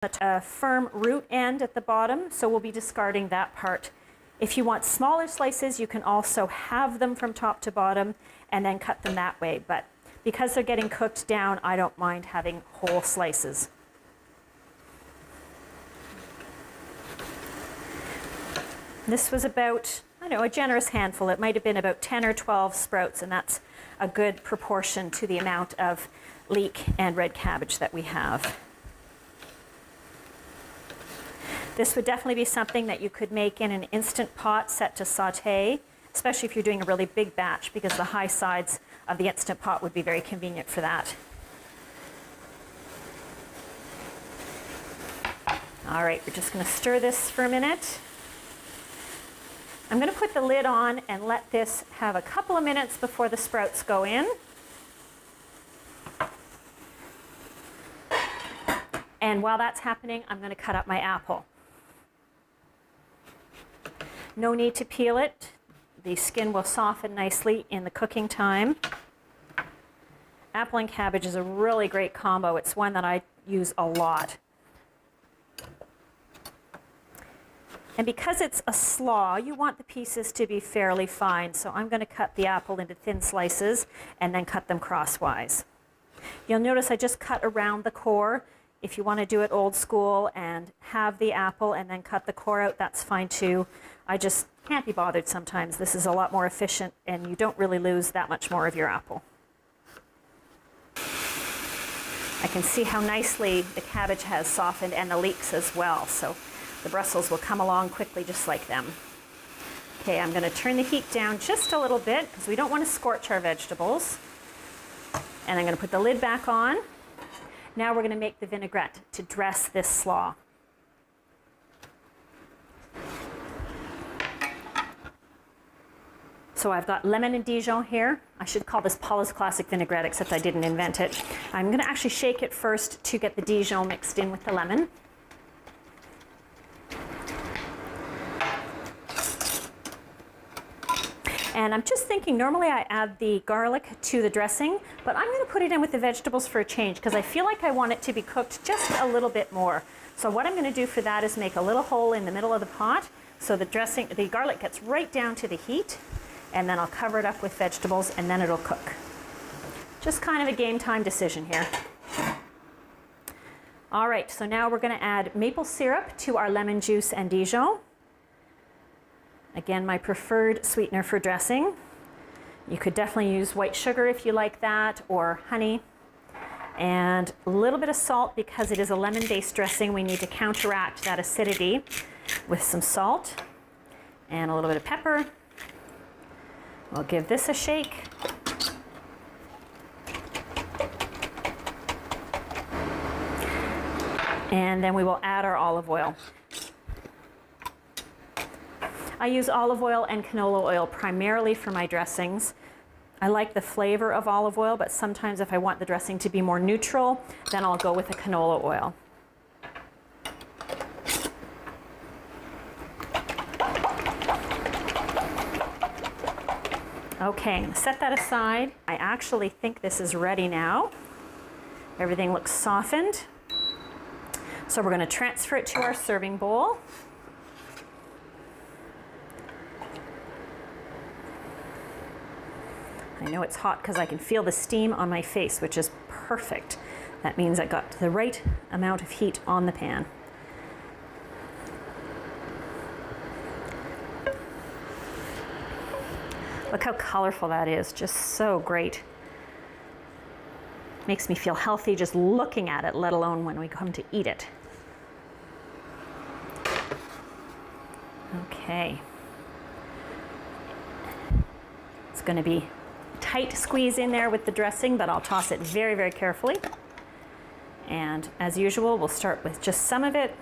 a firm root end at the bottom, so we'll be discarding that part. If you want smaller slices, you can also have them from top to bottom and then cut them that way. But because they're getting cooked down, I don't mind having whole slices. This was about, I don't know, a generous handful. It might have been about 10 or 12 sprouts, and that's a good proportion to the amount of leek and red cabbage that we have. This would definitely be something that you could make in an instant pot set to saute, especially if you're doing a really big batch, because the high sides of the instant pot would be very convenient for that. All right, we're just going to stir this for a minute. I'm going to put the lid on and let this have a couple of minutes before the sprouts go in. And while that's happening, I'm going to cut up my apple. No need to peel it. The skin will soften nicely in the cooking time. Apple and cabbage is a really great combo. It's one that I use a lot. And because it's a slaw, you want the pieces to be fairly fine. So I'm going to cut the apple into thin slices and then cut them crosswise. You'll notice I just cut around the core. If you want to do it old school and have the apple and then cut the core out, that's fine too. I just can't be bothered sometimes. This is a lot more efficient and you don't really lose that much more of your apple. I can see how nicely the cabbage has softened and the leeks as well. So the Brussels will come along quickly just like them. Okay, I'm going to turn the heat down just a little bit because we don't want to scorch our vegetables. And I'm going to put the lid back on. Now we're going to make the vinaigrette to dress this slaw. So I've got lemon and Dijon here. I should call this Paula's Classic Vinaigrette, except I didn't invent it. I'm going to actually shake it first to get the Dijon mixed in with the lemon. And I'm just thinking, normally I add the garlic to the dressing, but I'm going to put it in with the vegetables for a change because I feel like I want it to be cooked just a little bit more. So what I'm going to do for that is make a little hole in the middle of the pot so the garlic gets right down to the heat, and then I'll cover it up with vegetables and then it'll cook. Just kind of a game time decision here. All right, so now we're going to add maple syrup to our lemon juice and Dijon. Again, my preferred sweetener for dressing. You could definitely use white sugar if you like that, or honey. And a little bit of salt because it is a lemon-based dressing. We need to counteract that acidity with some salt and a little bit of pepper. We'll give this a shake. And then we will add our olive oil. I use olive oil and canola oil primarily for my dressings. I like the flavor of olive oil, but sometimes if I want the dressing to be more neutral, then I'll go with the canola oil. Okay, set that aside. I actually think this is ready now. Everything looks softened. So we're going to transfer it to our serving bowl. I know it's hot because I can feel the steam on my face, which is perfect. That means I got the right amount of heat on the pan. Look how colorful that is, just so great. Makes me feel healthy just looking at it, let alone when we come to eat it. Okay. It's going to be tight squeeze in there with the dressing, but I'll toss it very, very carefully. And as usual, we'll start with just some of it.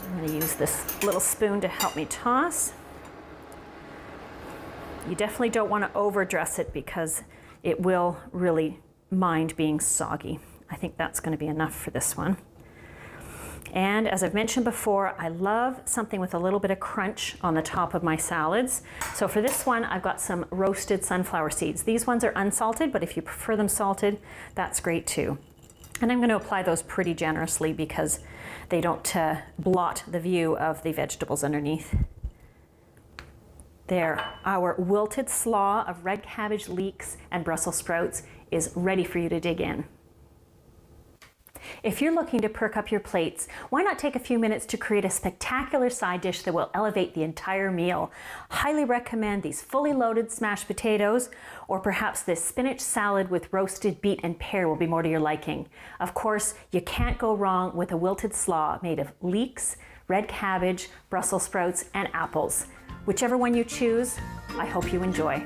I'm going to use this little spoon to help me toss. You definitely don't want to overdress it because it will really mind being soggy. I think that's going to be enough for this one. And as I've mentioned before, I love something with a little bit of crunch on the top of my salads. So for this one, I've got some roasted sunflower seeds. These ones are unsalted, but if you prefer them salted, that's great too. And I'm going to apply those pretty generously because they don't blot the view of the vegetables underneath. There, our wilted slaw of red cabbage, leeks, and Brussels sprouts is ready for you to dig in. If you're looking to perk up your plates, why not take a few minutes to create a spectacular side dish that will elevate the entire meal? Highly recommend these fully loaded smashed potatoes, or perhaps this spinach salad with roasted beet and pear will be more to your liking. Of course, you can't go wrong with a wilted slaw made of leeks, red cabbage, Brussels sprouts, and apples. Whichever one you choose, I hope you enjoy.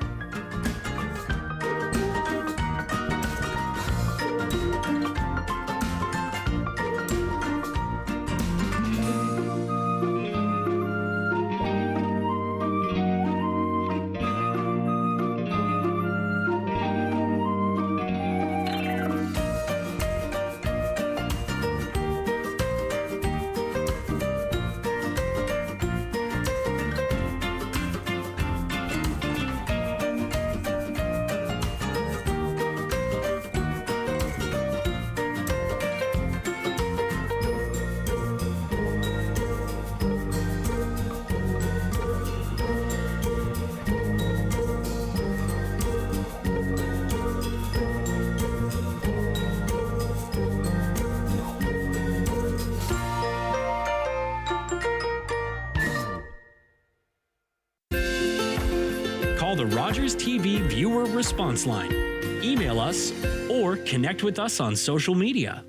Call the Rogers TV viewer response line, email us, or connect with us on social media.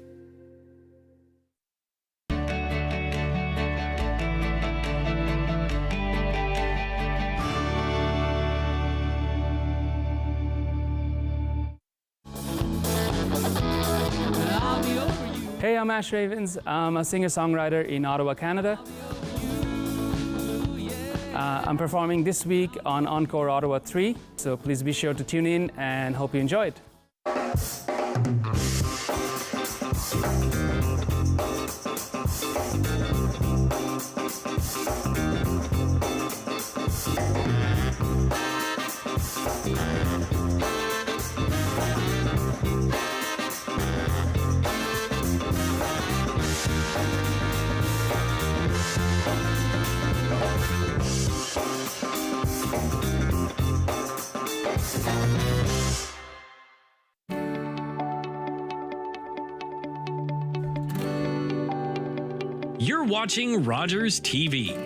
Hey, I'm Ash Ravens. I'm a singer-songwriter in Ottawa, Canada. I'm performing this week on Encore Ottawa 3, so please be sure to tune in and hope you enjoy it. You're watching Rogers TV.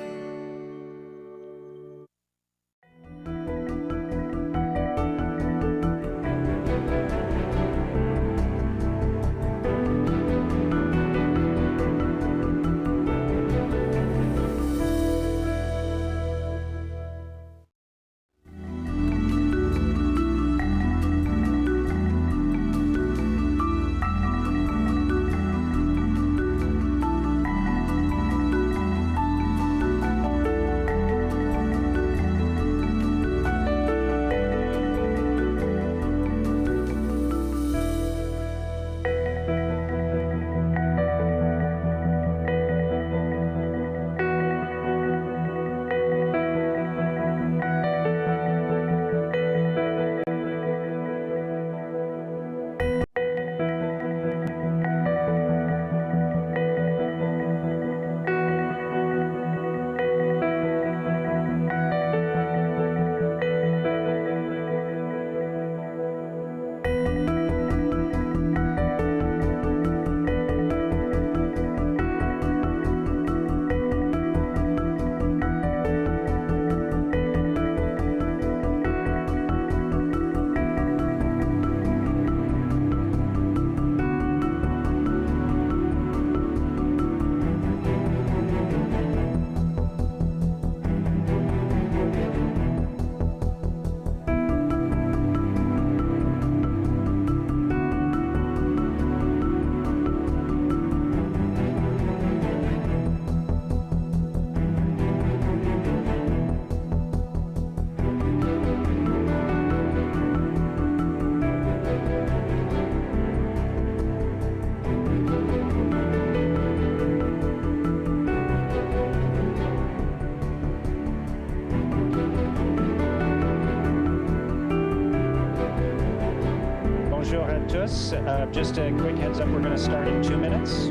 à tous. Just a quick heads up, we're going to start in 2 minutes.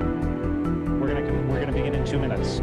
We're going to begin in 2 minutes.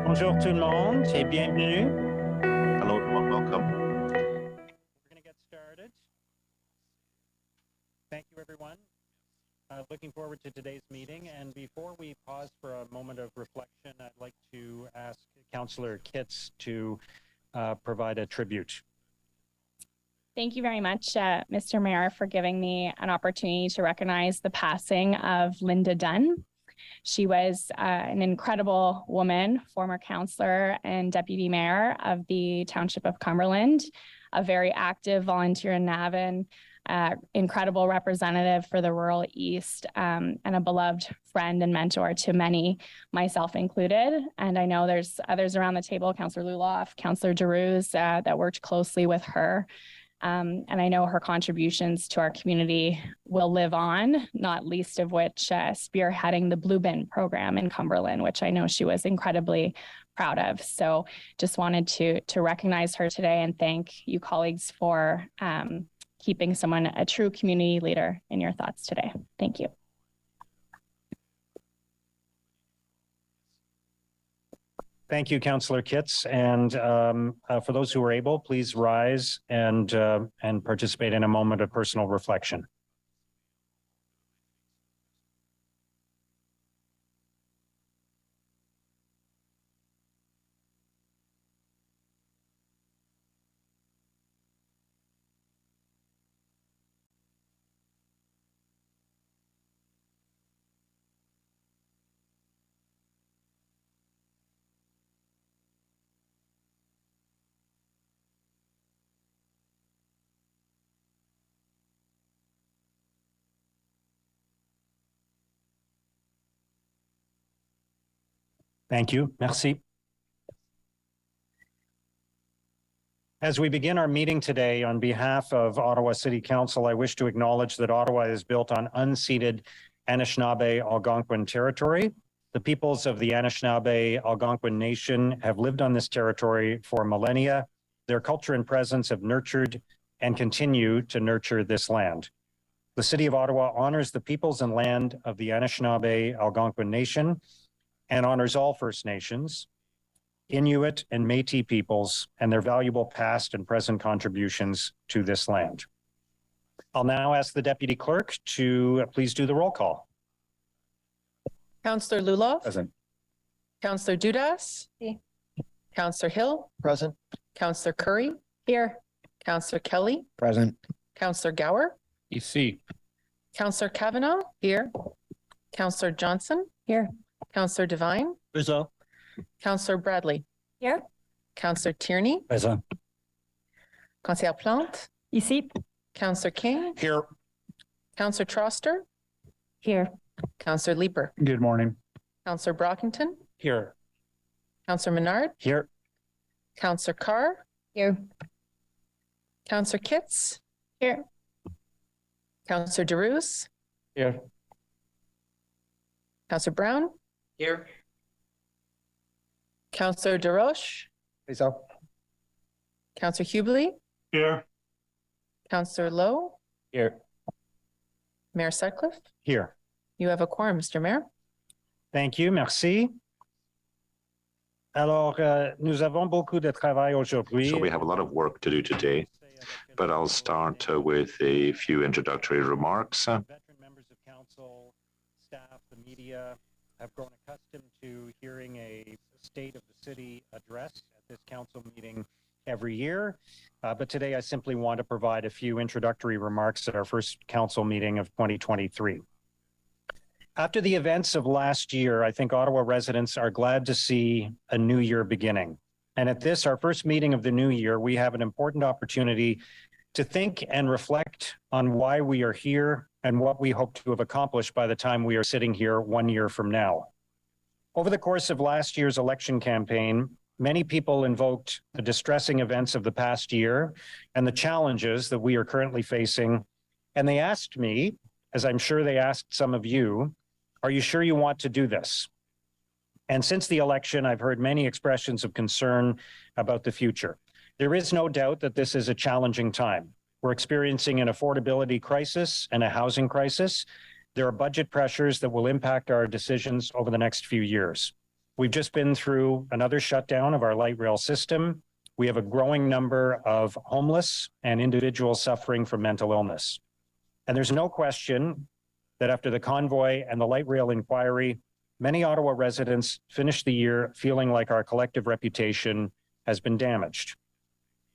Bonjour tout le monde et bienvenue. Hello, everyone. Welcome. We're going to get started. Thank you, everyone. Looking forward to today's meeting. And before we pause for a moment of reflection, I'd like to ask Councillor Kitts to provide a tribute. Thank you very much, Mr. Mayor, for giving me an opportunity to recognize the passing of Linda Dunn. She was an incredible woman, former councillor and deputy mayor of the Township of Cumberland, a very active volunteer in Navan, incredible representative for the rural East, and a beloved friend and mentor to many, myself included. And I know there's others around the table, Councillor Luloff, Councillor Deroux, that worked closely with her. And I know her contributions to our community will live on, not least of which spearheading the Blue Bin program in Cumberland, which I know she was incredibly proud of. So just wanted to recognize her today and thank you colleagues for keeping someone a true community leader in your thoughts today. Thank you. Thank you, Councillor Kitts. And for those who are able, please rise and participate in a moment of personal reflection. Thank you. Merci. As we begin our meeting today, on behalf of Ottawa City Council, I wish to acknowledge that Ottawa is built on unceded Anishinaabe Algonquin territory. The peoples of the Anishinaabe Algonquin Nation have lived on this territory for millennia. Their culture and presence have nurtured and continue to nurture this land. The City of Ottawa honors the peoples and land of the Anishinaabe Algonquin Nation and honors all First Nations, Inuit and Métis peoples, and their valuable past and present contributions to this land. I'll now ask the Deputy Clerk to please do the roll call. Councillor Luloff. Present. Councillor Dudas. Here. Councillor Hill. Present. Councillor Curry. Here. Councillor Kelly. Present. Councillor Gower. Ici. Councillor Kavanaugh. Here. Councillor Johnson. Here. Councillor Devine. Present. Councillor Bradley. Here. Councillor Tierney. Present. Councillor Plante. Ici. Councillor King. Here. Councillor Troster. Here. Councillor Leeper. Good morning. Councillor Brockington. Here. Councillor Menard. Here. Councillor Carr. Here. Councillor Kitts. Here. Councillor DeRoos. Here. Councillor Brown. Here. Councillor DeRoche. Present. Councillor Hubley. Here. Councillor Lowe. Here. Mayor Sutcliffe. Here. You have a quorum, Mr. Mayor. Thank you. Merci. Alors, nous avons beaucoup de travail aujourd'hui. So we have a lot of work to do today, but I'll start with a few introductory remarks. Veteran members of council, staff, the media have grown accustomed to hearing a State of the City address at this council meeting every year. But today I simply want to provide a few introductory remarks at our first council meeting of 2023. After the events of last year, I think Ottawa residents are glad to see a new year beginning. And at this, our first meeting of the new year, we have an important opportunity to think and reflect on why we are here and what we hope to have accomplished by the time we are sitting here 1 year from now. Over the course of last year's election campaign, many people invoked the distressing events of the past year and the challenges that we are currently facing. And they asked me, as I'm sure they asked some of you, are you sure you want to do this? And since the election, I've heard many expressions of concern about the future. There is no doubt that this is a challenging time. We're experiencing an affordability crisis and a housing crisis. There are budget pressures that will impact our decisions over the next few years. We've just been through another shutdown of our light rail system. We have a growing number of homeless and individuals suffering from mental illness. And there's no question that after the convoy and the light rail inquiry, many Ottawa residents finished the year feeling like our collective reputation has been damaged.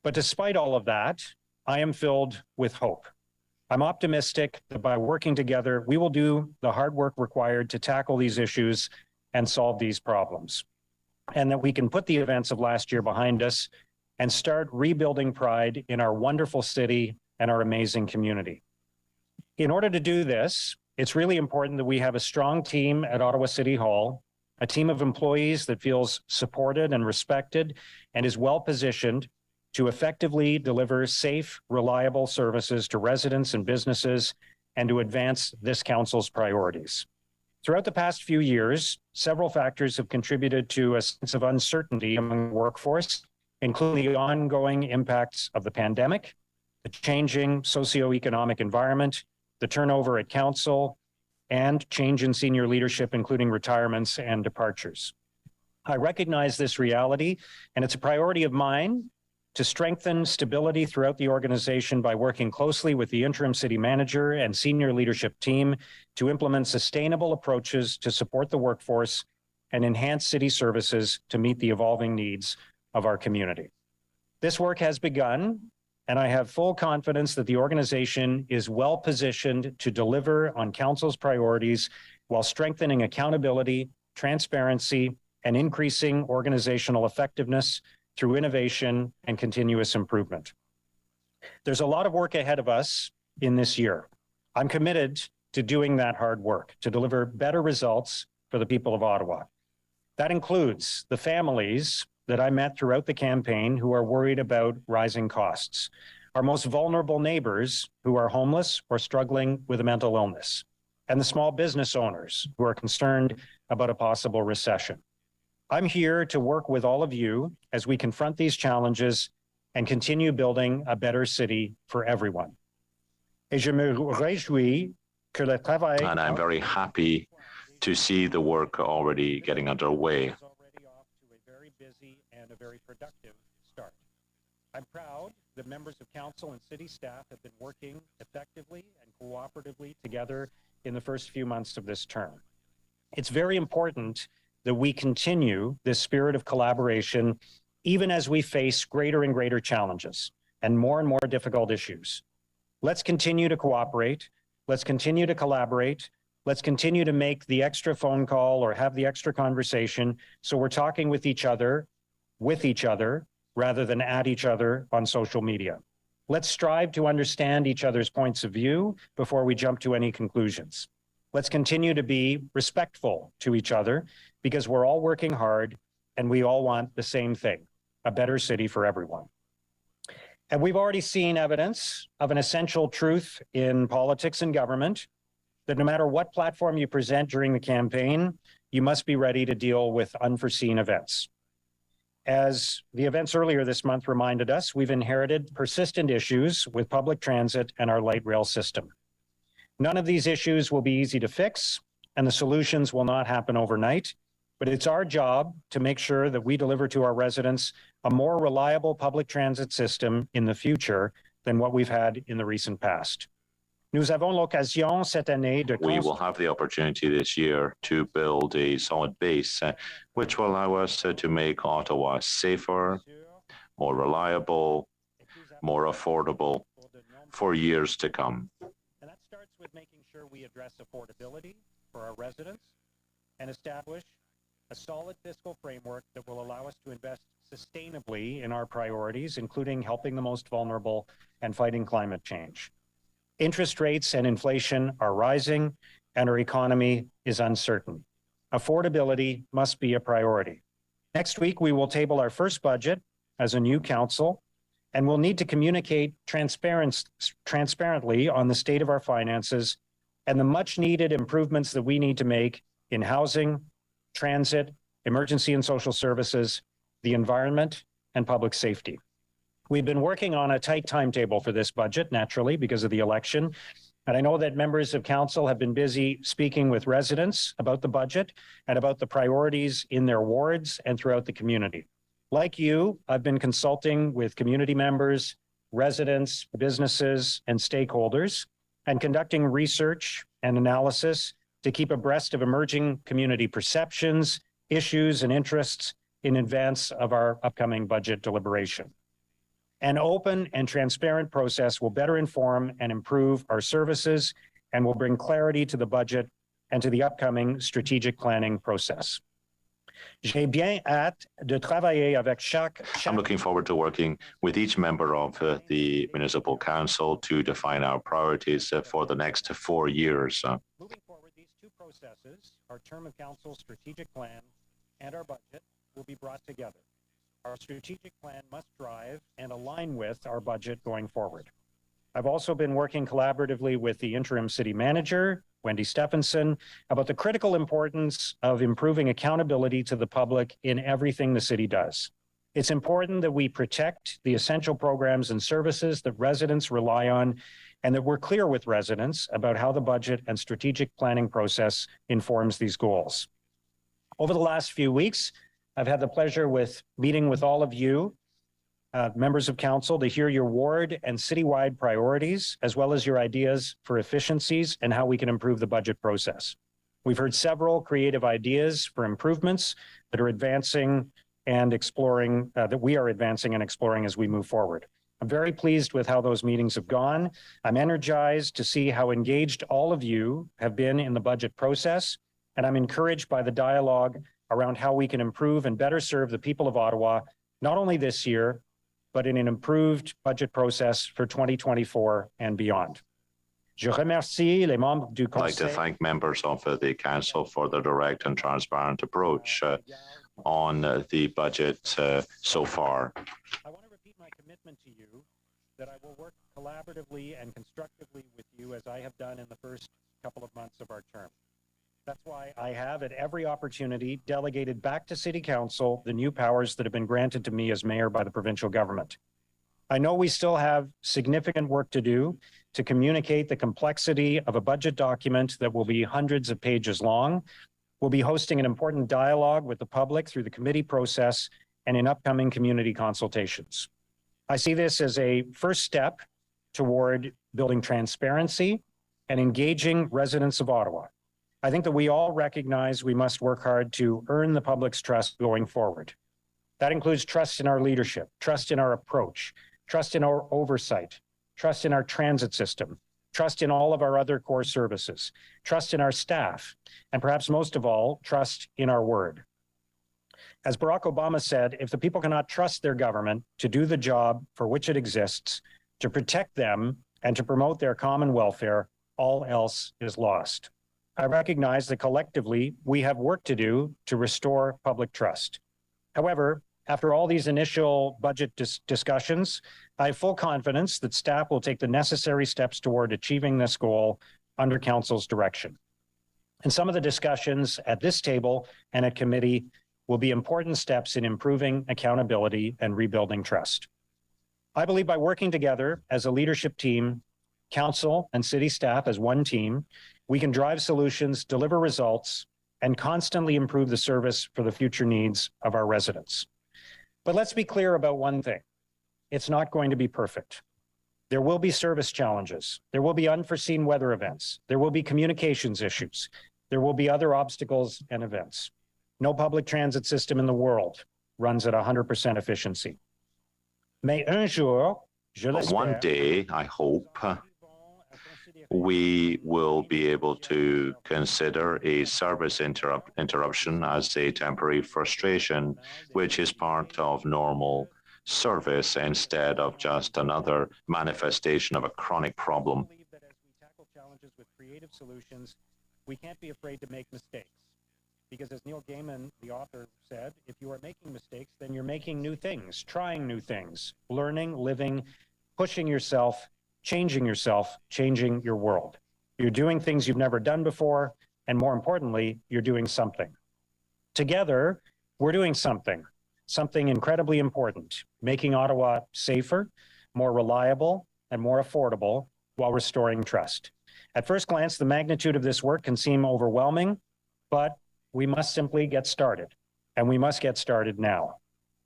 But despite all of that, I am filled with hope. I'm optimistic that by working together, we will do the hard work required to tackle these issues and solve these problems, and that we can put the events of last year behind us and start rebuilding pride in our wonderful city and our amazing community. In order to do this, it's really important that we have a strong team at Ottawa City Hall, a team of employees that feels supported and respected and is well positioned to effectively deliver safe, reliable services to residents and businesses and to advance this council's priorities. Throughout the past few years, several factors have contributed to a sense of uncertainty among the workforce, including the ongoing impacts of the pandemic, the changing socioeconomic environment, the turnover at council, and change in senior leadership, including retirements and departures. I recognize this reality, and it's a priority of mine to strengthen stability throughout the organization by working closely with the interim city manager and senior leadership team to implement sustainable approaches to support the workforce and enhance city services to meet the evolving needs of our community. This work has begun, and I have full confidence that the organization is well positioned to deliver on council's priorities while strengthening accountability, transparency, and increasing organizational effectiveness through innovation and continuous improvement. There's a lot of work ahead of us in this year. I'm committed to doing that hard work to deliver better results for the people of Ottawa. That includes the families that I met throughout the campaign who are worried about rising costs, our most vulnerable neighbors who are homeless or struggling with a mental illness, and the small business owners who are concerned about a possible recession. I'm here to work with all of you as we confront these challenges and continue building a better city for everyone. And I'm very happy to see the work already getting underway. It's already off to a very busy and a very productive start. I'm proud that members of council and city staff have been working effectively and cooperatively together in the first few months of this term. It's very important that we continue this spirit of collaboration even as we face greater and greater challenges and more difficult issues. Let's continue to cooperate. Let's continue to collaborate. Let's continue to make the extra phone call or have the extra conversation so we're talking with each other rather than at each other on social media. Let's strive to understand each other's points of view before we jump to any conclusions. Let's continue to be respectful to each other because we're all working hard and we all want the same thing, a better city for everyone. And we've already seen evidence of an essential truth in politics and government that no matter what platform you present during the campaign, you must be ready to deal with unforeseen events. As the events earlier this month reminded us, we've inherited persistent issues with public transit and our light rail system. None of these issues will be easy to fix, and the solutions will not happen overnight, but it's our job to make sure that we deliver to our residents a more reliable public transit system in the future than what we've had in the recent past. Nous avons l'occasion cette année de We will have the opportunity this year to build a solid base, which will allow us to make Ottawa safer, more reliable, more affordable for years to come. And that starts with making sure we address affordability for our residents and establish a solid fiscal framework that will allow us to invest sustainably in our priorities, including helping the most vulnerable and fighting climate change. Interest rates and inflation are rising, and our economy is uncertain. Affordability must be a priority. Next week, we will table our first budget as a new council, and we'll need to communicate transparently on the state of our finances and the much-needed improvements that we need to make in housing, transit, emergency and social services, the environment, and public safety. We've been working on a tight timetable for this budget, naturally, because of the election. And I know that members of council have been busy speaking with residents about the budget and about the priorities in their wards and throughout the community. Like you, I've been consulting with community members, residents, businesses, and stakeholders, and conducting research and analysis to keep abreast of emerging community perceptions, issues, and interests in advance of our upcoming budget deliberation. An open and transparent process will better inform and improve our services and will bring clarity to the budget and to the upcoming strategic planning process. J'ai bien hâte de travailler avec chaque. I'm looking forward to working with each member of the Municipal Council to define our priorities for the next 4 years. Moving forward, these two processes, our term of council strategic plan and our budget, will be brought together. Our strategic plan must drive and align with our budget going forward. I've also been working collaboratively with the interim city manager, Wendy Stephenson, about the critical importance of improving accountability to the public in everything the city does. It's important that we protect the essential programs and services that residents rely on, and that we're clear with residents about how the budget and strategic planning process informs these goals. Over the last few weeks, I've had the pleasure with meeting with all of you, members of council, to hear your ward and citywide priorities, as well as your ideas for efficiencies and how we can improve the budget process. We've heard several creative ideas for improvements that are advancing and exploring, that we are advancing and exploring as we move forward. I'm very pleased with how those meetings have gone. I'm energized to see how engaged all of you have been in the budget process, and I'm encouraged by the dialogue around how we can improve and better serve the people of Ottawa, not only this year, but in an improved budget process for 2024 and beyond. Je remercie les membres du I'd like to Conseil. thank members of the council for the direct and transparent approach on the budget so far. I want to repeat my commitment to you that I will work collaboratively and constructively with you as I have done in the first couple of months of our term. That's why I have at every opportunity delegated back to City Council the new powers that have been granted to me as mayor by the provincial government. I know we still have significant work to do to communicate the complexity of a budget document that will be hundreds of pages long. We'll be hosting an important dialogue with the public through the committee process and in upcoming community consultations. I see this as a first step toward building transparency and engaging residents of Ottawa. I think that we all recognize we must work hard to earn the public's trust going forward. That includes trust in our leadership, trust in our approach, trust in our oversight, trust in our transit system, trust in all of our other core services, trust in our staff, and perhaps most of all, trust in our word. As Barack Obama said, if the people cannot trust their government to do the job for which it exists, to protect them and to promote their common welfare, all else is lost. I recognize that collectively we have work to do to restore public trust. However, after all these initial budget discussions, I have full confidence that staff will take the necessary steps toward achieving this goal under council's direction. And some of the discussions at this table and at committee will be important steps in improving accountability and rebuilding trust. I believe by working together as a leadership team, council and city staff as one team, we can drive solutions, deliver results, and constantly improve the service for the future needs of our residents. But let's be clear about one thing. It's not going to be perfect. There will be service challenges. There will be unforeseen weather events. There will be communications issues. There will be other obstacles and events. No public transit system in the world runs at 100% efficiency. Mais un jour, je But one l'espère, day, I hope, we will be able to consider a service interruption as a temporary frustration, which is part of normal service instead of just another manifestation of a chronic problem. I believe that as we tackle challenges with creative solutions, we can't be afraid to make mistakes. Because as Neil Gaiman, the author, said, if you are making mistakes, then you're making new things, trying new things, learning, living, pushing yourself, changing your world. You're doing things you've never done before, and more importantly, you're doing something. Together, we're doing something incredibly important, making Ottawa safer, more reliable, and more affordable while restoring trust. At first glance, the magnitude of this work can seem overwhelming, but we must simply get started, and we must get started now.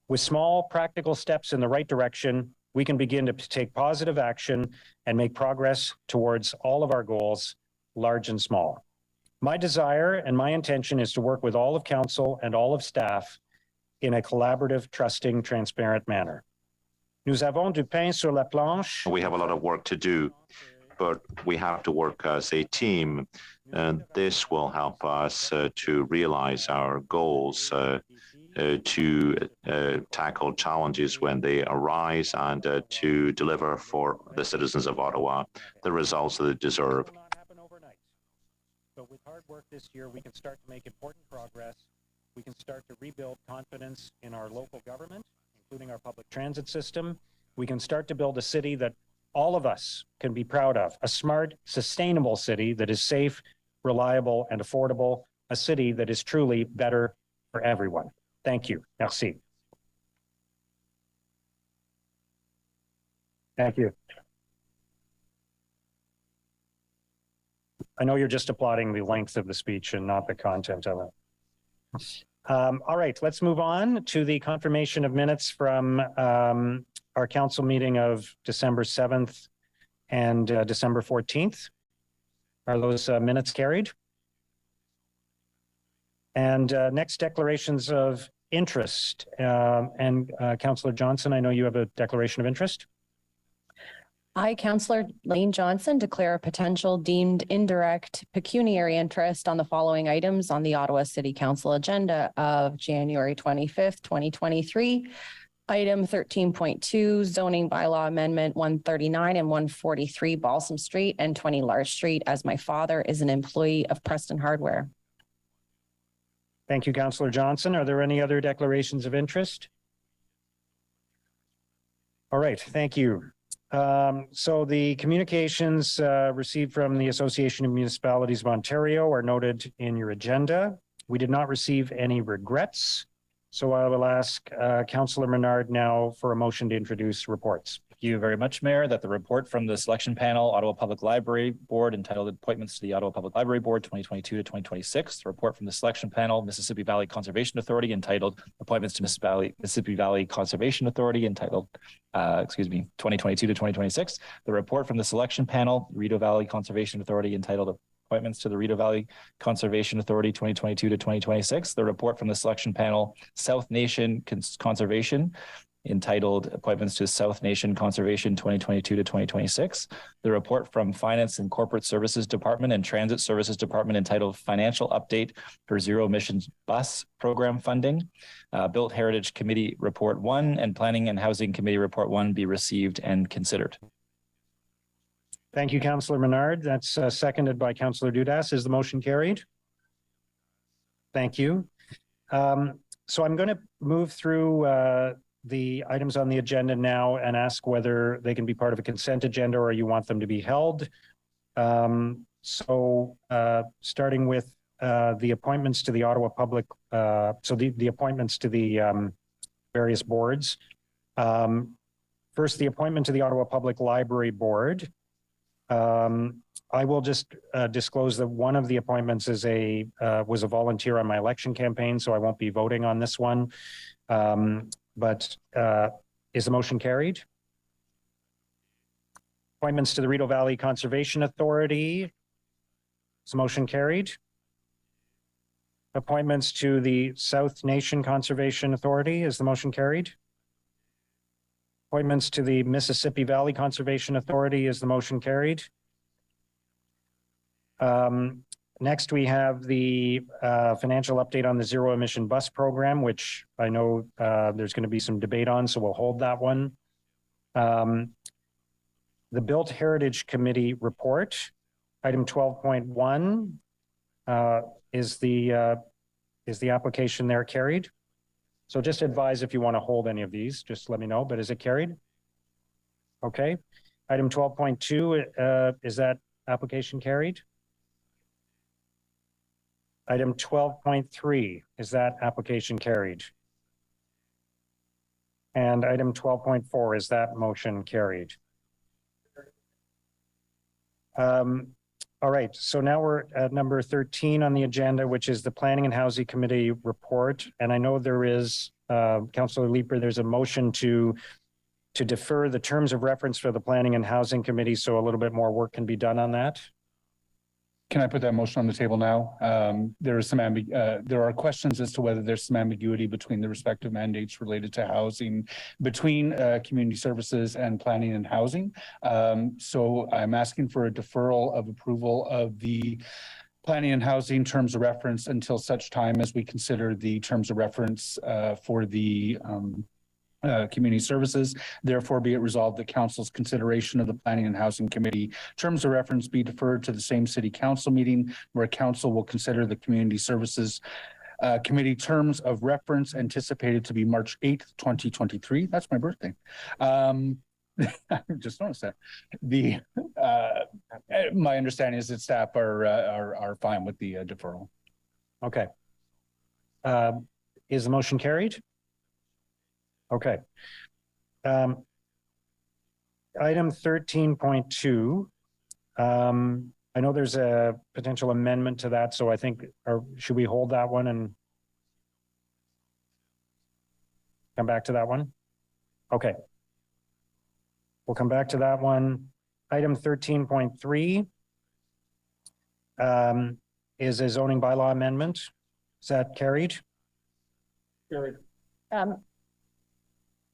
With small, practical steps in the right direction, we can begin to take positive action and make progress towards all of our goals, large and small. My desire and my intention is to work with all of council and all of staff in a collaborative, trusting, transparent manner. Nous avons du pain sur la planche. We have a lot of work to do, but we have to work as a team, and this will help us to realize our goals, to tackle challenges when they arise, and to deliver for the citizens of Ottawa the results that they deserve. It will not happen overnight. But with hard work this year, we can start to make important progress. We can start to rebuild confidence in our local government including our public transit system, we can start to build a city that all of us can be proud of, a smart, sustainable city that is safe, reliable, and affordable, a city that is truly better for everyone. Thank you. Merci. Thank you. I know you're just applauding the length of the speech and not the content of it. All right, let's move on to the confirmation of minutes from our council meeting of December 7th and December 14th. Are those minutes carried? And next, declarations of interest. Councillor Johnson, I know you have a declaration of interest. I, Councillor Lane Johnson, declare a potential deemed indirect pecuniary interest on the following items on the Ottawa City Council agenda of January 25th, 2023. Item 13.2, zoning bylaw amendment 139 and 143 Balsam Street and 20 Laurier Street, as my father is an employee of Preston Hardware. Thank you, Councillor Johnson. Are there any other declarations of interest? All right, thank you. So the communications received from the Association of Municipalities of Ontario are noted in your agenda. We did not receive any regrets. So I will ask Councillor Menard now for a motion to introduce reports. Thank you very much, Mayor. That the report from the selection panel, Ottawa Public Library Board, entitled Appointments to the Ottawa Public Library Board 2022 to 2026. The report from the selection panel, Mississippi Valley Conservation Authority, entitled Appointments to Mississippi Valley Conservation Authority, entitled 2022 to 2026. The report from the selection panel, Rideau Valley Conservation Authority, entitled Appointments to the Rideau Valley Conservation Authority 2022 to 2026. The report from the selection panel, South Nation Conservation, entitled Appointments to South Nation Conservation 2022 to 2026. The report from Finance and Corporate Services Department and Transit Services Department, entitled Financial Update for Zero Emissions Bus Program Funding. Built Heritage Committee Report 1 and Planning and Housing Committee Report 1 be received and considered. Thank you, Councillor Menard. That's seconded by Councillor Dudas. Is the motion carried? Thank you. So I'm going to move through the items on the agenda now and ask whether they can be part of a consent agenda or you want them to be held. Starting with the appointments to the Ottawa Public, the appointments to the various boards. First, the appointment to the Ottawa Public Library Board. I will just disclose that one of the appointments is was a volunteer on my election campaign, so I won't be voting on this one. But is the motion carried? Appointments to the Rideau Valley Conservation Authority. Is the motion carried? Appointments to the South Nation Conservation Authority. Is the motion carried? Appointments to the Mississippi Valley Conservation Authority. Is the motion carried? Next, we have the financial update on the zero emission bus program, which I know there's going to be some debate on, so we'll hold that one. The Built Heritage Committee report, item 12.1, is the application there carried? So just advise if you want to hold any of these, just let me know, but is it carried? Okay. Item 12.2, is that application carried? Item 12.3, is that application carried? And item 12.4, is that motion carried? All right, so now we're at number 13 on the agenda, which is the Planning and Housing Committee report. And I know there is, Councillor Leeper, there's a motion to defer the terms of reference for the Planning and Housing Committee, so a little bit more work can be done on that. Can I put that motion on the table now? There are questions as to whether there's some ambiguity between the respective mandates related to housing between community services and planning and housing. So I'm asking for a deferral of approval of the planning and housing terms of reference until such time as we consider the terms of reference for the community services. Therefore, be it resolved that council's consideration of the Planning and Housing Committee terms of reference be deferred to the same city council meeting where council will consider the community services Committee terms of reference anticipated to be March 8th, 2023. That's my birthday. I just noticed that. My understanding is that staff are fine with the deferral. Okay. Is the motion carried? Okay. Item 13.2. I know there's a potential amendment to that, so I think, or should we hold that one and come back to that one? Okay. We'll come back to that one. Item 13.3 is a zoning bylaw amendment. Is that carried? Carried.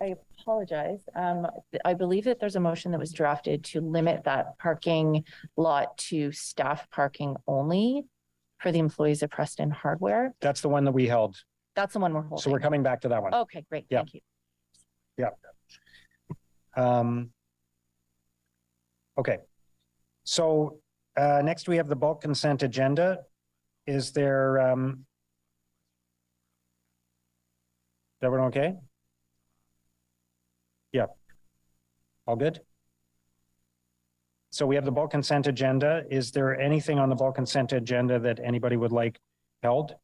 I apologize. I believe that there's a motion that was drafted to limit that parking lot to staff parking only for the employees of Preston Hardware. That's the one that we held. That's the one we're holding. So we're coming back to that one. Okay, great. Yeah. Thank you. Yeah. Okay. So next we have the bulk consent agenda. Is there, is everyone okay? Yeah. All good? So we have the bulk consent agenda. Is there anything on the bulk consent agenda that anybody would like held?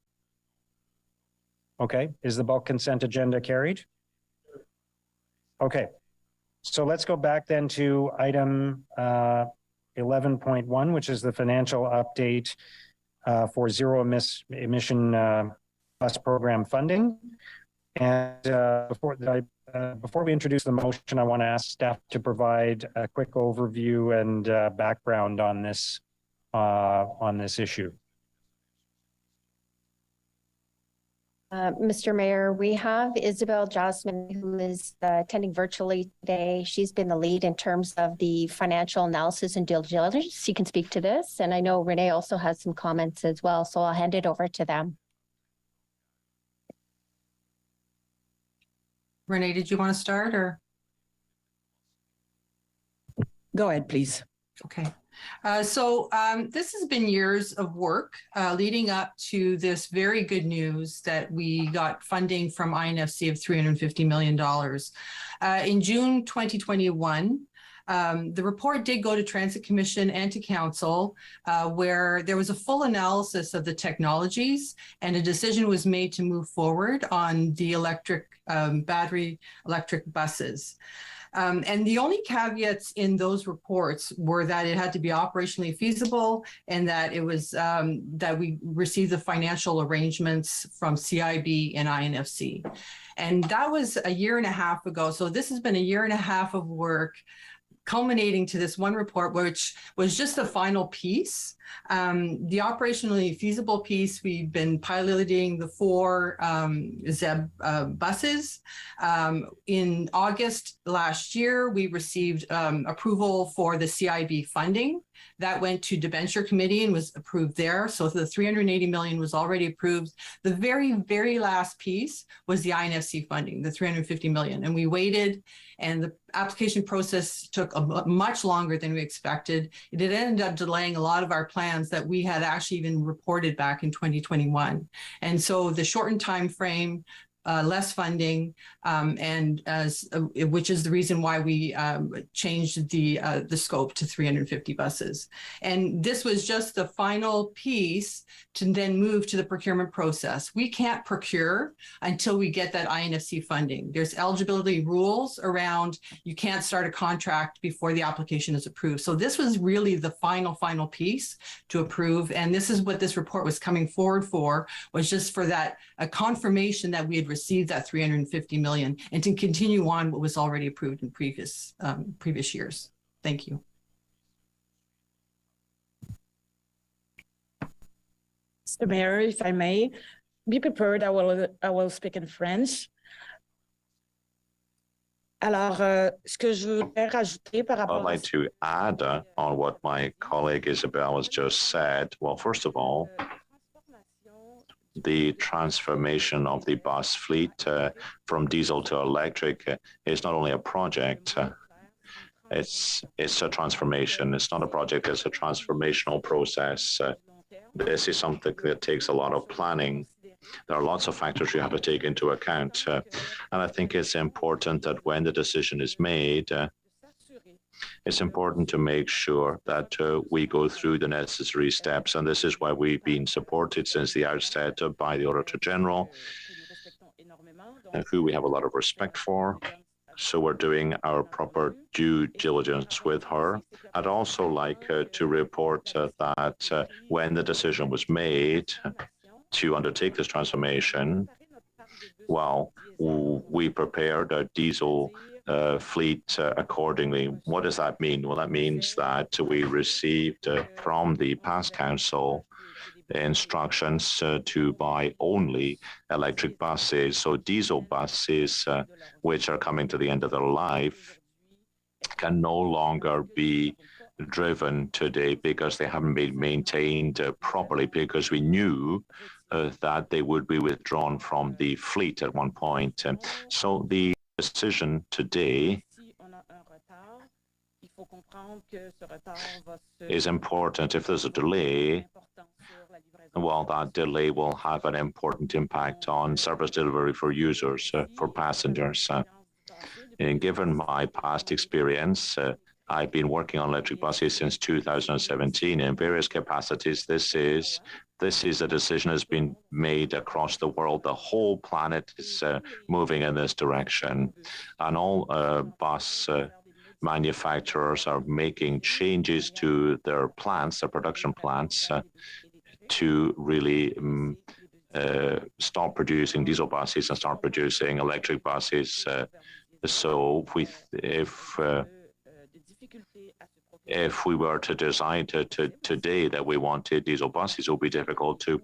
Okay. Is the bulk consent agenda carried? Okay. So let's go back then to item 11.1, which is the financial update for zero emission bus program funding. And before we introduce the motion, I want to ask staff to provide a quick overview and background on this issue. Mr. Mayor, we have Isabel Jasmine, who is attending virtually today. She's been the lead in terms of the financial analysis and due diligence. She can speak to this. And I know Renee also has some comments as well, so I'll hand it over to them. Renee, did you want to start or? Go ahead, please. Okay. This has been years of work leading up to this very good news that we got funding from INFC of $350 million. In June 2021, the report did go to Transit Commission and to Council, where there was a full analysis of the technologies and a decision was made to move forward on the battery electric buses. And the only caveats in those reports were that it had to be operationally feasible and that it was that we received the financial arrangements from CIB and INFC. And that was a year and a half ago. So this has been a year and a half of work culminating to this one report, which was just the final piece. The operationally feasible piece, we've been piloting the 4 ZEB buses. In August last year, we received approval for the CIB funding. That went to debenture committee and was approved there. So the $380 million was already approved. The very, very last piece was the INFC funding, the $350 million. And we waited, and the application process took much longer than we expected. It ended up delaying a lot of our plans that we had actually even reported back in 2021. And so the shortened time frame, less funding, which is the reason why we changed the scope to 350 buses. And this was just the final piece to then move to the procurement process. We can't procure until we get that INFC funding. There's eligibility rules around you can't start a contract before the application is approved. So this was really the final piece to approve. And this is what this report was coming forward for, was just for that a confirmation that we had received that $350 million and to continue on what was already approved in previous years. Thank you. Mr. Mayor, if I may, be prepared, I will speak in French. Alors, ce que je voudrais rajouter par rapport I'd like to add on what my colleague Isabel has just said. Well, first of all, the transformation of the bus fleet from diesel to electric is not only a project, it's a transformation. It's not a project, it's a transformational process. This is something that takes a lot of planning there are lots of factors you have to take into account. And I think it's important that when the decision is made, it's important to make sure that we go through the necessary steps. And this is why we've been supported since the outset by the Auditor General, who we have a lot of respect for. So we're doing our proper due diligence with her. I'd also like to report that when the decision was made to undertake this transformation, well, we prepared a diesel fleet accordingly. What does that mean? Well, that means that we received from the past council instructions to buy only electric buses. So diesel buses, which are coming to the end of their life, can no longer be driven today because they haven't been maintained properly, because we knew that they would be withdrawn from the fleet at one point. So the decision today is important. If there's a delay, well, that delay will have an important impact on service delivery for users, for passengers. And given my past experience, I've been working on electric buses since 2017 in various capacities. This is a decision that's been made across the world. The whole planet is moving in this direction, and all bus manufacturers are making changes to their plants, their production plants, to really stop producing diesel buses and start producing electric buses. So if we were to decide today that we wanted diesel buses, it would be difficult to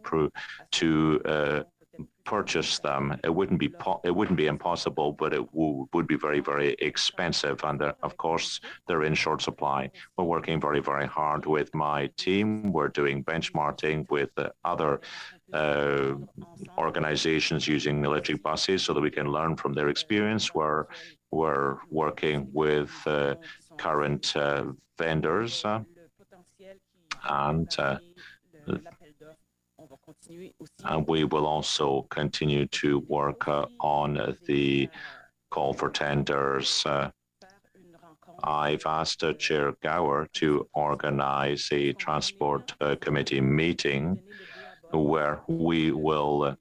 purchase them. It wouldn't be impossible, but it would be very, very expensive. And of course, they're in short supply. We're working very, very hard with my team. We're doing benchmarking with other organizations using electric buses so that we can learn from their experience. We're working with current vendors and we will also continue to work on the call for tenders. I've asked Chair Gower to organize a transport committee meeting where we will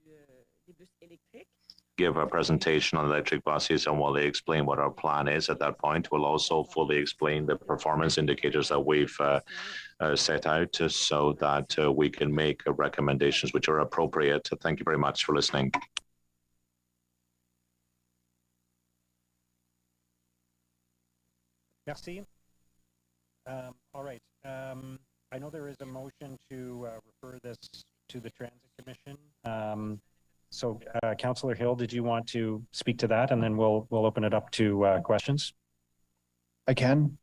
give a presentation on electric buses, and while they explain what our plan is at that point, we'll also fully explain the performance indicators that we've set out so that we can make recommendations which are appropriate. Thank you very much for listening. Merci. All right. I know there is a motion to refer this to the Transit Commission. So, Councillor Hill, did you want to speak to that, and then we'll open it up to questions? I can.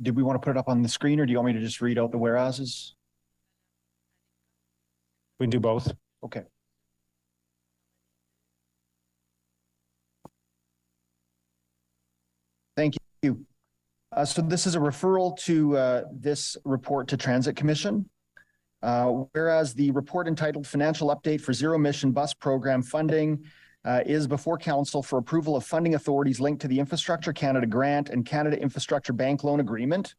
Did we want to put it up on the screen, or do you want me to just read out the whereases? We can do both. Okay. Thank you. So this is a referral to this report to Transit Commission. Whereas the report entitled Financial Update for Zero Emission Bus Program Funding is before Council for approval of funding authorities linked to the Infrastructure Canada Grant and Canada Infrastructure Bank Loan Agreement.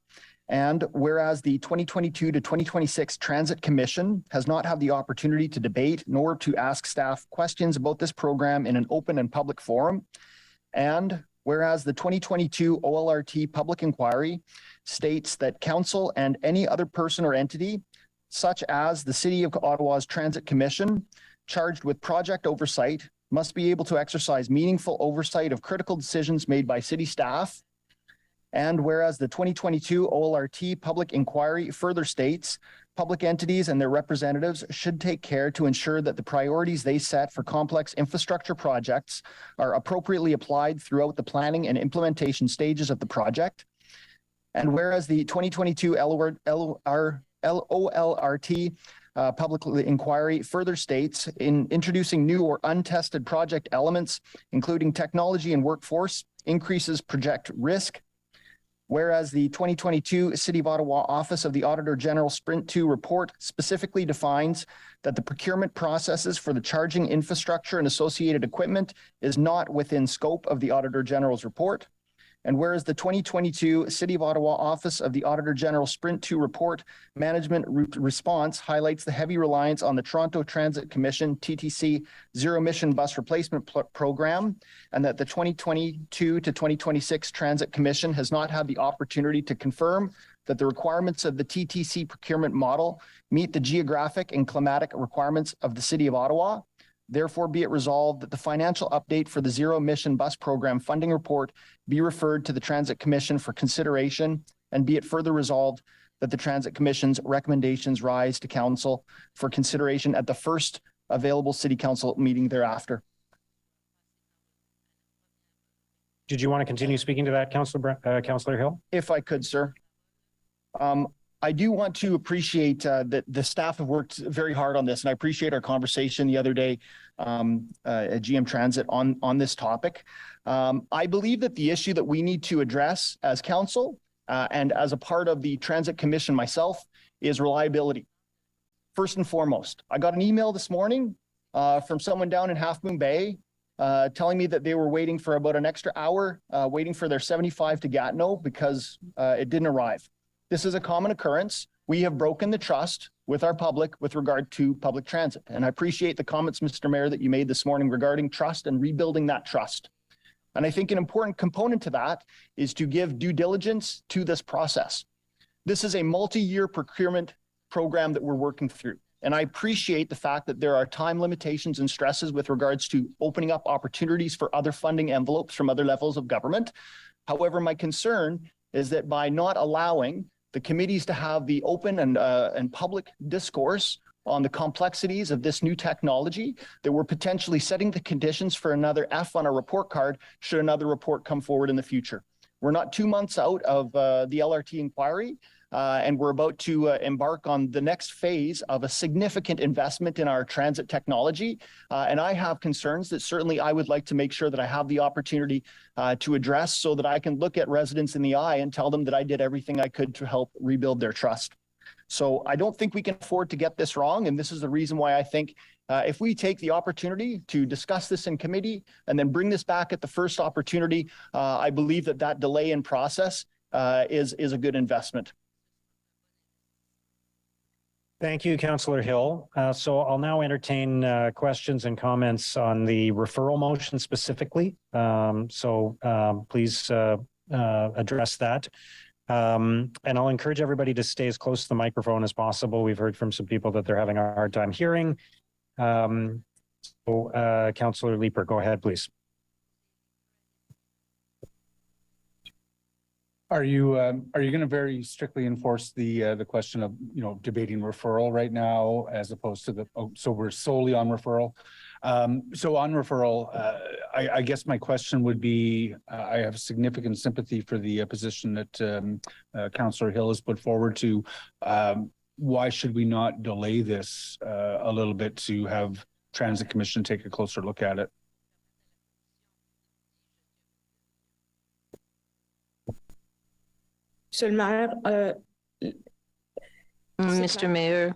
And whereas the 2022 to 2026 Transit Commission has not had the opportunity to debate nor to ask staff questions about this program in an open and public forum. And whereas the 2022 OLRT public inquiry states that Council and any other person or entity such as the City of Ottawa's Transit Commission, charged with project oversight, must be able to exercise meaningful oversight of critical decisions made by city staff. And whereas the 2022 OLRT public inquiry further states, public entities and their representatives should take care to ensure that the priorities they set for complex infrastructure projects are appropriately applied throughout the planning and implementation stages of the project. And whereas the 2022 OLRT public inquiry further states, in introducing new or untested project elements, including technology and workforce, increases project risk. Whereas the 2022 City of Ottawa Office of the Auditor General Sprint 2 report specifically defines that the procurement processes for the charging infrastructure and associated equipment is not within scope of the Auditor General's report. And whereas the 2022 City of Ottawa Office of the Auditor General Sprint 2 report management response highlights the heavy reliance on the Toronto Transit Commission TTC zero emission bus replacement program, and that the 2022 to 2026 Transit Commission has not had the opportunity to confirm that the requirements of the TTC procurement model meet the geographic and climatic requirements of the City of Ottawa. Therefore, be it resolved that the financial update for the zero emission bus program funding report be referred to the Transit Commission for consideration, and be it further resolved that the Transit Commission's recommendations rise to Council for consideration at the first available City Council meeting thereafter. Did you want to continue speaking to that, Councillor Hill? If I could, sir. I do want to appreciate that the staff have worked very hard on this, and I appreciate our conversation the other day at GM Transit on this topic. I believe that the issue that we need to address as council and as a part of the Transit Commission myself is reliability. First and foremost, I got an email this morning from someone down in Half Moon Bay telling me that they were waiting for about an extra hour, waiting for their 75 to Gatineau because it didn't arrive. This is a common occurrence. We have broken the trust with our public with regard to public transit. And I appreciate the comments, Mr. Mayor, that you made this morning regarding trust and rebuilding that trust. And I think an important component to that is to give due diligence to this process. This is a multi-year procurement program that we're working through. And I appreciate the fact that there are time limitations and stresses with regards to opening up opportunities for other funding envelopes from other levels of government. However, my concern is that by not allowing the committees to have the open and public discourse on the complexities of this new technology, that we're potentially setting the conditions for another F on a report card should another report come forward in the future. We're not 2 months out of the LRT inquiry, and we're about to embark on the next phase of a significant investment in our transit technology. And I have concerns that certainly I would like to make sure that I have the opportunity to address so that I can look at residents in the eye and tell them that I did everything I could to help rebuild their trust. So I don't think we can afford to get this wrong. And this is the reason why I think if we take the opportunity to discuss this in committee and then bring this back at the first opportunity, I believe that that delay in process is a good investment. Thank you, Councillor Hill. So I'll now entertain questions and comments on the referral motion specifically. Please address that. And I'll encourage everybody to stay as close to the microphone as possible. We've heard from some people that they're having a hard time hearing. Councillor Leeper, go ahead, please. Are you going to very strictly enforce the question of debating referral right now as opposed to the so we're solely on referral? So on referral, I guess my question would be I have significant sympathy for the position that Councillor Hill has put forward to. Why should we not delay this a little bit to have Transit Commission take a closer look at it? Mr. Mayor,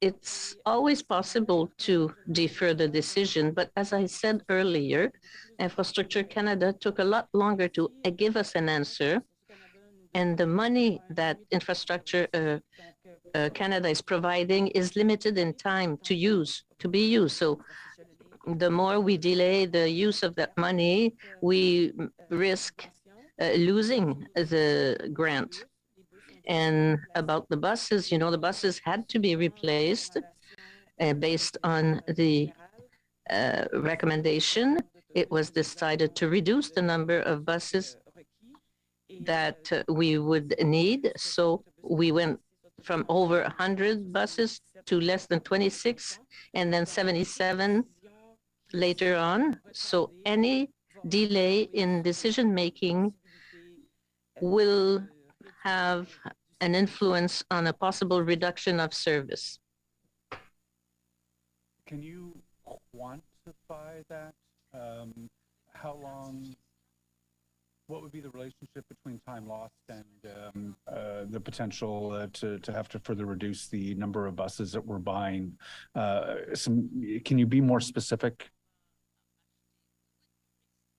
it's always possible to defer the decision, but as I said earlier, Infrastructure Canada took a lot longer to give us an answer, and the money that Infrastructure Canada is providing is limited in time to be used. So the more we delay the use of that money, we risk losing the grant. And about the buses, the buses had to be replaced based on the recommendation. It was decided to reduce the number of buses that we would need. So we went from over 100 buses to less than 26, and then 77 later on. So any delay in decision-making will have an influence on a possible reduction of service. Can you quantify that? How long What would be the relationship between time lost and the potential to have to further reduce the number of buses that we're buying? Can you be more specific?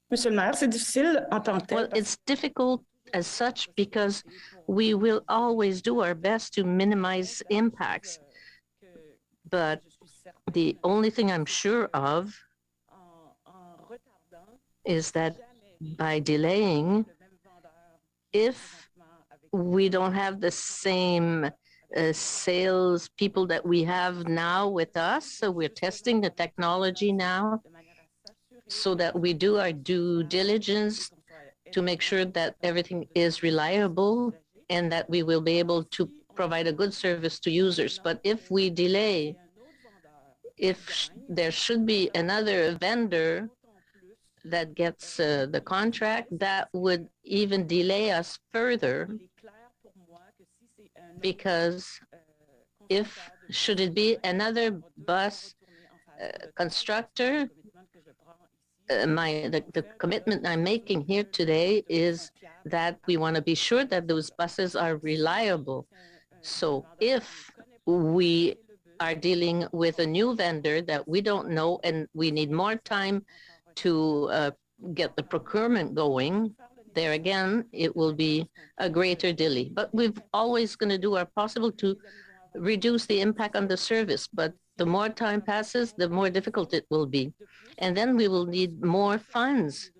Monsieur le maire, c'est difficile en tant que tel. Well, it's difficult as such because we will always do our best to minimize impacts. But the only thing I'm sure of is that by delaying, if we don't have the same sales people that we have now with us, so we're testing the technology now, so that we do our due diligence to make sure that everything is reliable and that we will be able to provide a good service to users. But if we delay, if there should be another vendor that gets the contract, that would even delay us further, because if should it be another bus constructor, the commitment I'm making here today is that we want to be sure that those buses are reliable. So if we are dealing with a new vendor that we don't know and we need more time to get the procurement going, there again, it will be a greater delay. But we're always going to do our possible to reduce the impact on the service. But the more time passes, the more difficult it will be. And then we will need more funds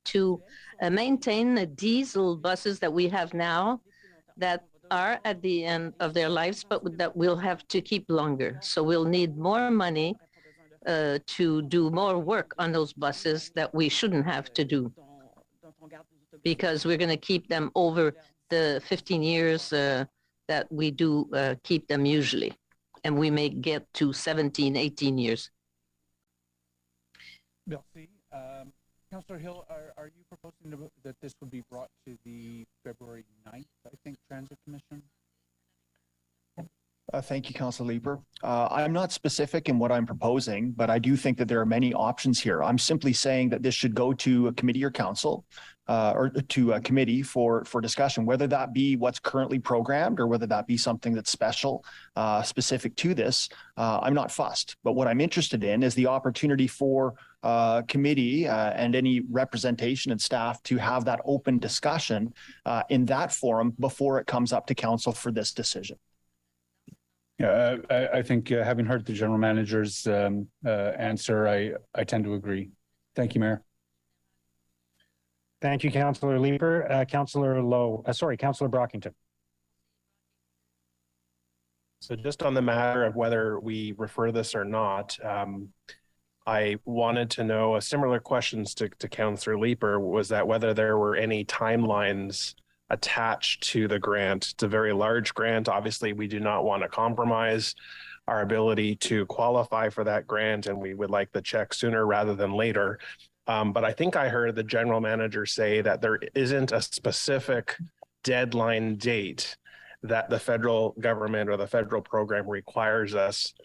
to maintain the diesel buses that we have now that are at the end of their lives, but that we'll have to keep longer. So we'll need more money to do more work on those buses that we shouldn't have to do, because we're going to keep them over the 15 years that we do keep them usually. And we may get to 17, 18 years. Merci. Councillor Hill, are you proposing that this would be brought to the February 9th, I think, Transit Commission? Thank you, Councillor Leeper. I'm not specific in what I'm proposing, but I do think that there are many options here. I'm simply saying that this should go to a committee or council or to a committee for discussion, whether that be what's currently programmed or whether that be something that's special, specific to this. I'm not fussed, but what I'm interested in is the opportunity for committee and any representation and staff to have that open discussion in that forum before it comes up to council for this decision. Yeah, I think having heard the general manager's answer, I tend to agree. Thank you, Mayor. Thank you, Councillor Leeper. Councillor Brockington. So just on the matter of whether we refer this or not, I wanted to know a similar questions to Councillor Leeper, was that whether there were any timelines attached to the grant. It's a very large grant. Obviously, we do not want to compromise our ability to qualify for that grant, and we would like the check sooner rather than later. But I think I heard the general manager say that there isn't a specific deadline date that the federal government or the federal program requires us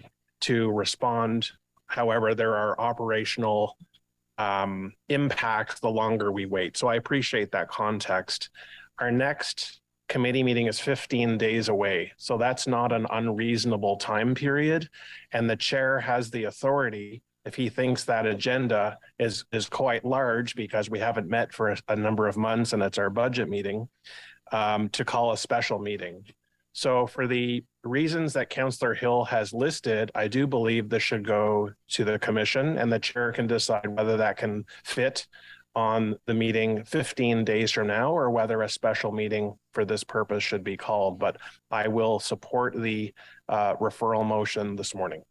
to respond. However, there are operational impacts the longer we wait. So I appreciate that context. Our next committee meeting is 15 days away. So that's not an unreasonable time period. And the chair has the authority, if he thinks that agenda is quite large because we haven't met for a number of months and it's our budget meeting, to call a special meeting. So for the reasons that Councillor Hill has listed, I do believe this should go to the commission and the chair can decide whether that can fit on the meeting 15 days from now or whether a special meeting for this purpose should be called. But I will support the referral motion this morning.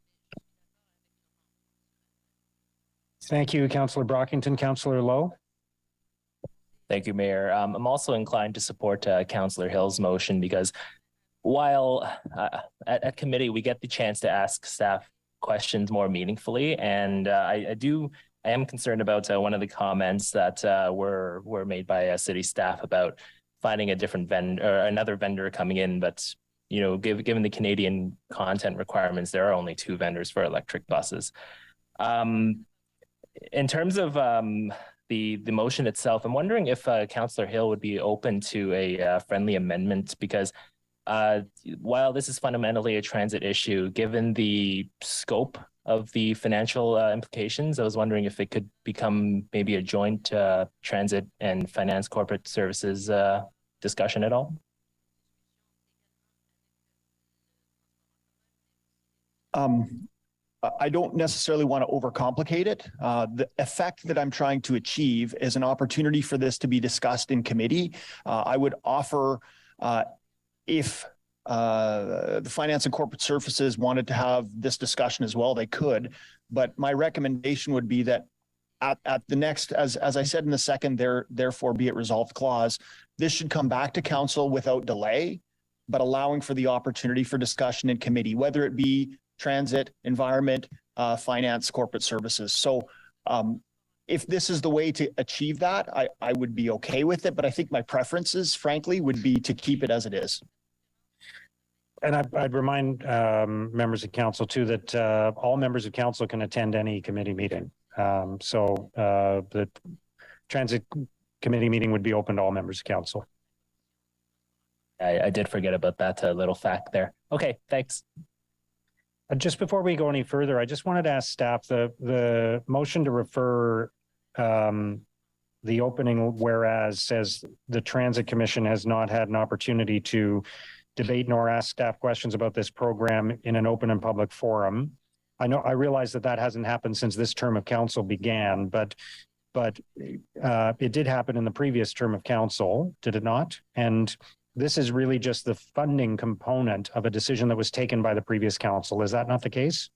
Thank you, Councillor Brockington. Councillor Lowe. Thank you, Mayor. I'm also inclined to support Councillor Hill's motion because while at committee, we get the chance to ask staff questions more meaningfully. And I am concerned about one of the comments that were made by city staff about finding a different vendor or another vendor coming in. But, you know, given the Canadian content requirements, there are only 2 vendors for electric buses. In terms of the motion itself. I'm wondering if Councillor Hill would be open to a friendly amendment, because while this is fundamentally a transit issue, given the scope of the financial implications, I was wondering if it could become maybe a joint transit and finance corporate services discussion at all. I don't necessarily want to overcomplicate it. The effect that I'm trying to achieve is an opportunity for this to be discussed in committee. I would offer if the Finance and Corporate Services wanted to have this discussion as well, they could. But my recommendation would be that at the next, as I said in the second, therefore be it resolved clause, this should come back to council without delay, but allowing for the opportunity for discussion in committee, whether it be transit, environment, finance, corporate services. So if this is the way to achieve that, I would be okay with it. But I think my preferences, frankly, would be to keep it as it is. And I'd remind members of council too that all members of council can attend any committee meeting. So the transit committee meeting would be open to all members of council. I did forget about that little fact there. Okay, thanks. Just before we go any further, I just wanted to ask staff the motion to refer the opening whereas says the Transit Commission has not had an opportunity to debate nor ask staff questions about this program in an open and public forum. I realize that hasn't happened since this term of council began, but it did happen in the previous term of council, did it not? And this is really just the funding component of a decision that was taken by the previous council. Is that not the case?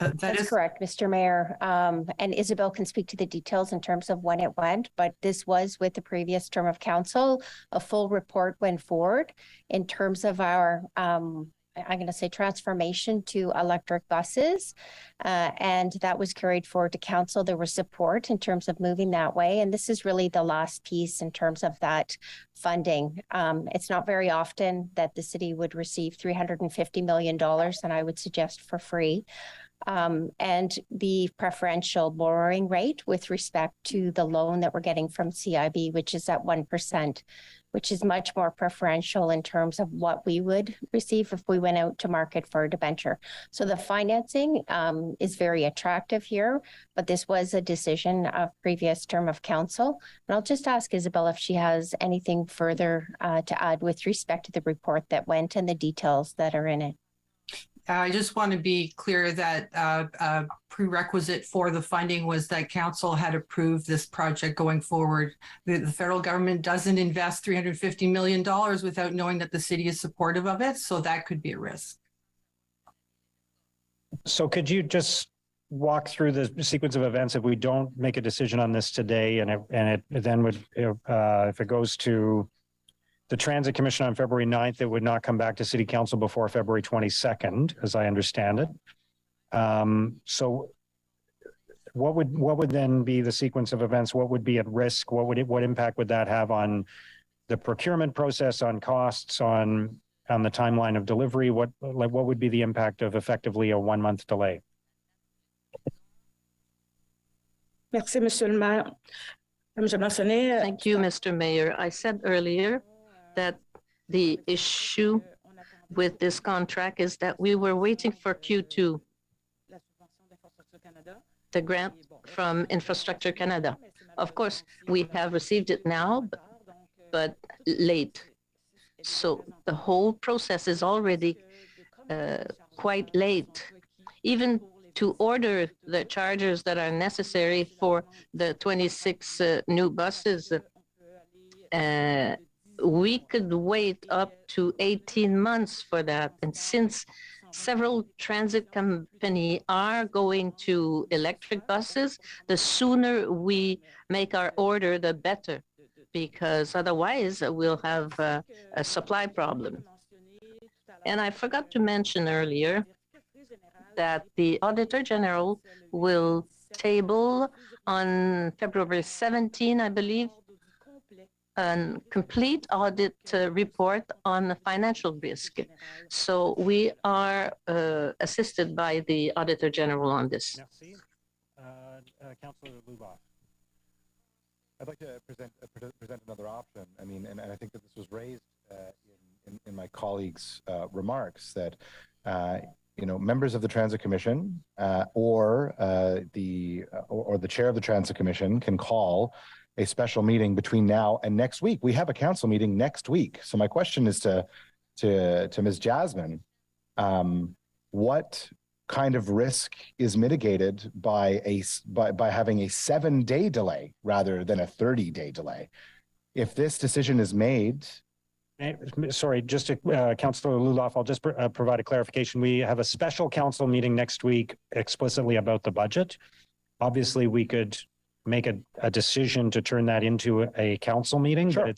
That's correct, Mr. Mayor. And Isabel can speak to the details in terms of when it went, but this was with the previous term of council. A full report went forward in terms of our, I'm going to say, transformation to electric buses. And that was carried forward to council. There was support in terms of moving that way. And this is really the last piece in terms of that funding. It's not very often that the city would receive $350 million, and I would suggest for free. And the preferential borrowing rate with respect to the loan that we're getting from CIB, which is at 1%, which is much more preferential in terms of what we would receive if we went out to market for a debenture. So the financing is very attractive here, but this was a decision of previous term of council. And I'll just ask Isabel if she has anything further to add with respect to the report that went and the details that are in it. I just want to be clear that a prerequisite for the funding was that council had approved this project going forward. The federal government doesn't invest $350 million without knowing that the city is supportive of it, so that could be a risk. So could you just walk through the sequence of events if we don't make a decision on this today, and it then would, if it goes to the Transit Commission on February 9th, it would not come back to City Council before February 22nd, as I understand it. So what would then be the sequence of events? What would be at risk? What impact would that have on the procurement process, on costs, on the timeline of delivery? What would be the impact of effectively a 1-month delay? Merci, Monsieur le Maire. Thank you, Mr. Mayor. I said earlier that the issue with this contract is that we were waiting for Q2, the grant from Infrastructure Canada. Of course, we have received it now, but late. So the whole process is already quite late. Even to order the chargers that are necessary for the 26 new buses, we could wait up to 18 months for that. And since several transit companies are going to electric buses, the sooner we make our order, the better, because otherwise we'll have a supply problem. And I forgot to mention earlier that the Auditor General will table on February 17, I believe, a complete audit report on the financial risk. So we are assisted by the Auditor General on this. Councillor Luboff. I'd like to present another option. I mean, and I think that this was raised in my colleagues' remarks that members of the Transit Commission or the chair of the Transit Commission can call a special meeting between now and next week. We have a council meeting next week. So my question is to Ms. Jasmine, what kind of risk is mitigated by having a 7-day delay rather than a 30-day delay? If this decision is made. Sorry, just to Councillor Luloff, I'll just provide a clarification. We have a special council meeting next week explicitly about the budget. Obviously, we could make a decision to turn that into a council meeting, sure.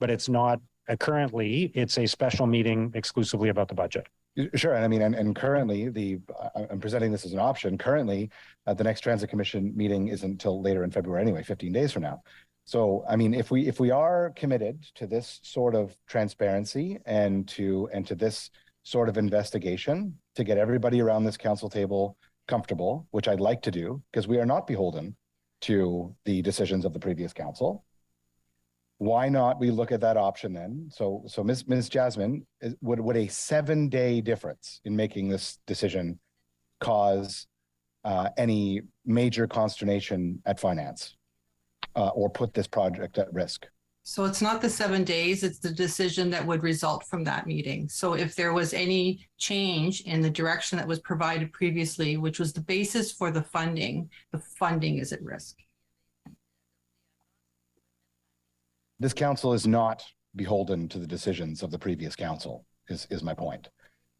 but it's not currently. It's a special meeting exclusively about the budget. Sure, and I mean, and currently I'm presenting this as an option. Currently, the next Transit Commission meeting isn't until later in February anyway, 15 days from now. So, I mean, if we are committed to this sort of transparency and to this sort of investigation to get everybody around this council table comfortable, which I'd like to do, because we are not beholden to the decisions of the previous council. Why not we look at that option then? So Ms. Jasmine, would a 7-day difference in making this decision cause any major consternation at finance or put this project at risk? So it's not the 7 days, it's the decision that would result from that meeting. So if there was any change in the direction that was provided previously, which was the basis for the funding is at risk. This council is not beholden to the decisions of the previous council, is my point.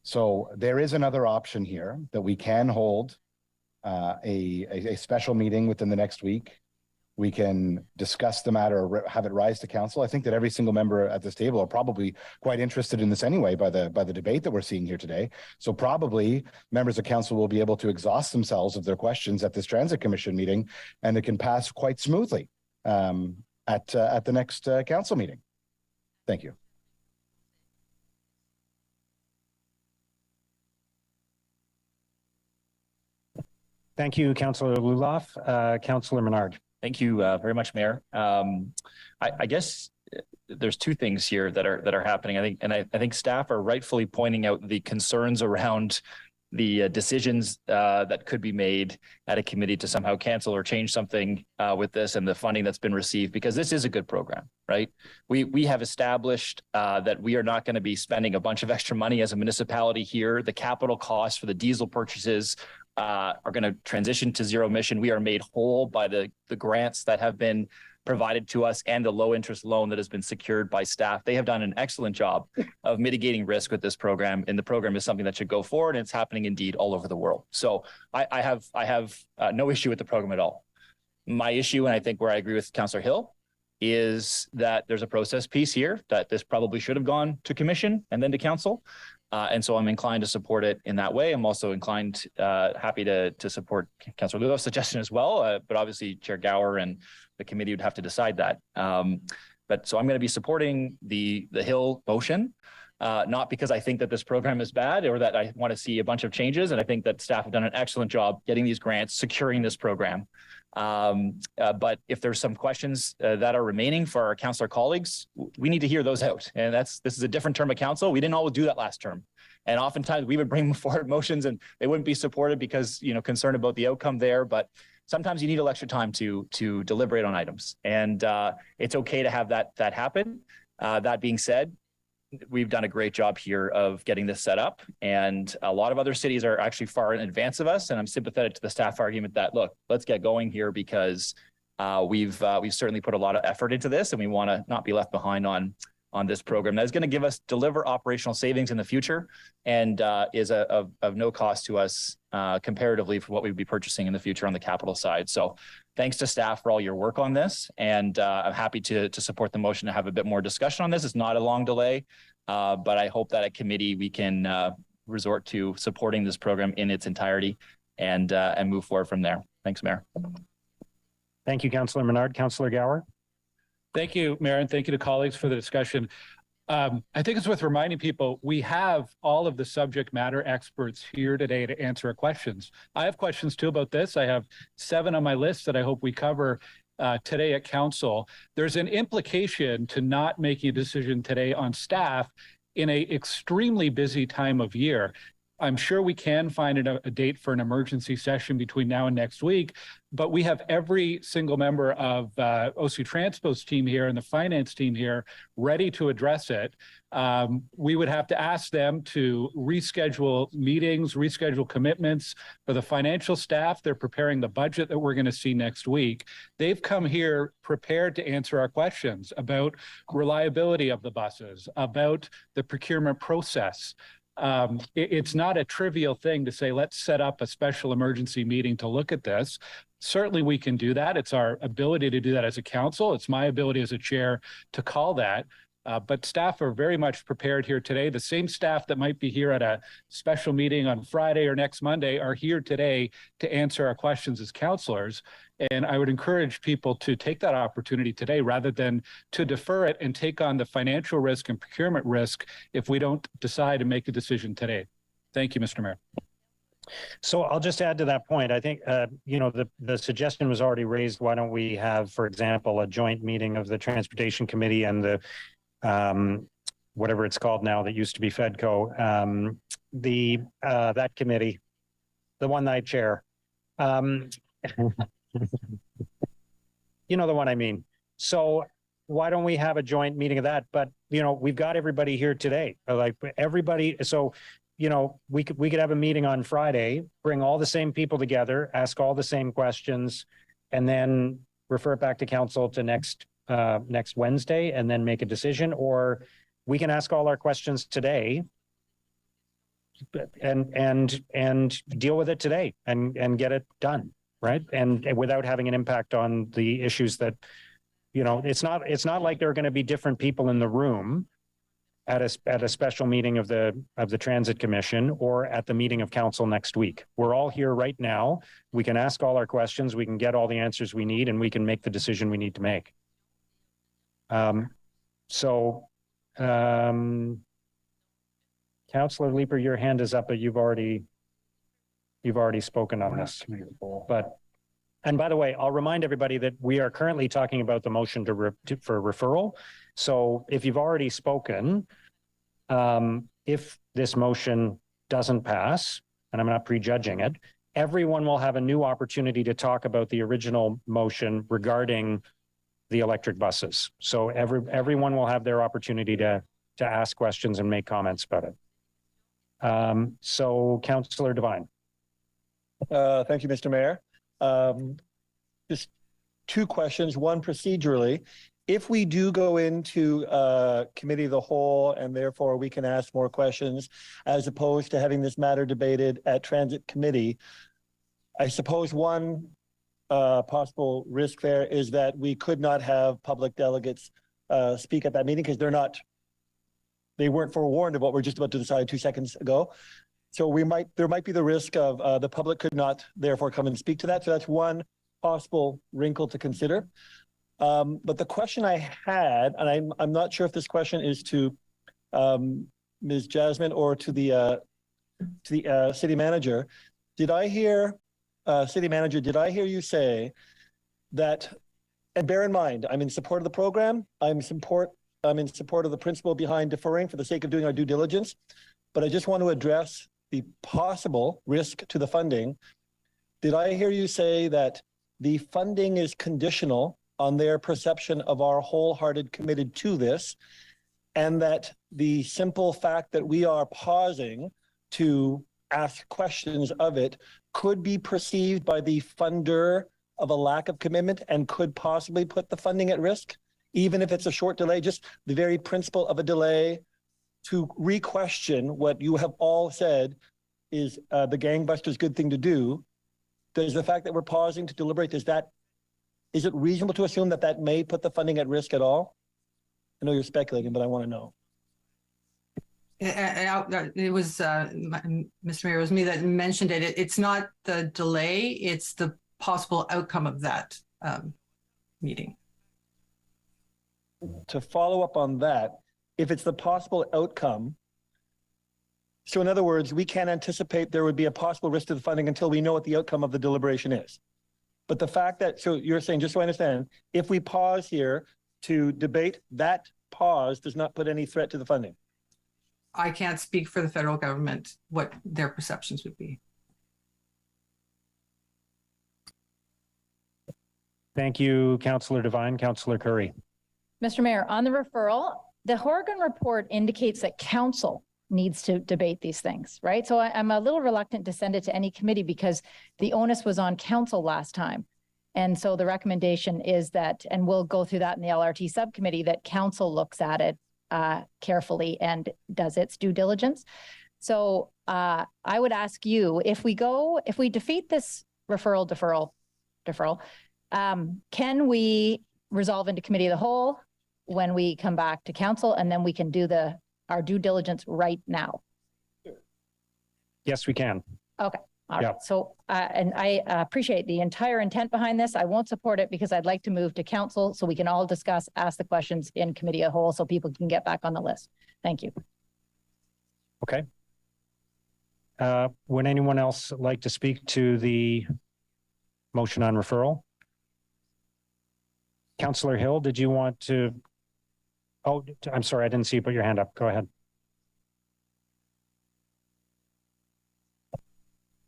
So there is another option here that we can hold a special meeting within the next week. We can discuss the matter or have it rise to council. I think that every single member at this table are probably quite interested in this anyway by the debate that we're seeing here today. So probably members of council will be able to exhaust themselves of their questions at this Transit Commission meeting, and it can pass quite smoothly at the next council meeting. Thank you. Thank you, Councillor Luloff. Councillor Menard. Thank you very much, Mayor. I guess there's two things here that are happening. I think staff are rightfully pointing out the concerns around the decisions that could be made at a committee to somehow cancel or change something with this and the funding that's been received, because this is a good program, right? We have established that we are not going to be spending a bunch of extra money as a municipality here. The capital costs for the diesel purchases are going to transition to zero emission. We are made whole by the grants that have been provided to us and the low interest loan that has been secured by staff. They have done an excellent job of mitigating risk with this program, and the program is something that should go forward, and it's happening indeed all over the world. So I have no issue with the program at all. My issue, and I think where I agree with Councillor Hill, is that there's a process piece here that this probably should have gone to commission and then to council. And so I'm inclined to support it in that way. I'm also happy to support Councillor Luloff's suggestion as well. But obviously Chair Gower and the committee would have to decide that. But so I'm going to be supporting the Hill motion, not because I think that this program is bad or that I want to see a bunch of changes. And I think that staff have done an excellent job getting these grants, securing this program. But if there's some questions that are remaining for our councillor colleagues, we need to hear those out. And this is a different term of council. We didn't always do that last term. And oftentimes we would bring forward motions and they wouldn't be supported because, concerned about the outcome there. But sometimes you need a little extra time to deliberate on items. And it's okay to have that happen. That being said, we've done a great job here of getting this set up, and a lot of other cities are actually far in advance of us. And I'm sympathetic to the staff argument that, look, let's get going here because we've certainly put a lot of effort into this, and we want to not be left behind on this program that is going to deliver operational savings in the future, and is of no cost to us comparatively for what we would be purchasing in the future on the capital side. So thanks to staff for all your work on this, and I'm happy to support the motion to have a bit more discussion on this. It's not a long delay, but I hope that at committee we can resort to supporting this program in its entirety and move forward from there. Thanks, Mayor. Thank you, Councillor Menard. Councillor Gower. Thank you, Mayor, and thank you to colleagues for the discussion. I think it's worth reminding people we have all of the subject matter experts here today to answer our questions. I have questions too about this. I have 7 on my list that I hope we cover. today at council, there's an implication to not making a decision today on staff in a extremely busy time of year. I'm sure we can find a date for an emergency session between now and next week, but we have every single member of OC Transpo's team here and the finance team here ready to address it. We would have to ask them to reschedule meetings, reschedule commitments for the financial staff. They're preparing the budget that we're going to see next week. They've come here prepared to answer our questions about reliability of the buses, about the procurement process. It's not a trivial thing to say, let's set up a special emergency meeting to look at this. Certainly we can do that. It's our ability to do that as a council. It's my ability as a chair to call that. But staff are very much prepared here today. The same staff that might be here at a special meeting on Friday or next Monday are here today to answer our questions as councilors. And I would encourage people to take that opportunity today rather than to defer it and take on the financial risk and procurement risk if we don't decide to make a decision today. Thank you, Mr. Mayor. So I'll just add to that point. I think, the suggestion was already raised. Why don't we have, for example, a joint meeting of the Transportation Committee and the whatever it's called now that used to be FEDCO, that committee, the one I chair. You know the one I mean. So why don't we have a joint meeting of that? But we've got everybody here today. Like everybody. So we could have a meeting on Friday, bring all the same people together, ask all the same questions, and then refer it back to council to next Wednesday, and then make a decision. Or we can ask all our questions today and deal with it today and get it done. Right. And without having an impact on the issues that, it's not like there are going to be different people in the room at a special meeting of the Transit Commission or at the meeting of council next week. We're all here right now. We can ask all our questions. We can get all the answers we need, and we can make the decision we need to make. Councillor Leeper, your hand is up, but you've already spoken on this. And by the way, I'll remind everybody that we are currently talking about the motion for referral. So if you've already spoken, if this motion doesn't pass, and I'm not prejudging it, everyone will have a new opportunity to talk about the original motion regarding the electric buses. So everyone will have their opportunity to ask questions and make comments about it. So Councillor Devine. Thank you, Mr. Mayor. Just two questions. One, procedurally, if we do go into committee of the whole and therefore we can ask more questions as opposed to having this matter debated at Transit Committee, I suppose one possible risk there is that we could not have public delegates speak at that meeting because they weren't forewarned of what we're just about to decide 2 seconds ago. So there might be the risk of the public could not therefore come and speak to that. So that's one possible wrinkle to consider. But the question I had, and I'm not sure if this question is to Ms. Jasmine or to the city manager. Did I hear, city manager, did I hear you say that, and bear in mind, I'm in support of the program. I'm in support of the principle behind deferring for the sake of doing our due diligence. But I just want to address the possible risk to the funding. Did I hear you say that the funding is conditional on their perception of our wholehearted committed to this, and that the simple fact that we are pausing to ask questions of it could be perceived by the funder of a lack of commitment and could possibly put the funding at risk, even if it's a short delay? Just the very principle of a delay to re-question what you have all said is the gangbusters good thing to do. Does the fact that we're pausing to deliberate, is it reasonable to assume that that may put the funding at risk at all? I know you're speculating, but I want to know. It was Mr. Mayor, it was me that mentioned it. It's not the delay, it's the possible outcome of that meeting. To follow up on that, if it's the possible outcome, so in other words, we can't anticipate there would be a possible risk to the funding until we know what the outcome of the deliberation is. But the fact that, so you're saying, just so I understand, if we pause here to debate, that pause does not put any threat to the funding? I can't speak for the federal government, what their perceptions would be. Thank you, Councillor Devine. Councillor Curry. Mr. Mayor, on the referral, the Horgan report indicates that council needs to debate these things, right? So I'm a little reluctant to send it to any committee because the onus was on council last time. And so the recommendation is that, and we'll go through that in the LRT subcommittee, that council looks at it carefully and does its due diligence. So I would ask you, if we defeat this deferral, can we resolve into committee of the whole when we come back to council, and then we can do our due diligence right now? Yes, we can. Okay. All right. So, and I appreciate the entire intent behind this. I won't support it because I'd like to move to council so we can all discuss, ask the questions in committee of whole so people can get back on the list. Thank you. Okay. Would anyone else like to speak to the motion on referral? Councillor Hill, did you want to? Oh, I'm sorry, I didn't see you put your hand up. Go ahead.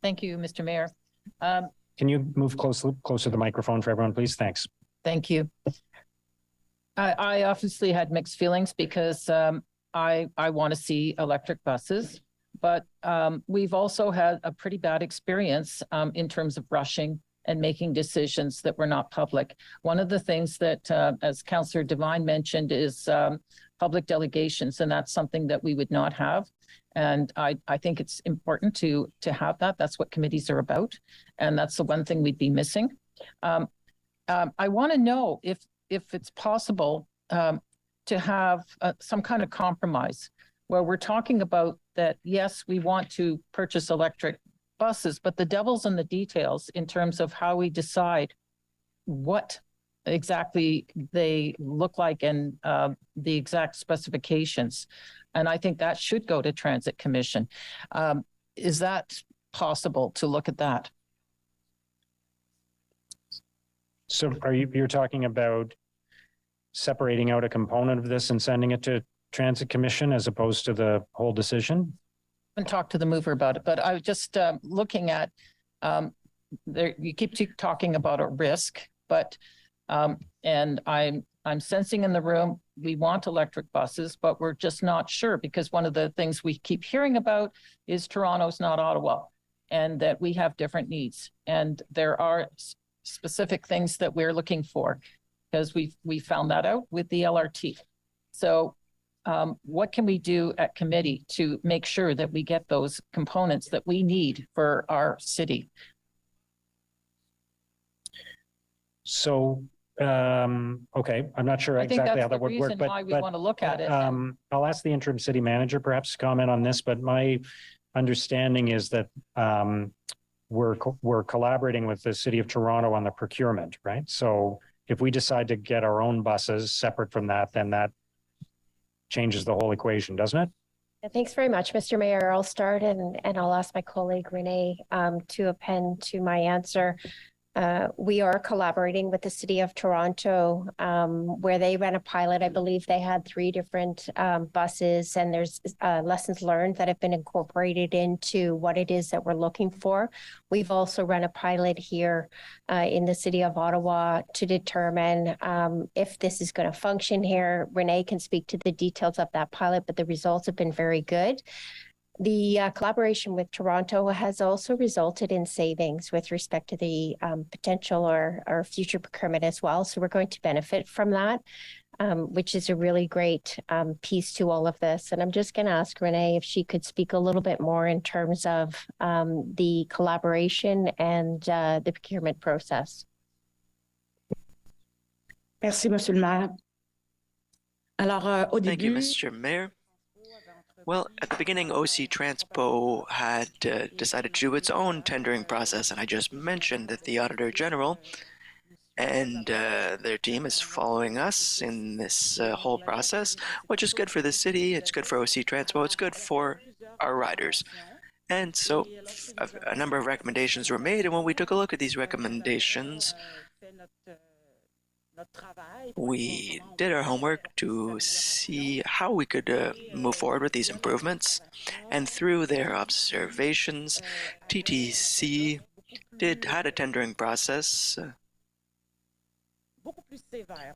Thank you, Mr. Mayor. Can you move closer to the microphone for everyone, please? Thanks. Thank you. I obviously had mixed feelings because I want to see electric buses, but we've also had a pretty bad experience in terms of rushing and making decisions that were not public. One of the things that, as Councillor Devine mentioned, is public delegations, and that's something that we would not have. And I think it's important to have that. That's what committees are about. And that's the one thing we'd be missing. I want to know if it's possible to have some kind of compromise where we're talking about that, yes, we want to purchase electric buses, but the devil's in the details in terms of how we decide what exactly they look like and the exact specifications. And I think that should go to Transit Commission. Is that possible to look at that? So you're talking about separating out a component of this and sending it to Transit Commission as opposed to the whole decision? I haven't talked to the mover about it, but I was just looking at there. You keep talking about a risk, but and I'm sensing in the room we want electric buses, but we're just not sure because one of the things we keep hearing about is Toronto's not Ottawa, and that we have different needs, and there are specific things that we're looking for because we found that out with the LRT. So. What can we do at committee to make sure that we get those components that we need for our city? So, okay, I'm not sure exactly how that would work, but why we want to look at it. I'll ask the interim city manager perhaps to comment on this, but my understanding is that we're collaborating with the city of Toronto on the procurement, right? So if we decide to get our own buses separate from that, then that changes the whole equation, doesn't it? Thanks very much, Mr. Mayor. I'll start and I'll ask my colleague Renee to append to my answer. We are collaborating with the City of Toronto where they ran a pilot. I believe they had 3 different buses, and there's lessons learned that have been incorporated into what it is that we're looking for. We've also run a pilot here in the City of Ottawa to determine if this is going to function here. Renee can speak to the details of that pilot, but the results have been very good. The collaboration with Toronto has also resulted in savings with respect to the potential or future procurement as well. So we're going to benefit from that, which is a really great piece to all of this. And I'm just going to ask Renee if she could speak a little bit more in terms of the collaboration and the procurement process. Merci, Monsieur le Maire. Alors, au Thank you, début, Mr. Mayor. Well, at the beginning, OC Transpo had decided to do its own tendering process, and I just mentioned that the Auditor General and their team is following us in this whole process, which is good for the city, it's good for OC Transpo, it's good for our riders. And so a number of recommendations were made, and when we took a look at these recommendations, we did our homework to see how we could move forward with these improvements. And through their observations, TTC had a tendering process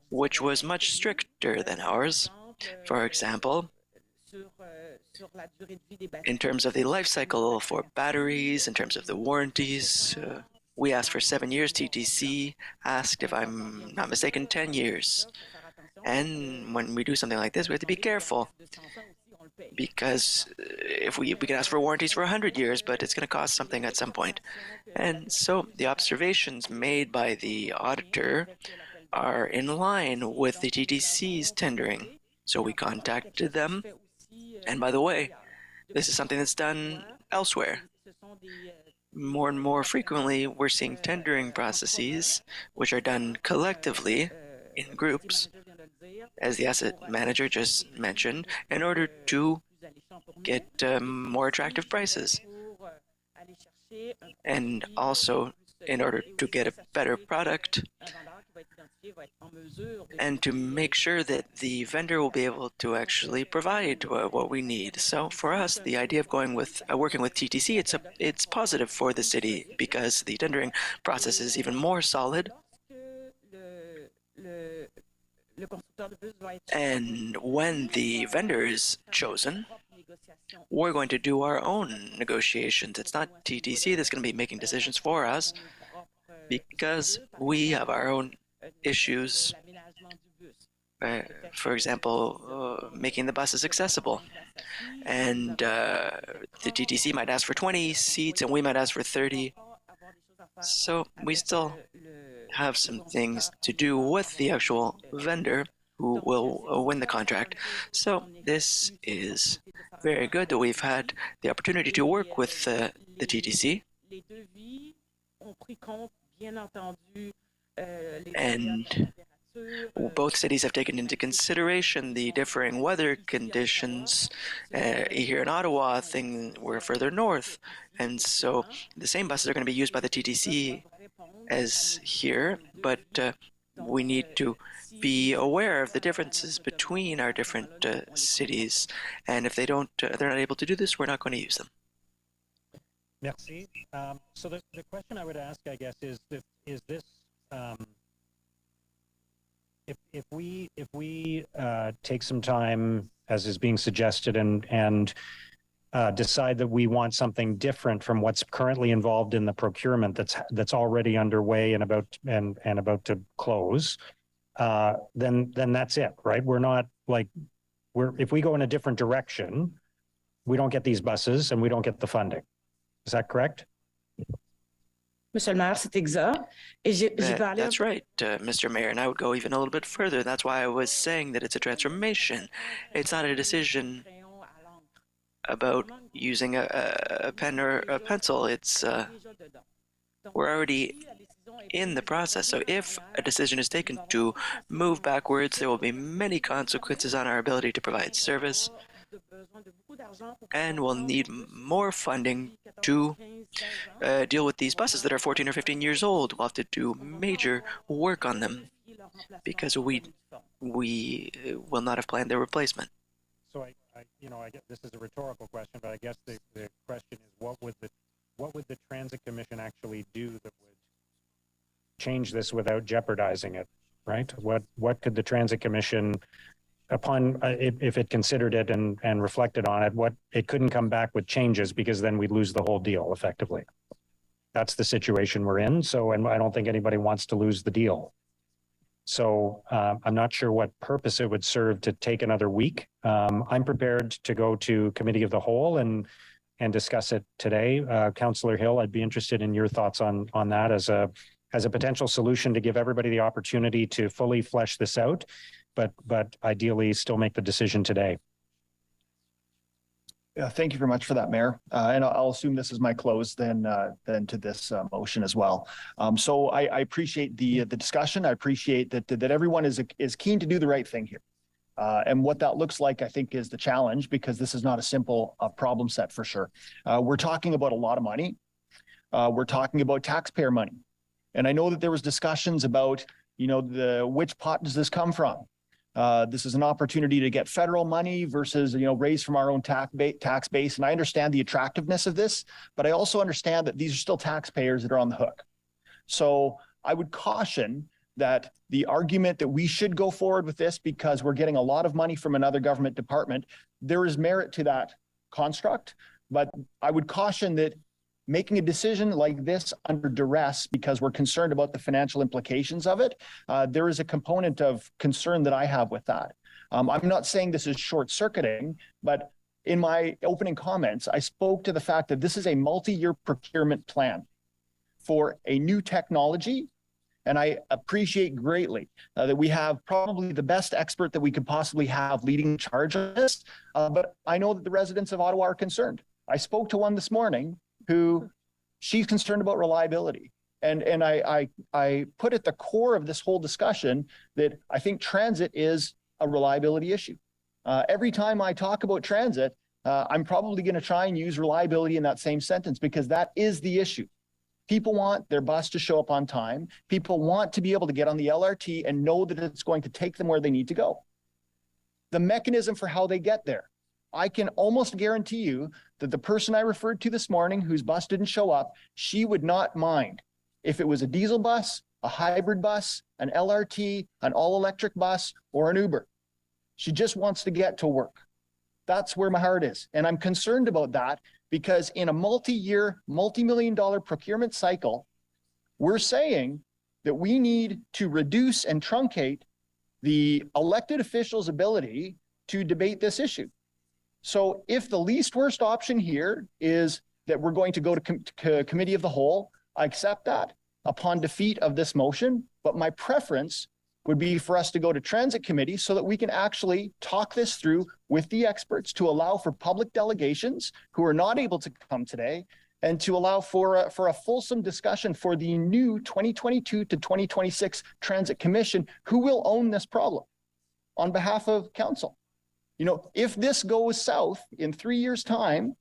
which was much stricter than ours. For example, in terms of the life cycle for batteries, in terms of the warranties, we asked for 7 years. TTC asked, if I'm not mistaken, 10 years. And when we do something like this, we have to be careful, because if we can ask for warranties for 100 years, but it's going to cost something at some point. And so the observations made by the auditor are in line with the TTC's tendering. So we contacted them. And by the way, this is something that's done elsewhere. More and more frequently, we're seeing tendering processes which are done collectively in groups, as the asset manager just mentioned, in order to get more attractive prices. And also in order to get a better product and to make sure that the vendor will be able to actually provide what we need. So for us, the idea of going with working with TTC, it's positive for the city, because the tendering process is even more solid. And when the vendor is chosen, we're going to do our own negotiations. It's not TTC that's going to be making decisions for us, because we have our own issues. For example, making the buses accessible. And the TTC might ask for 20 seats and we might ask for 30. So we still have some things to do with the actual vendor who will win the contract. So this is very good that we've had the opportunity to work with the TTC. And both cities have taken into consideration the differing weather conditions. Here in Ottawa, we're further north, and so the same buses are going to be used by the TTC as here, but we need to be aware of the differences between our different cities, and if they're not able to do this, we're not going to use them. Merci. So the question I would ask, I guess, is this if we take some time, as is being suggested, and decide that we want something different from what's currently involved in the procurement that's already underway and about to close, then that's it, right? We're not like if we go in a different direction, we don't get these buses and we don't get the funding. Is that correct? Monsieur le Maire, c'est exact. That's right, Mr. Mayor, and I would go even a little bit further. That's why I was saying that it's a transformation. It's not a decision about using a pen or a pencil. We're already in the process. So if a decision is taken to move backwards, there will be many consequences on our ability to provide service. And we'll need more funding to deal with these buses that are 14 or 15 years old. We'll have to do major work on them because we will not have planned their replacement. So I guess this is a rhetorical question, but I guess the question is, what would the Transit Commission actually do that would change this without jeopardizing it, right? What could the Transit Commission, upon if it considered it and reflected on it, it couldn't come back with changes, because then we'd lose the whole deal effectively. That's the situation we're in. So, and I don't think anybody wants to lose the deal. So I'm not sure what purpose it would serve to take another week. I'm prepared to go to Committee of the Whole and discuss it today. Councillor Hill, I'd be interested in your thoughts on that as a potential solution to give everybody the opportunity to fully flesh this out, but ideally still make the decision today. Yeah, thank you very much for that, Mayor. And I'll assume this is my close then to this motion as well. So I appreciate the discussion. I appreciate that everyone is keen to do the right thing here. And what that looks like, I think, is the challenge, because this is not a simple problem set for sure. We're talking about a lot of money. We're talking about taxpayer money. And I know that there was discussions about, which pot does this come from? This is an opportunity to get federal money versus, raised from our own tax base. And I understand the attractiveness of this, but I also understand that these are still taxpayers that are on the hook. So I would caution that the argument that we should go forward with this because we're getting a lot of money from another government department, there is merit to that construct. But I would caution that making a decision like this under duress because we're concerned about the financial implications of it, there is a component of concern that I have with that. I'm not saying this is short-circuiting, but in my opening comments, I spoke to the fact that this is a multi-year procurement plan for a new technology. And I appreciate greatly that we have probably the best expert that we could possibly have leading charge of this. But I know that the residents of Ottawa are concerned. I spoke to one this morning who she's concerned about reliability. And I put at the core of this whole discussion that I think transit is a reliability issue. Every time I talk about transit, I'm probably going to try and use reliability in that same sentence because that is the issue. People want their bus to show up on time. People want to be able to get on the LRT and know that it's going to take them where they need to go. The mechanism for how they get there, I can almost guarantee you that the person I referred to this morning whose bus didn't show up, she would not mind if it was a diesel bus, a hybrid bus, an LRT, an all-electric bus, or an Uber. She just wants to get to work. That's where my heart is. And I'm concerned about that because in a multi-year, multi-million-dollar procurement cycle, we're saying that we need to reduce and truncate the elected officials' ability to debate this issue. So if the least worst option here is that we're going to go to committee of the whole, I accept that upon defeat of this motion, but my preference would be for us to go to transit committee so that we can actually talk this through with the experts to allow for public delegations who are not able to come today and to allow for a fulsome discussion for the new 2022 to 2026 Transit Commission who will own this problem on behalf of council. If this goes south in 3 years' time,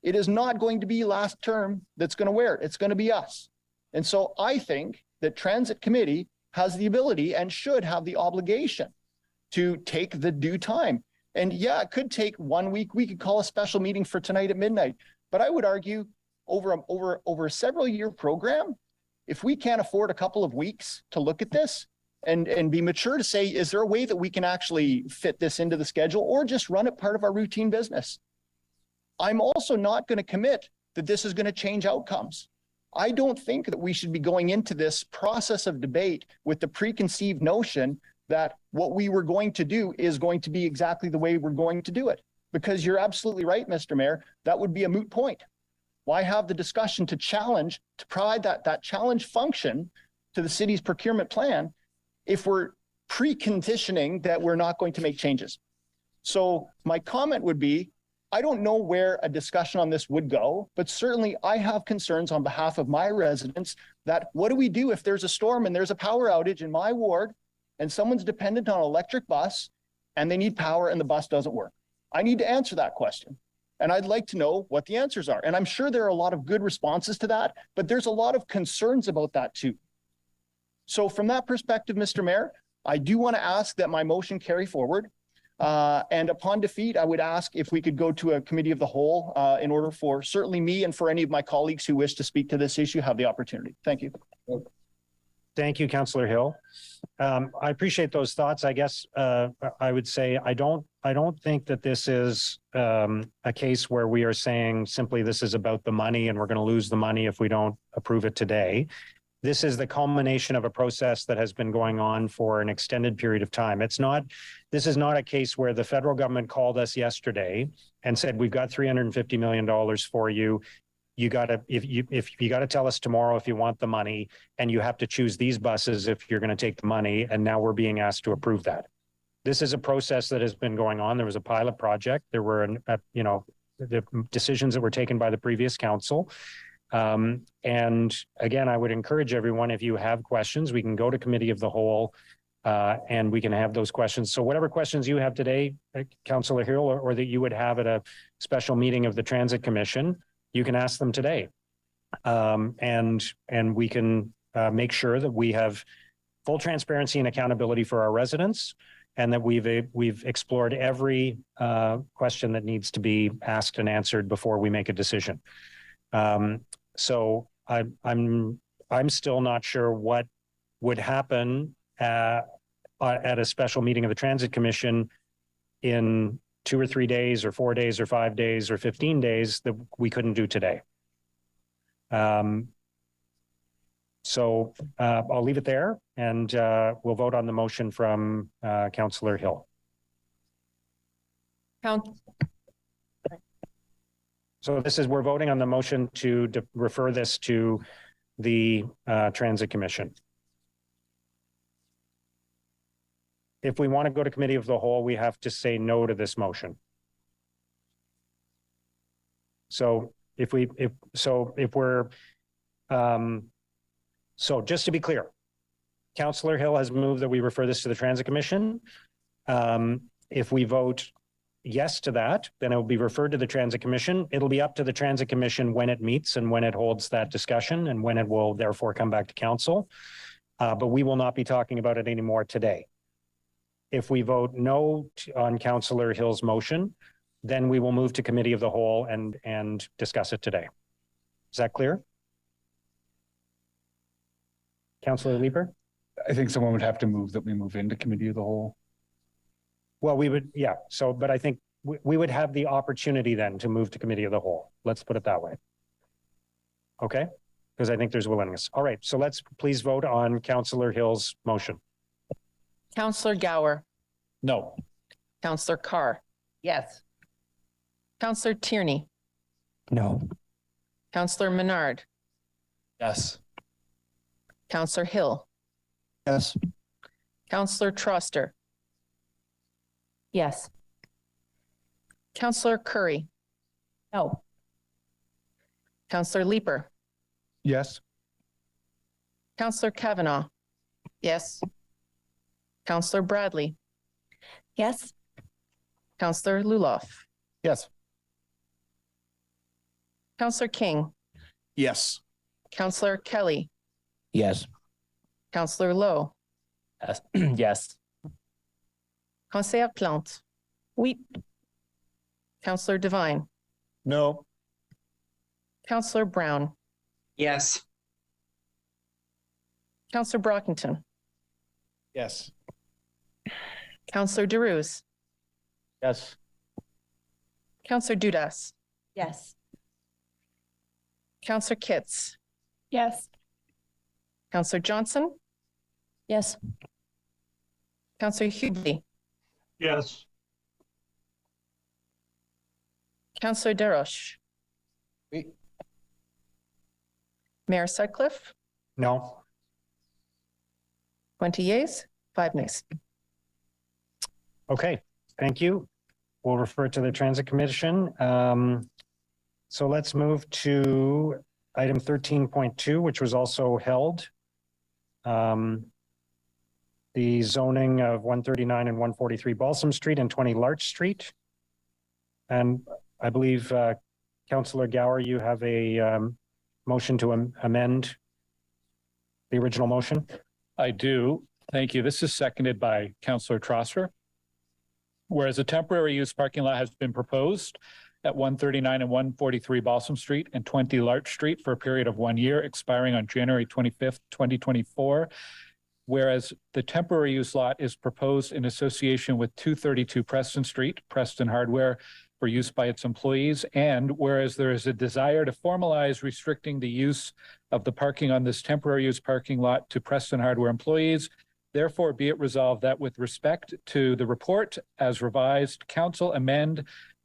it is not going to be last term that's going to wear it. It's going to be us. And so I think that Transit Committee has the ability and should have the obligation to take the due time. And yeah, it could take 1 week. We could call a special meeting for tonight at midnight. But I would argue over a several year program, if we can't afford a couple of weeks to look at this and be mature to say, is there a way that we can actually fit this into the schedule or just run it part of our routine business? I'm also not going to commit that this is going to change outcomes. I don't think that we should be going into this process of debate with the preconceived notion that what we were going to do is going to be exactly the way we're going to do it. Because you're absolutely right, Mr. Mayor, that would be a moot point. Why have the discussion to challenge, to provide that challenge function to the city's procurement plan if we're preconditioning that we're not going to make changes? So my comment would be, I don't know where a discussion on this would go, but certainly I have concerns on behalf of my residents that what do we do if there's a storm and there's a power outage in my ward and someone's dependent on an electric bus and they need power and the bus doesn't work? I need to answer that question. And I'd like to know what the answers are. And I'm sure there are a lot of good responses to that, but there's a lot of concerns about that too. So from that perspective, Mr. Mayor, I do want to ask that my motion carry forward. And upon defeat, I would ask if we could go to a committee of the whole in order for certainly me and for any of my colleagues who wish to speak to this issue have the opportunity. Thank you. Thank you, Councillor Hill. I appreciate those thoughts. I guess I would say I don't think that this is a case where we are saying simply this is about the money and we're going to lose the money if we don't approve it today. This is the culmination of a process that has been going on for an extended period of time. This is not a case where the federal government called us yesterday and said, we've got $350 million for you. You got to tell us tomorrow if you want the money, and you have to choose these buses if you're going to take the money. And now we're being asked to approve that. This is a process that has been going on. There was a pilot project. There were, the decisions that were taken by the previous council. And again, I would encourage everyone, if you have questions, we can go to committee of the whole. and we can have those questions. So whatever questions you have today, Councillor Hill, or that you would have at a special meeting of the Transit Commission, you can ask them today. And we can make sure that we have full transparency and accountability for our residents, and that we've explored every question that needs to be asked and answered before we make a decision. So I'm still not sure what would happen at a special meeting of the Transit Commission in 2 or 3 days or 4 days or 5 days or 15 days that we couldn't do today. So I'll leave it there, and we'll vote on the motion from Councillor Hill. So we're voting on the motion to refer this to the Transit Commission. If we want to go to committee of the whole, we have to say no to this motion. So so just to be clear, Councillor Hill has moved that we refer this to the Transit Commission. If we vote yes to that, then it will be referred to the Transit Commission. It'll be up to the Transit Commission when it meets and when it holds that discussion, and when it will therefore come back to council. But we will not be talking about it anymore today. If we vote no on Councillor Hill's motion, then we will move to committee of the whole and discuss it today. Is that clear? Councillor Leeper? I think someone would have to move that we move into committee of the whole. Well, we would, yeah. So, but I think we would have the opportunity then to move to committee of the whole. Let's put it that way. Okay? Because I think there's willingness. All right. So let's please vote on Councillor Hill's motion. Councillor Gower, No. Councillor Carr, Yes. Councillor Tierney, No. Councillor Menard, Yes. Councillor Hill, Yes. Councillor Troster, Yes. Councillor Curry, No. Councillor Leeper, Yes. Councillor Kavanaugh, Yes. Councillor Bradley, Yes. Councillor Luloff, Yes. Councillor King, Yes. Councillor Kelly, Yes. Councillor Lowe, Yes. Yes. Conseillère Plante, Oui. Councillor Devine, No. Councillor Brown, Yes. Councillor Brockington, Yes. Councillor DeRuse, Yes. Councillor Dudas, Yes. Councillor Kitts, Yes. Councillor Johnson, Yes. Councillor Hubley, Yes. Councillor Deroche, Oui. Mayor Sutcliffe, No. 20 yeas, 5 nays. Okay, thank you. We'll refer it to the Transit Commission. So let's move to item 13.2, which was also held. The zoning of 139 and 143 Balsam Street and 20 Larch Street. And I believe, Councillor Gower, you have a motion to amend the original motion. I do. Thank you. This is seconded by Councillor Trosser. Whereas a temporary use parking lot has been proposed at 139 and 143 Balsam Street and 20 Larch Street for a period of 1 year, expiring on January 25th, 2024. Whereas the temporary use lot is proposed in association with 232 Preston Street, Preston Hardware, for use by its employees. And whereas there is a desire to formalize restricting the use of the parking on this temporary use parking lot to Preston Hardware employees, therefore be it resolved that with respect to the report as revised, council amend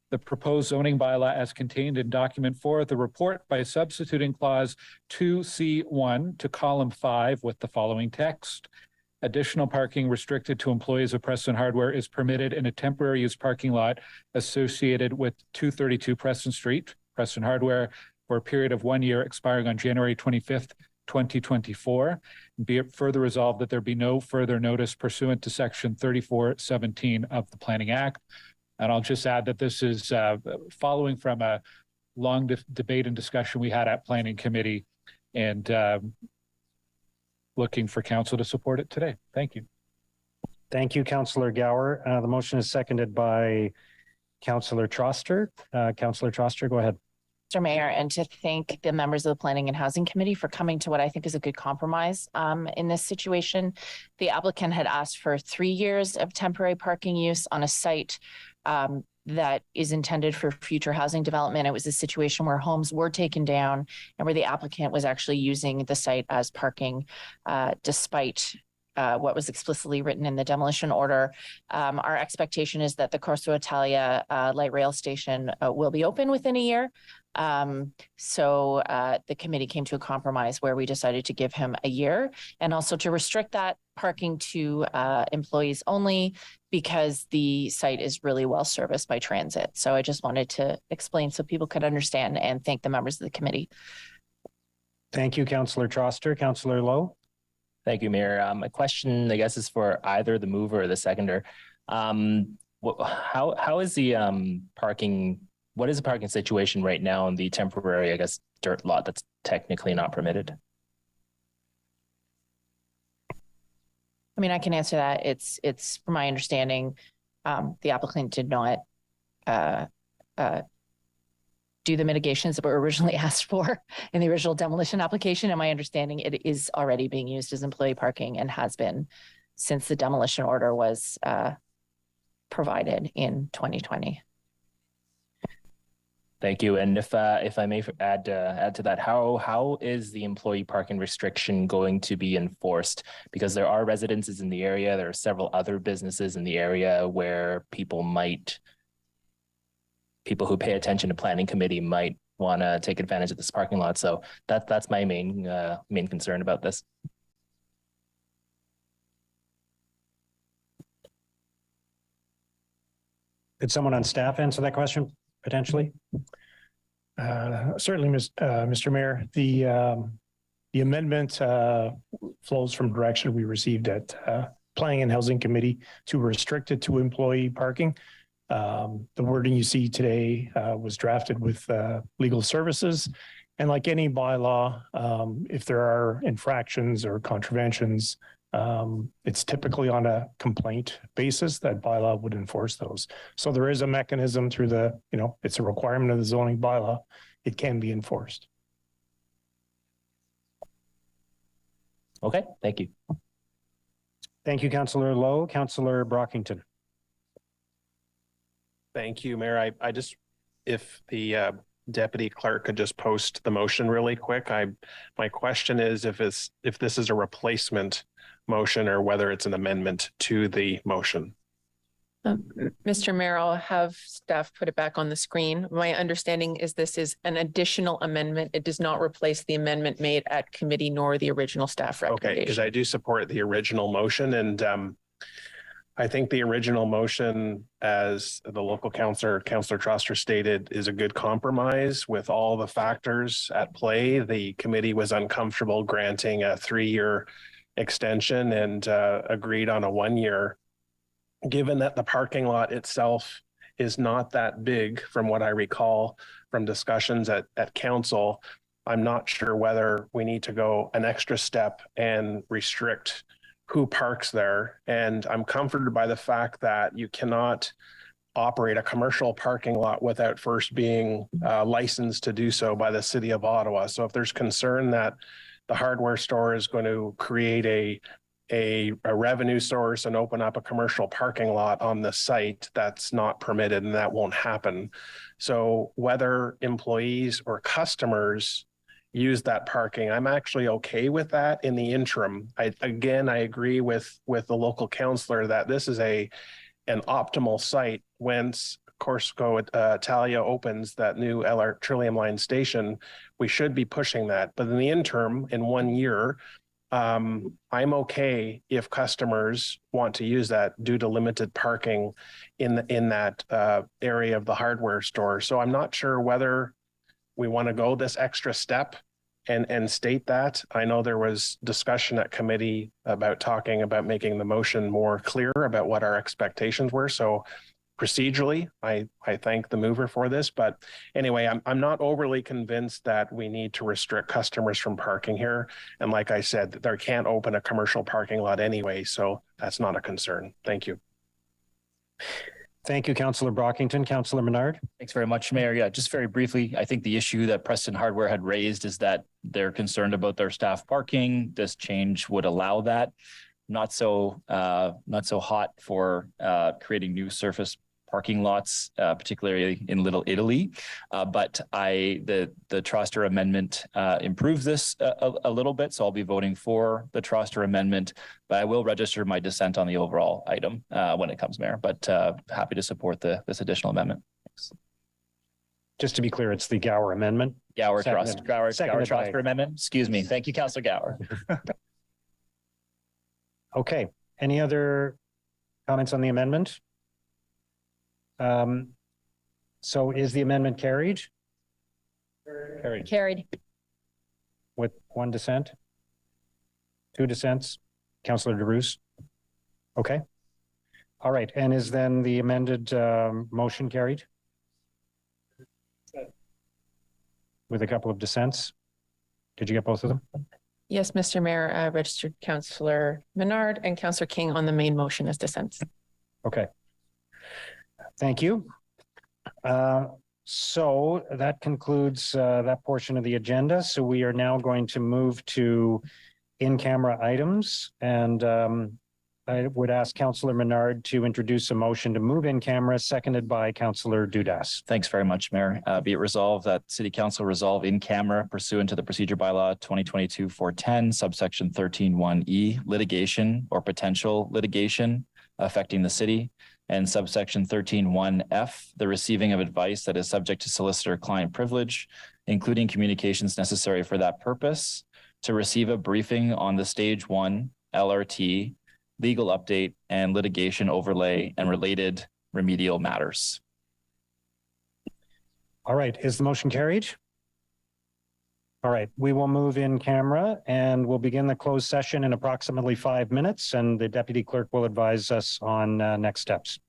the proposed zoning bylaw as contained in document 4 of the report by substituting clause 2C1 to column 5 with the following text. Additional parking restricted to employees of Preston Hardware is permitted in a temporary use parking lot associated with 232 Preston Street, Preston Hardware, for a period of 1 year expiring on January 25th, 2024. Be it further resolved that there be no further notice pursuant to section 3417 of the Planning Act. And I'll just add that this is following from a long debate and discussion we had at Planning Committee, and looking for council to support it today. Thank you. Thank you, Councillor Gower. The motion is seconded by Councillor Troster. Councillor Troster, go ahead. Mr. Mayor, and to thank the members of the Planning and Housing Committee for coming to what I think is a good compromise in this situation. The applicant had asked for 3 years of temporary parking use on a site that is intended for future housing development. It was a situation where homes were taken down and where the applicant was actually using the site as parking despite what was explicitly written in the demolition order. Our expectation is that the Corso Italia light rail station will be open within a year. So the committee came to a compromise where we decided to give him a year and also to restrict that parking to employees only because the site is really well serviced by transit. So I just wanted to explain so people could understand and thank the members of the committee. Thank you, Councillor Troster. Councillor Lowe. Thank you, Mayor. My question, I guess, is for either the mover or the seconder. How is the parking? What is the parking situation right now in the temporary, I guess, dirt lot that's technically not permitted? I mean, I can answer that. It's from my understanding, the applicant did not do the mitigations that were originally asked for in the original demolition application. And my understanding, it is already being used as employee parking and has been since the demolition order was provided in 2020. Thank you. And if I may add to that, how is the employee parking restriction going to be enforced? Because there are residences in the area, there are several other businesses in the area where people who pay attention to Planning Committee might want to take advantage of this parking lot. So that's my main concern about this. Could someone on staff answer that question potentially? Certainly, Mr. Mayor. The amendment flows from direction we received at Planning and Housing Committee to restrict it to employee parking. The wording you see today was drafted with legal services. And like any bylaw, if there are infractions or contraventions, it's typically on a complaint basis that bylaw would enforce those. So there is a mechanism through it's a requirement of the zoning bylaw. It can be enforced. Okay, thank you. Thank you, Councillor Lowe. Councillor Brockington. Thank you, Mayor. I just, if the deputy clerk could just post the motion really quick. My question is if this is a replacement motion or whether it's an amendment to the motion. Mr. Mayor, I'll have staff put it back on the screen. My understanding is this is an additional amendment. It does not replace the amendment made at committee nor the original staff recommendation. Okay, because I do support the original motion, and I think the original motion, as the local councillor, Councillor Troster stated, is a good compromise with all the factors at play. The committee was uncomfortable granting a 3-year extension and agreed on a 1-year. Given that the parking lot itself is not that big from what I recall from discussions at council, I'm not sure whether we need to go an extra step and restrict who parks there. And I'm comforted by the fact that you cannot operate a commercial parking lot without first being licensed to do so by the city of Ottawa. So if there's concern that the hardware store is going to create a revenue source and open up a commercial parking lot on the site, that's not permitted and that won't happen. So whether employees or customers use that parking, I'm actually okay with that in the interim. I agree with the local councillor that this is an optimal site. Once Corso Italia opens that new LR Trillium Line station, we should be pushing that. But in the interim, in 1 year, I'm okay if customers want to use that due to limited parking in that area of the hardware store. So I'm not sure whether we want to go this extra step and state that. I know there was discussion at committee about talking about making the motion more clear about what our expectations were. So procedurally, I thank the mover for this, but anyway, I'm not overly convinced that we need to restrict customers from parking here. And like I said, there can't open a commercial parking lot anyway, so that's not a concern. Thank you. Thank you, Councillor Brockington. Councillor Menard. Thanks very much, Mayor. Yeah, just very briefly, I think the issue that Preston Hardware had raised is that they're concerned about their staff parking. This change would allow that. Not so hot for creating new surface parking lots, particularly in Little Italy. But the Troster amendment improves this a little bit, so I'll be voting for the Troster amendment, but I will register my dissent on the overall item when it comes, Mayor, but happy to support this additional amendment. Thanks. Just to be clear, it's the Gower amendment. Gower Troster amendment. Excuse me. Thank you, Councillor Gower. Okay. Any other comments on the amendment? So is the amendment carried? Carried. With one dissent? Two dissents? Councillor DeRusse? Okay. All right. And is then the amended motion carried? With a couple of dissents? Did you get both of them? Yes, Mr. Mayor, I registered Councillor Menard and Councillor King on the main motion as dissents. Okay. Thank you. So that concludes that portion of the agenda. So we are now going to move to in-camera items. And I would ask Councillor Menard to introduce a motion to move in camera, seconded by Councillor Dudas. Thanks very much, Mayor. Be it resolved that City Council resolve in camera pursuant to the Procedure Bylaw 2022-410, subsection 13(1)(e), litigation or potential litigation affecting the city, and subsection 13(1)(f), the receiving of advice that is subject to solicitor-client privilege, including communications necessary for that purpose, to receive a briefing on the Stage 1 LRT, legal update, and litigation overlay and related remedial matters. All right, is the motion carried? All right, we will move in camera and we'll begin the closed session in approximately 5 minutes, and the Deputy Clerk will advise us on next steps.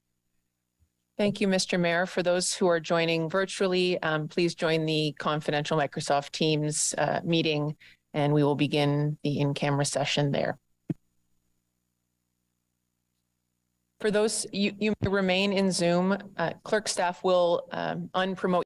Thank you, Mr. Mayor. For those who are joining virtually, please join the confidential Microsoft Teams meeting, and we will begin the in-camera session there. For those, you may remain in Zoom. Clerk staff will unpromote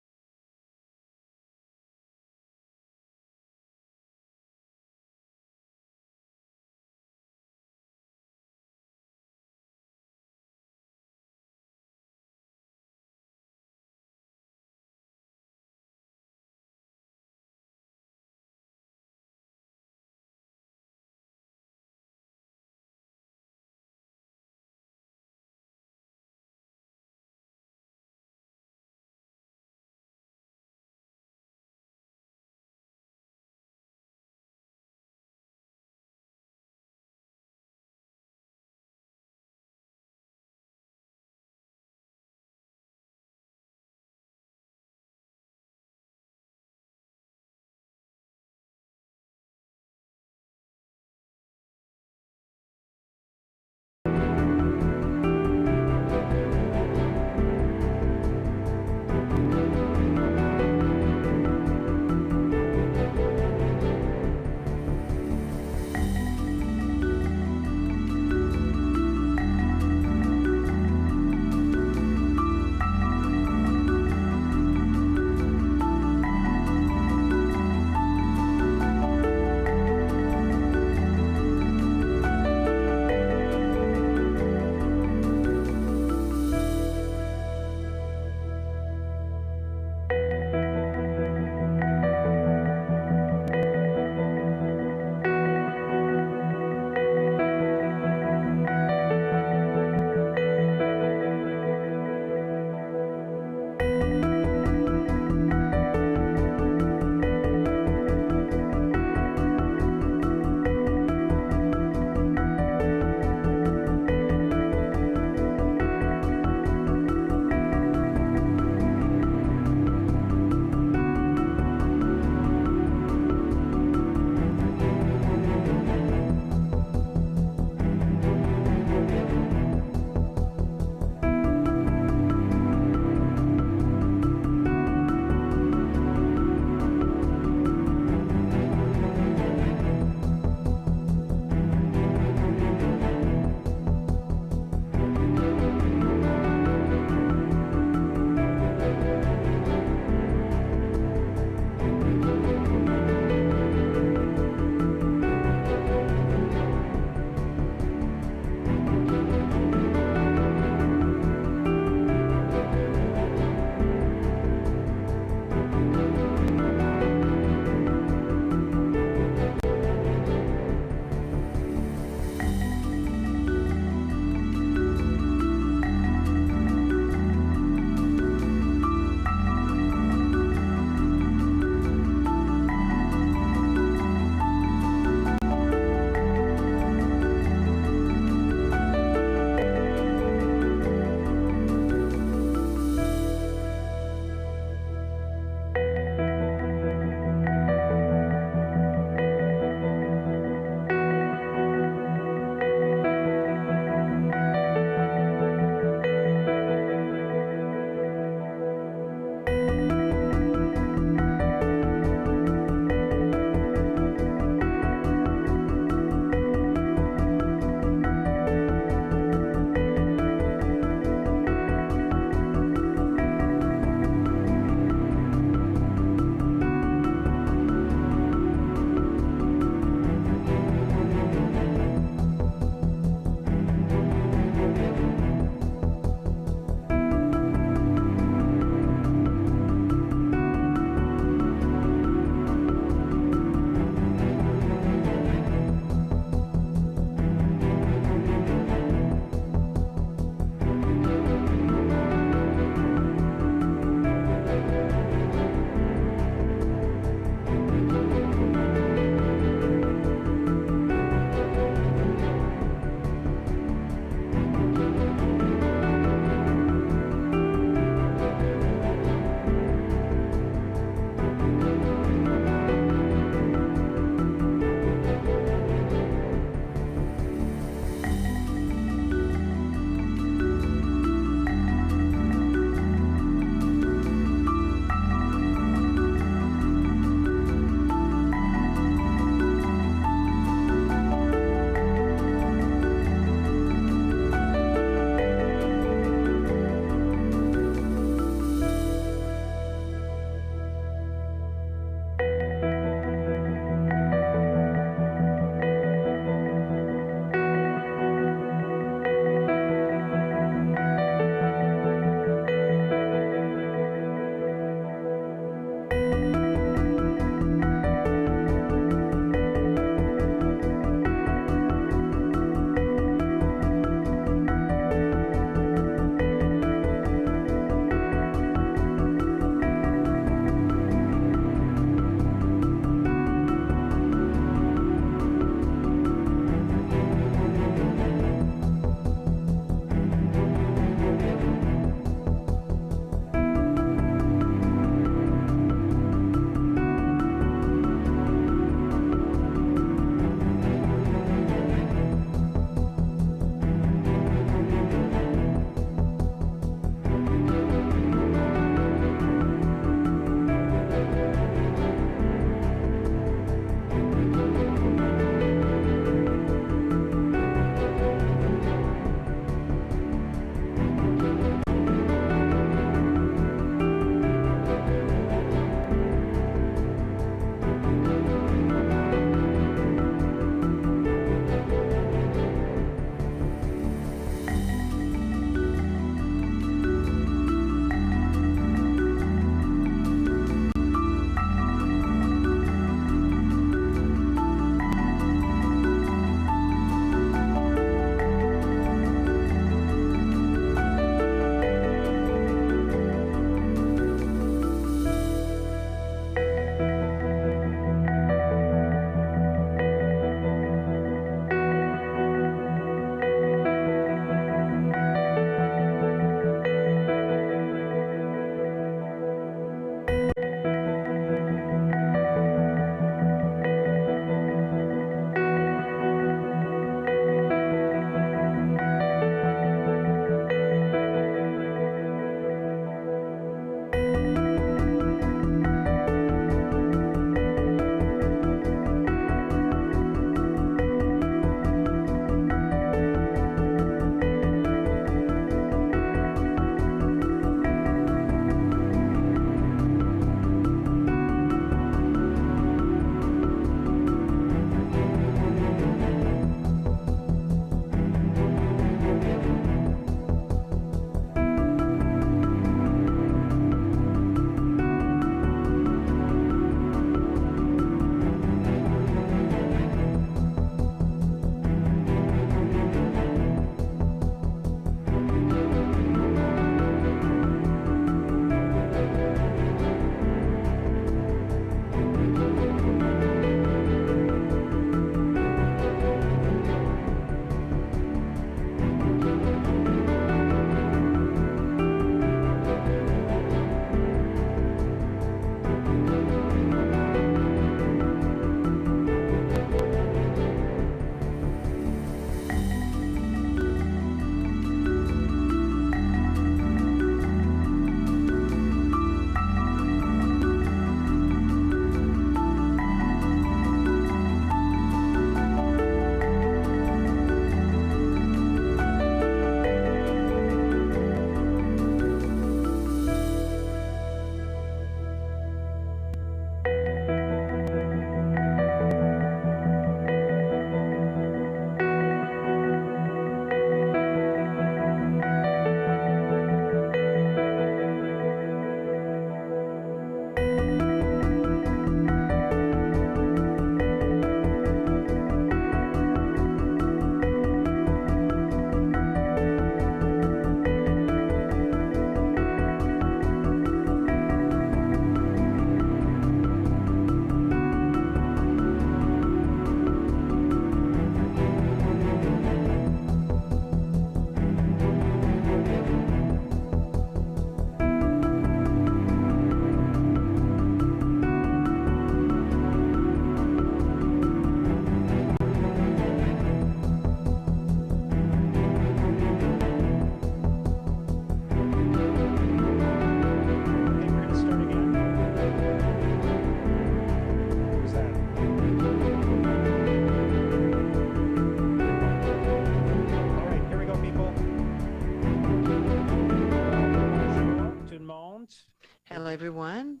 Hello, everyone.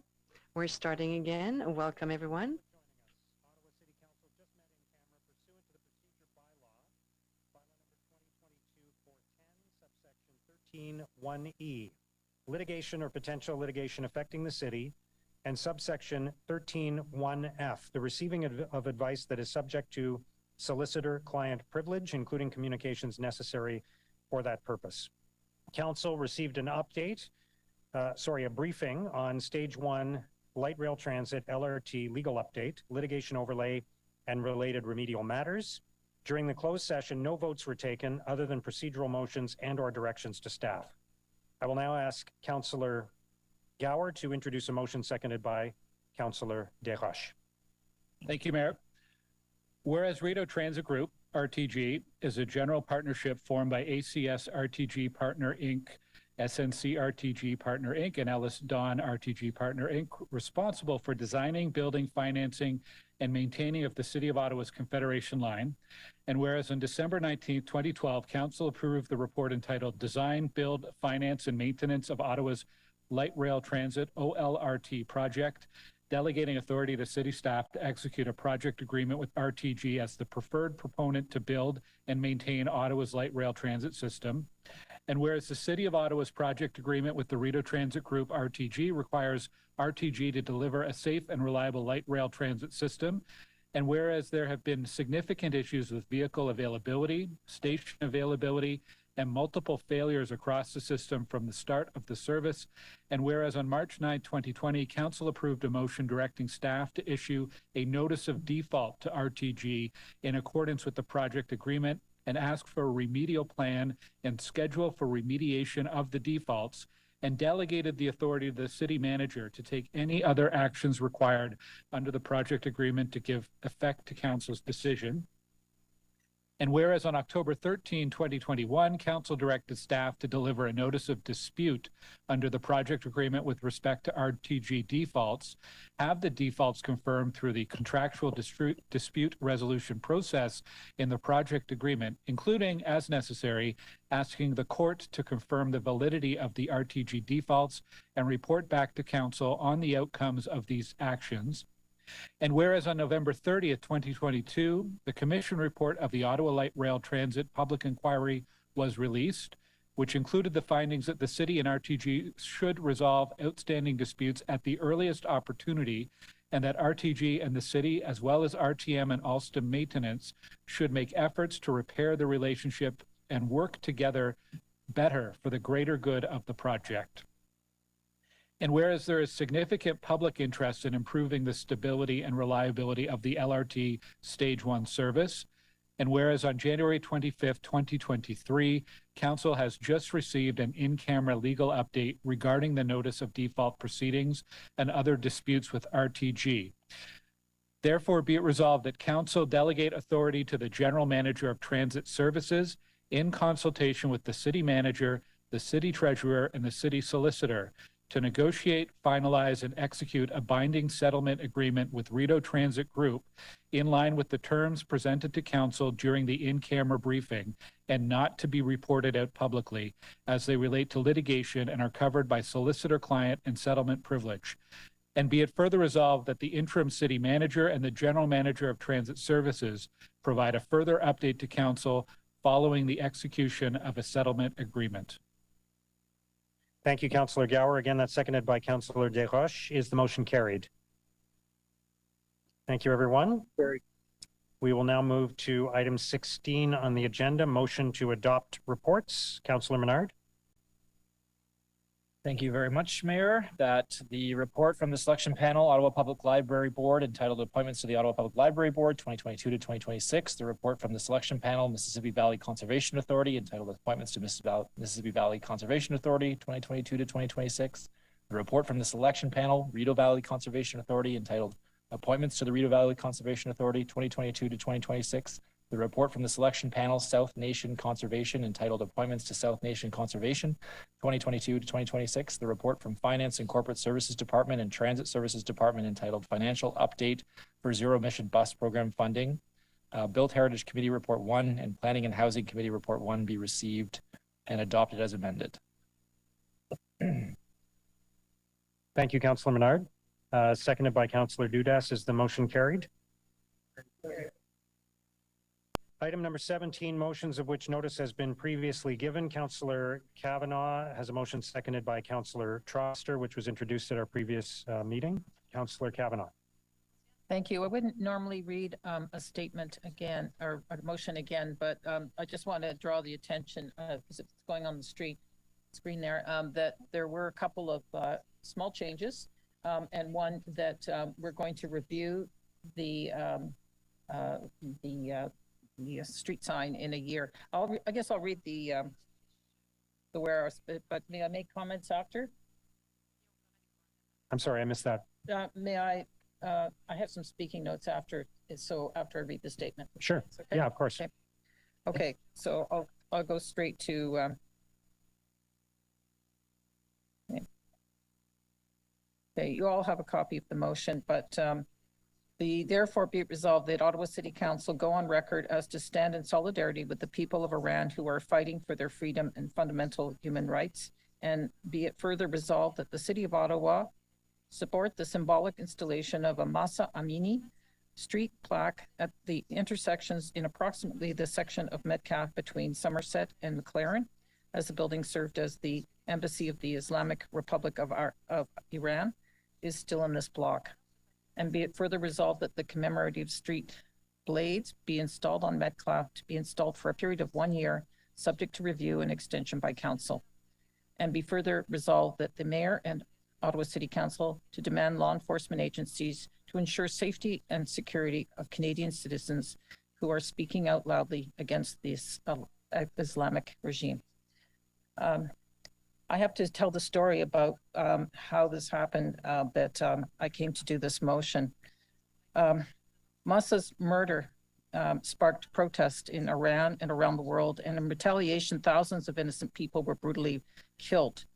We're starting again. Welcome, everyone. Ottawa City Council just met in camera pursuant to the procedure bylaw number 2022-410, subsection 13(1)E, litigation or potential litigation affecting the city, and subsection 13(1)F, the receiving of advice that is subject to solicitor-client privilege, including communications necessary for that purpose. Council received an update, a briefing on Stage 1 Light Rail Transit LRT legal update, litigation overlay, and related remedial matters. During the closed session, no votes were taken other than procedural motions and/or directions to staff. I will now ask Councillor Gower to introduce a motion seconded by Councillor Desroches. Thank you, Mayor. Whereas Rideau Transit Group, RTG, is a general partnership formed by ACS RTG Partner Inc., SNC RTG Partner Inc., and Ellis Don RTG Partner Inc., responsible for designing, building, financing, and maintaining of the City of Ottawa's Confederation Line. And whereas on December 19, 2012, Council approved the report entitled Design, Build, Finance, and Maintenance of Ottawa's Light Rail Transit OLRT Project, delegating authority to city staff to execute a project agreement with RTG as the preferred proponent to build and maintain Ottawa's light rail transit system. And whereas the City of Ottawa's project agreement with the Rideau Transit Group, RTG, requires RTG to deliver a safe and reliable light rail transit system, and whereas there have been significant issues with vehicle availability, station availability, and multiple failures across the system from the start of the service, and whereas on March 9, 2020, Council approved a motion directing staff to issue a notice of default to RTG in accordance with the project agreement and ask for a remedial plan and schedule for remediation of the defaults, and delegated the authority to the city manager to take any other actions required under the project agreement to give effect to Council's decision. And whereas on October 13, 2021, Council directed staff to deliver a notice of dispute under the project agreement with respect to RTG defaults, have the defaults confirmed through the contractual dispute resolution process in the project agreement, including, as necessary, asking the court to confirm the validity of the RTG defaults and report back to Council on the outcomes of these actions. And whereas on November 30th, 2022, the Commission report of the Ottawa Light Rail Transit Public Inquiry was released, which included the findings that the City and RTG should resolve outstanding disputes at the earliest opportunity, and that RTG and the City, as well as RTM and Alstom Maintenance, should make efforts to repair the relationship and work together better for the greater good of the project. And whereas there is significant public interest in improving the stability and reliability of the LRT Stage 1 service, and whereas on January 25th, 2023, Council has just received an in-camera legal update regarding the notice of default proceedings and other disputes with RTG. Therefore, be it resolved that Council delegate authority to the General Manager of Transit Services in consultation with the City Manager, the City Treasurer, and the City Solicitor to negotiate, finalize, and execute a binding settlement agreement with Rideau Transit Group in line with the terms presented to Council during the in-camera briefing and not to be reported out publicly as they relate to litigation and are covered by solicitor-client and settlement privilege. And be it further resolved that the interim city manager and the general manager of transit services provide a further update to Council following the execution of a settlement agreement. Thank you, Councillor Gower. Again, that's seconded by Councillor Desroches. Is the motion carried? Thank you, everyone. We will now move to item 16 on the agenda, motion to adopt reports. Councillor Menard. Thank you very much, Mayor. That the report from the selection panel, Ottawa Public Library Board, entitled Appointments to the Ottawa Public Library Board 2022 to 2026. The report from the selection panel, Mississippi Valley Conservation Authority, entitled Appointments to Mississippi Valley Conservation Authority 2022 to 2026. The report from the selection panel, Rideau Valley Conservation Authority, entitled Appointments to the Rideau Valley Conservation Authority 2022 to 2026. The report from the selection panel, South Nation Conservation, entitled Appointments to South Nation Conservation 2022 to 2026. The report from Finance and Corporate Services Department and Transit Services Department, entitled Financial Update for Zero Emission Bus Program Funding. Built Heritage Committee Report 1 and Planning and Housing Committee Report 1 be received and adopted as amended. Thank you, Councillor Menard. Seconded by Councillor Dudas. Is the motion carried? Item number 17, motions of which notice has been previously given. Councillor Kavanaugh has a motion seconded by Councillor Troster, which was introduced at our previous meeting. Councillor Kavanaugh. Thank you. I wouldn't normally read a statement again or a motion again, but I just want to draw the attention because it's going on the screen there, that there were a couple of small changes and one that we're going to review the street sign in a year. I guess I'll read the whereas, but may I make comments after? I'm sorry, I missed that. May I? I have some speaking notes after, so after I read the statement. Sure. Okay? Yeah, of course. Okay, so I'll go straight to. Okay, you all have a copy of the motion, but therefore be it resolved that Ottawa City Council go on record as to stand in solidarity with the people of Iran who are fighting for their freedom and fundamental human rights, and be it further resolved that the City of Ottawa support the symbolic installation of a Mahsa Amini street plaque at the intersections in approximately the section of Metcalfe between Somerset and McLaren, as the building served as the embassy of the Islamic Republic of Iran is still in this block. And be it further resolved that the commemorative street blades be installed on Metcalfe to be installed for a period of 1 year, subject to review and extension by council. And be further resolved that the mayor and Ottawa City Council to demand law enforcement agencies to ensure safety and security of Canadian citizens who are speaking out loudly against this Islamic regime. I have to tell the story about how this happened, that I came to do this motion. Mahsa's murder sparked protest in Iran and around the world, and in retaliation, thousands of innocent people were brutally killed,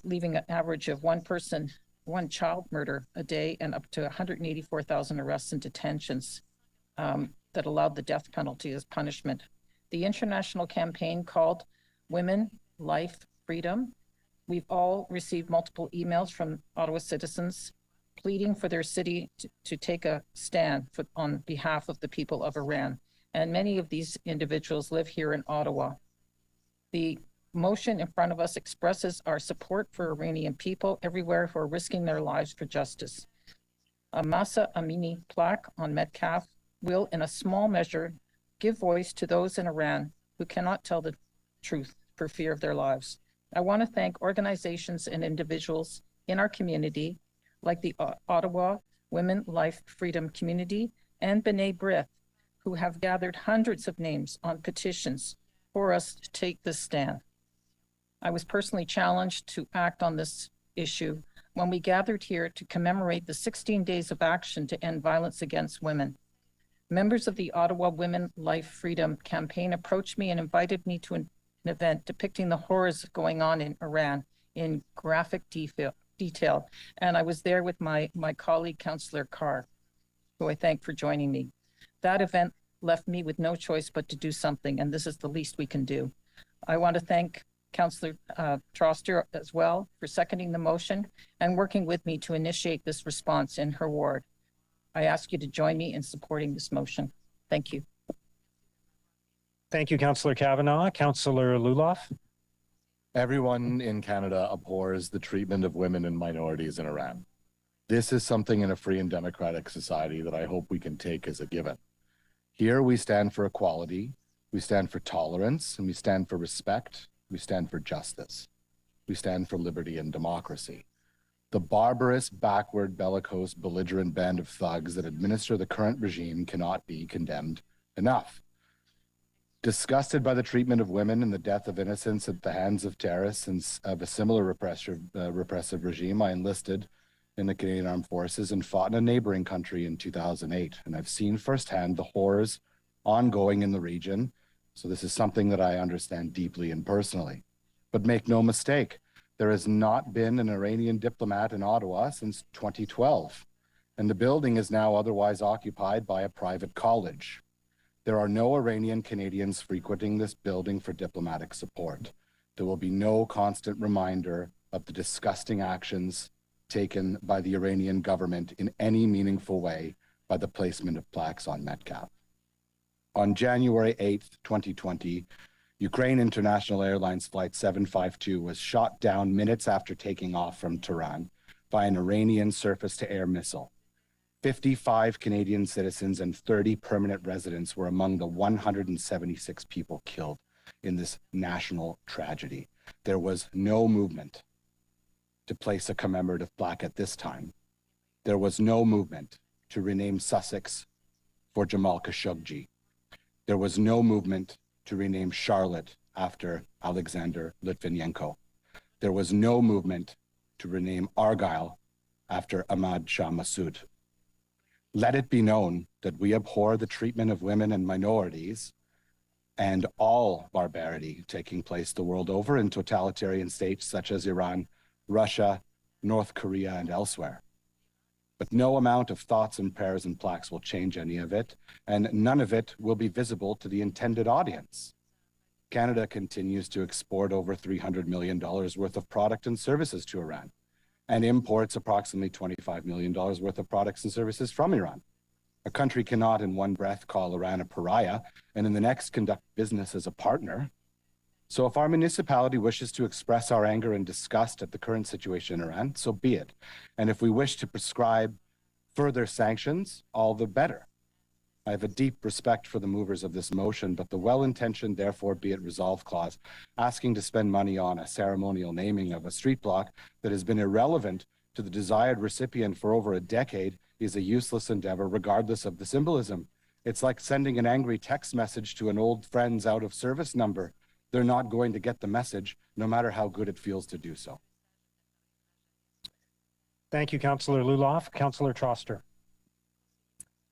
leaving an average of one child murder a day and up to 184,000 arrests and detentions that allowed the death penalty as punishment. The international campaign called Women, Life, Freedom. We've all received multiple emails from Ottawa citizens pleading for their city to take a stand on behalf of the people of Iran. And many of these individuals live here in Ottawa. The motion in front of us expresses our support for Iranian people everywhere who are risking their lives for justice. A Mahsa Amini plaque on Metcalfe will, in a small measure, give voice to those in Iran who cannot tell the truth for fear of their lives. I want to thank organizations and individuals in our community, like the Ottawa Women, Life, Freedom Community and B'nai B'rith, who have gathered hundreds of names on petitions for us to take this stand. I was personally challenged to act on this issue when we gathered here to commemorate the 16 days of action to end violence against women. Members of the Ottawa Women, Life, Freedom campaign approached me and invited me to an event depicting the horrors going on in Iran in graphic detail. And I was there with my colleague, Councillor Carr, who I thank for joining me. That event left me with no choice but to do something, and this is the least we can do. I want to thank Councillor Troster as well for seconding the motion and working with me to initiate this response in her ward. I ask you to join me in supporting this motion. Thank you. Thank you, Councillor Kavanaugh. Councillor Luloff. Everyone in Canada abhors the treatment of women and minorities in Iran. This is something in a free and democratic society that I hope we can take as a given. Here we stand for equality, we stand for tolerance, and we stand for respect. We stand for justice. We stand for liberty and democracy. The barbarous, backward, bellicose, belligerent band of thugs that administer the current regime cannot be condemned enough. Disgusted by the treatment of women and the death of innocents at the hands of terrorists and of a similar repressive regime, I enlisted in the Canadian Armed Forces and fought in a neighboring country in 2008. And I've seen firsthand the horrors ongoing in the region. So this is something that I understand deeply and personally. But make no mistake, there has not been an Iranian diplomat in Ottawa since 2012, and the building is now otherwise occupied by a private college. There are no Iranian Canadians frequenting this building for diplomatic support. There will be no constant reminder of the disgusting actions taken by the Iranian government in any meaningful way by the placement of plaques on Metcalfe. On January 8th, 2020, Ukraine International Airlines Flight 752 was shot down minutes after taking off from Tehran by an Iranian surface-to-air missile. 55 Canadian citizens and 30 permanent residents were among the 176 people killed in this national tragedy. There was no movement to place a commemorative plaque at this time. There was no movement to rename Sussex for Jamal Khashoggi. There was no movement to rename Charlotte after Alexander Litvinenko. There was no movement to rename Argyll after Ahmad Shah Massoud. Let it be known that we abhor the treatment of women and minorities and all barbarity taking place the world over in totalitarian states such as Iran, Russia, North Korea, and elsewhere. But no amount of thoughts and prayers and plaques will change any of it, and none of it will be visible to the intended audience. Canada continues to export over $300 million worth of product and services to Iran, and imports approximately $25 million worth of products and services from Iran. A country cannot in one breath call Iran a pariah and in the next conduct business as a partner. So if our municipality wishes to express our anger and disgust at the current situation in Iran, so be it. And if we wish to prescribe further sanctions, all the better. I have a deep respect for the movers of this motion, but the well-intentioned, therefore be it resolved clause, asking to spend money on a ceremonial naming of a street block that has been irrelevant to the desired recipient for over a decade is a useless endeavor, regardless of the symbolism. It's like sending an angry text message to an old friend's out of service number. They're not going to get the message, no matter how good it feels to do so. Thank you, Councillor Luloff. Councillor Troster.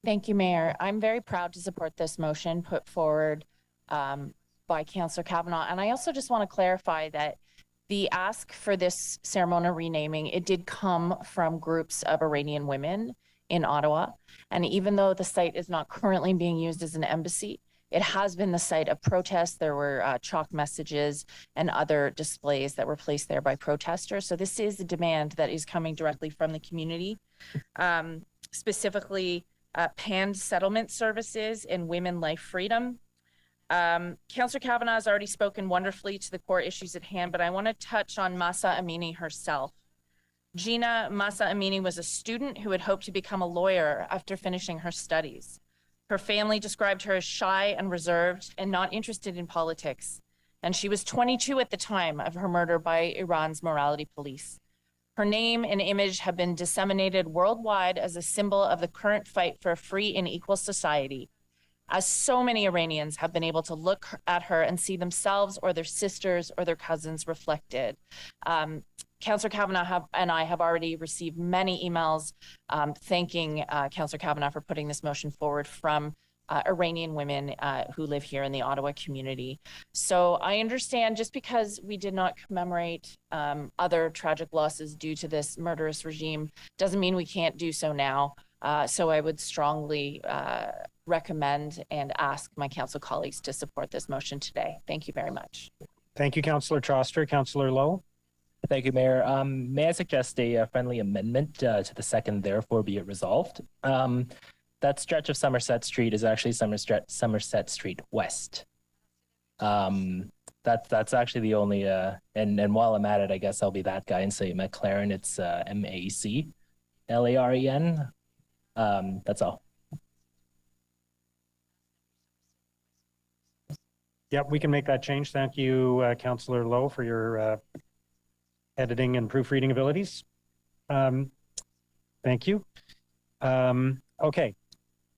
Thank you, Mayor. I'm very proud to support this motion put forward by Councillor Kavanaugh. And I also just want to clarify that the ask for this ceremonial renaming, it did come from groups of Iranian women in Ottawa. And even though the site is not currently being used as an embassy, it has been the site of protest. There were chalk messages and other displays that were placed there by protesters. So this is a demand that is coming directly from the community, specifically panned settlement services and women life freedom. Councillor Kavanaugh has already spoken wonderfully to the core issues at hand, but I want to touch on Mahsa Amini herself. Gina Mahsa Amini was a student who had hoped to become a lawyer after finishing her studies. Her family described her as shy and reserved and not interested in politics. And she was 22 at the time of her murder by Iran's morality police. Her name and image have been disseminated worldwide as a symbol of the current fight for a free and equal society, as so many Iranians have been able to look at her and see themselves or their sisters or their cousins reflected. Councillor Kavanaugh and I have already received many emails thanking Councillor Kavanaugh for putting this motion forward from Iranian women who live here in the Ottawa community. So I understand just because we did not commemorate other tragic losses due to this murderous regime doesn't mean we can't do so now. So I would strongly recommend and ask my council colleagues to support this motion today. Thank you very much. Thank you, Councillor Troster. Councillor Lowe. Thank you, Mayor. May I suggest a friendly amendment to the second, therefore be it resolved? That stretch of Somerset Street is actually Somerset Street West. That's actually the only, and while I'm at it, I guess I'll be that guy and say McLaren, it's MACLAREN. That's all. Yep, we can make that change. Thank you, Councillor Lowe, for your editing and proofreading abilities. Thank you. Okay.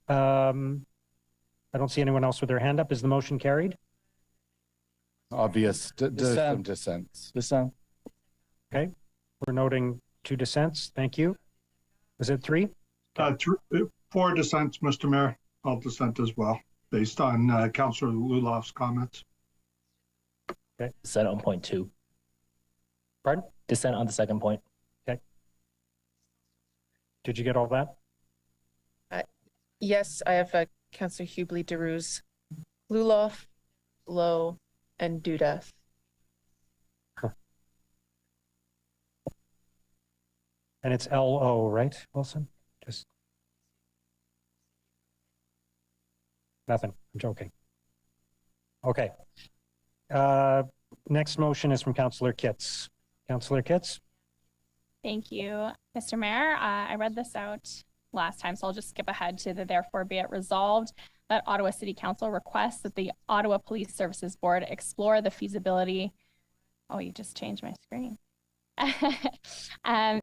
I don't see anyone else with their hand up. Is the motion carried? Obvious dissents. Dissent. Okay. We're noting 2 dissents. Thank you. Is it 3? 4 dissents, Mr. Mayor. I'll dissent as well, based on Councillor Luloff's comments. Okay. Dissent on point 2. Pardon? Dissent on the second point. Okay. Did you get all that? Yes, I have Councillor Hubley, DeRuse, Luloff, Lowe, and Duda. And it's LO, right, Wilson? Just nothing. I'm joking. Okay. Next motion is from Councillor Kitts. Councillor Kitts? Thank you, Mr. Mayor. I read this out last time, so I'll just skip ahead to the therefore be it resolved that Ottawa City Council requests that the Ottawa Police Services Board explore the feasibility. Oh, you just changed my screen.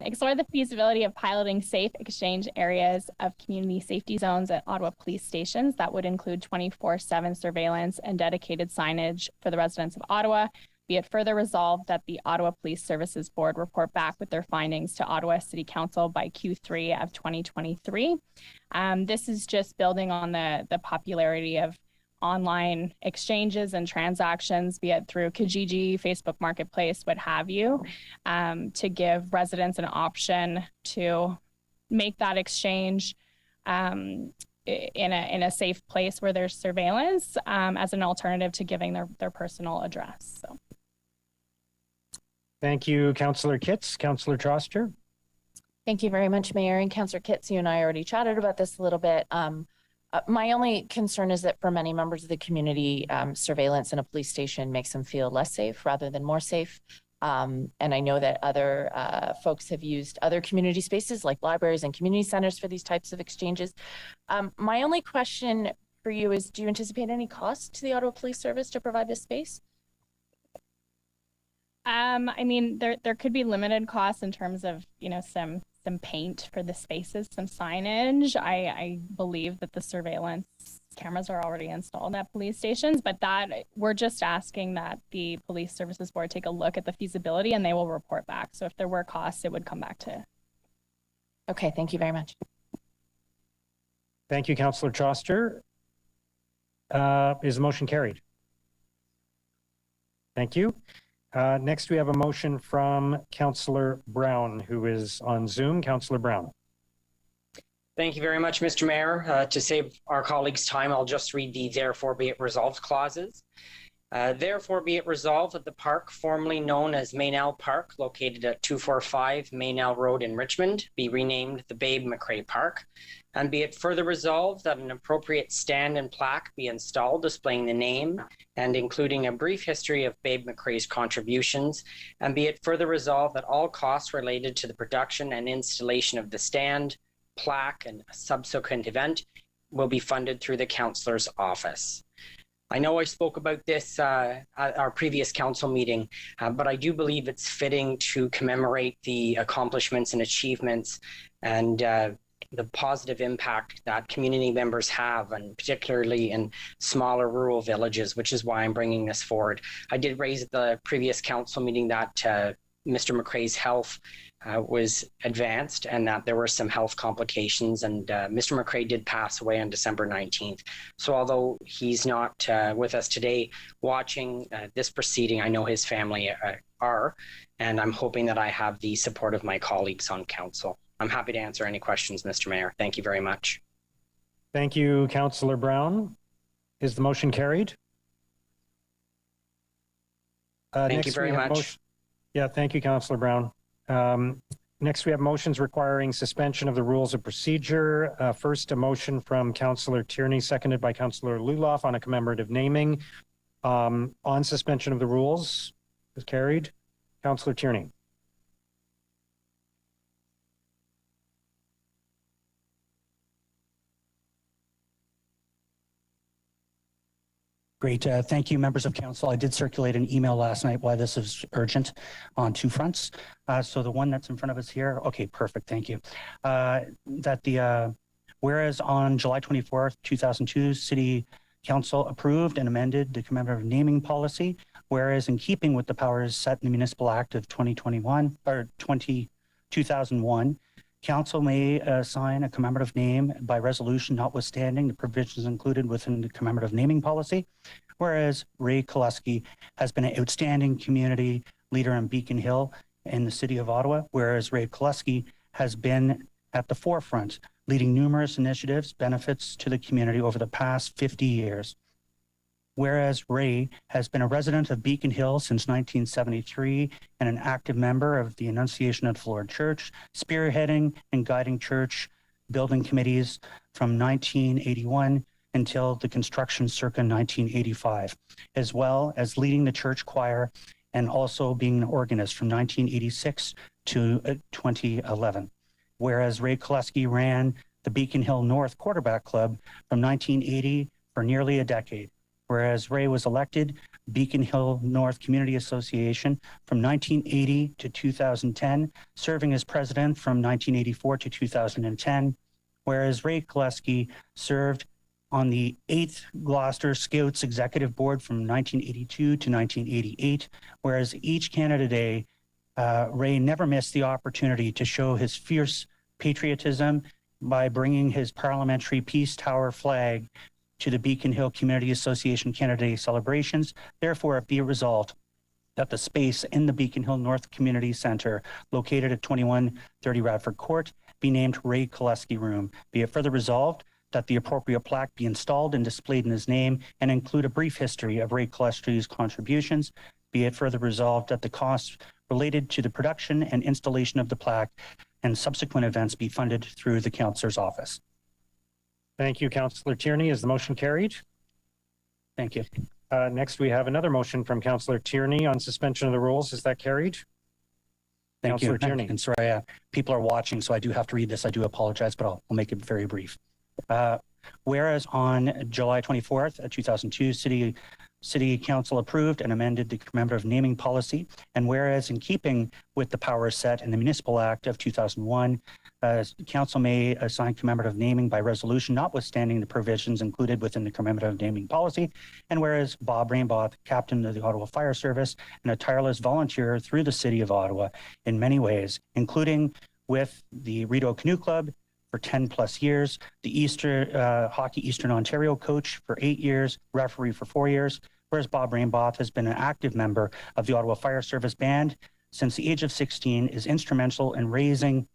Explore the feasibility of piloting safe exchange areas of community safety zones at Ottawa police stations that would include 24/7 surveillance and dedicated signage for the residents of Ottawa. Be it further resolved that the Ottawa Police Services Board report back with their findings to Ottawa City Council by Q3 of 2023. This is just building on the popularity of online exchanges and transactions, be it through Kijiji, Facebook Marketplace, what have you, to give residents an option to make that exchange in a safe place where there's surveillance as an alternative to giving their personal address. So. Thank you, Councillor Kitts. Councillor Troster? Thank you very much, Mayor. And Councillor Kitts, you and I already chatted about this a little bit. My only concern is that for many members of the community, surveillance in a police station makes them feel less safe rather than more safe. And I know that other folks have used other community spaces like libraries and community centers for these types of exchanges. My only question for you is, do you anticipate any cost to the Ottawa Police Service to provide this space? I mean, there could be limited costs in terms of, some paint for the spaces, some signage. I believe that the surveillance cameras are already installed at police stations, but that we're just asking that the Police Services Board take a look at the feasibility and they will report back. So if there were costs, it would come back to. Okay, thank you very much. Thank you, Councillor Troster. Is the motion carried? Thank you. Next, we have a motion from Councillor Brown, who is on Zoom. Councillor Brown. Thank you very much, Mr. Mayor. To save our colleagues' time, I'll just read the therefore be it resolved clauses. Therefore be it resolved that the park formerly known as Maynell Park, located at 245 Maynell Road in Richmond, be renamed the Babe McCrae Park. And be it further resolved that an appropriate stand and plaque be installed displaying the name and including a brief history of Babe McCrae's contributions. And be it further resolved that all costs related to the production and installation of the stand, plaque, and a subsequent event will be funded through the councillor's office. I know I spoke about this at our previous council meeting, but I do believe it's fitting to commemorate the accomplishments and achievements and the positive impact that community members have, and particularly in smaller rural villages, which is why I'm bringing this forward. I did raise at the previous council meeting that Mr. McCrae's health was advanced and that there were some health complications, and Mr. McCrae did pass away on December 19th. So although he's not with us today watching this proceeding, I know his family are, and I'm hoping that I have the support of my colleagues on council. I'm happy to answer any questions, Mr. Mayor. Thank you very much. Thank you, Councillor Brown. Is the motion carried? Thank you very much. Yeah, thank you, Councillor Brown. Next, we have motions requiring suspension of the rules of procedure. First, a motion from Councillor Tierney, seconded by Councillor Luloff on a commemorative naming. On suspension of the rules is carried. Councillor Tierney. Great. Thank you, members of council. I did circulate an email last night why this is urgent on two fronts. So the one that's in front of us here. Okay, perfect. Thank you. Whereas on July 24th, 2002, City Council approved and amended the commemorative naming policy. Whereas in keeping with the powers set in the Municipal Act of 2001, Council may assign a commemorative name by resolution notwithstanding the provisions included within the commemorative naming policy, whereas Ray Koleski has been an outstanding community leader in Beacon Hill in the city of Ottawa, whereas Ray Koleski has been at the forefront, leading numerous initiatives, benefits to the community over the past 50 years. whereas Ray has been a resident of Beacon Hill since 1973 and an active member of the Annunciation of the Lord Church, spearheading and guiding church building committees from 1981 until the construction circa 1985, as well as leading the church choir and also being an organist from 1986 to 2011. Whereas Ray Koleski ran the Beacon Hill North Quarterback Club from 1980 for nearly a decade. Whereas Ray was elected Beacon Hill North Community Association from 1980 to 2010, serving as president from 1984 to 2010. Whereas Ray Koleski served on the 8th Gloucester Scouts Executive Board from 1982 to 1988, whereas each Canada Day, Ray never missed the opportunity to show his fierce patriotism by bringing his parliamentary Peace Tower flag to the Beacon Hill Community Association Canada Day celebrations. Therefore, it be resolved that the space in the Beacon Hill North Community Centre, located at 2130 Radford Court, be named Ray Koleski Room. Be it further resolved that the appropriate plaque be installed and displayed in his name and include a brief history of Ray Koleski's contributions. Be it further resolved that the costs related to the production and installation of the plaque and subsequent events be funded through the councillor's office. Thank you, Councillor Tierney. Is the motion carried? Thank you. Next, we have another motion from Councillor Tierney on suspension of the rules. Is that carried? Thank Councillor you. Tierney. And sorry, people are watching, so I do have to read this. I do apologize, but I'll make it very brief. Whereas on July 24th, 2002, City Council approved and amended the commemorative naming policy, and whereas in keeping with the powers set in the Municipal Act of 2001, Council may assign commemorative naming by resolution, notwithstanding the provisions included within the commemorative naming policy, and whereas Bob Rainboth, captain of the Ottawa Fire Service and a tireless volunteer through the City of Ottawa in many ways, including with the Rideau Canoe Club for 10 plus years, the Hockey Eastern Ontario coach for 8 years, referee for 4 years, whereas Bob Rainboth has been an active member of the Ottawa Fire Service Band since the age of 16, is instrumental in raising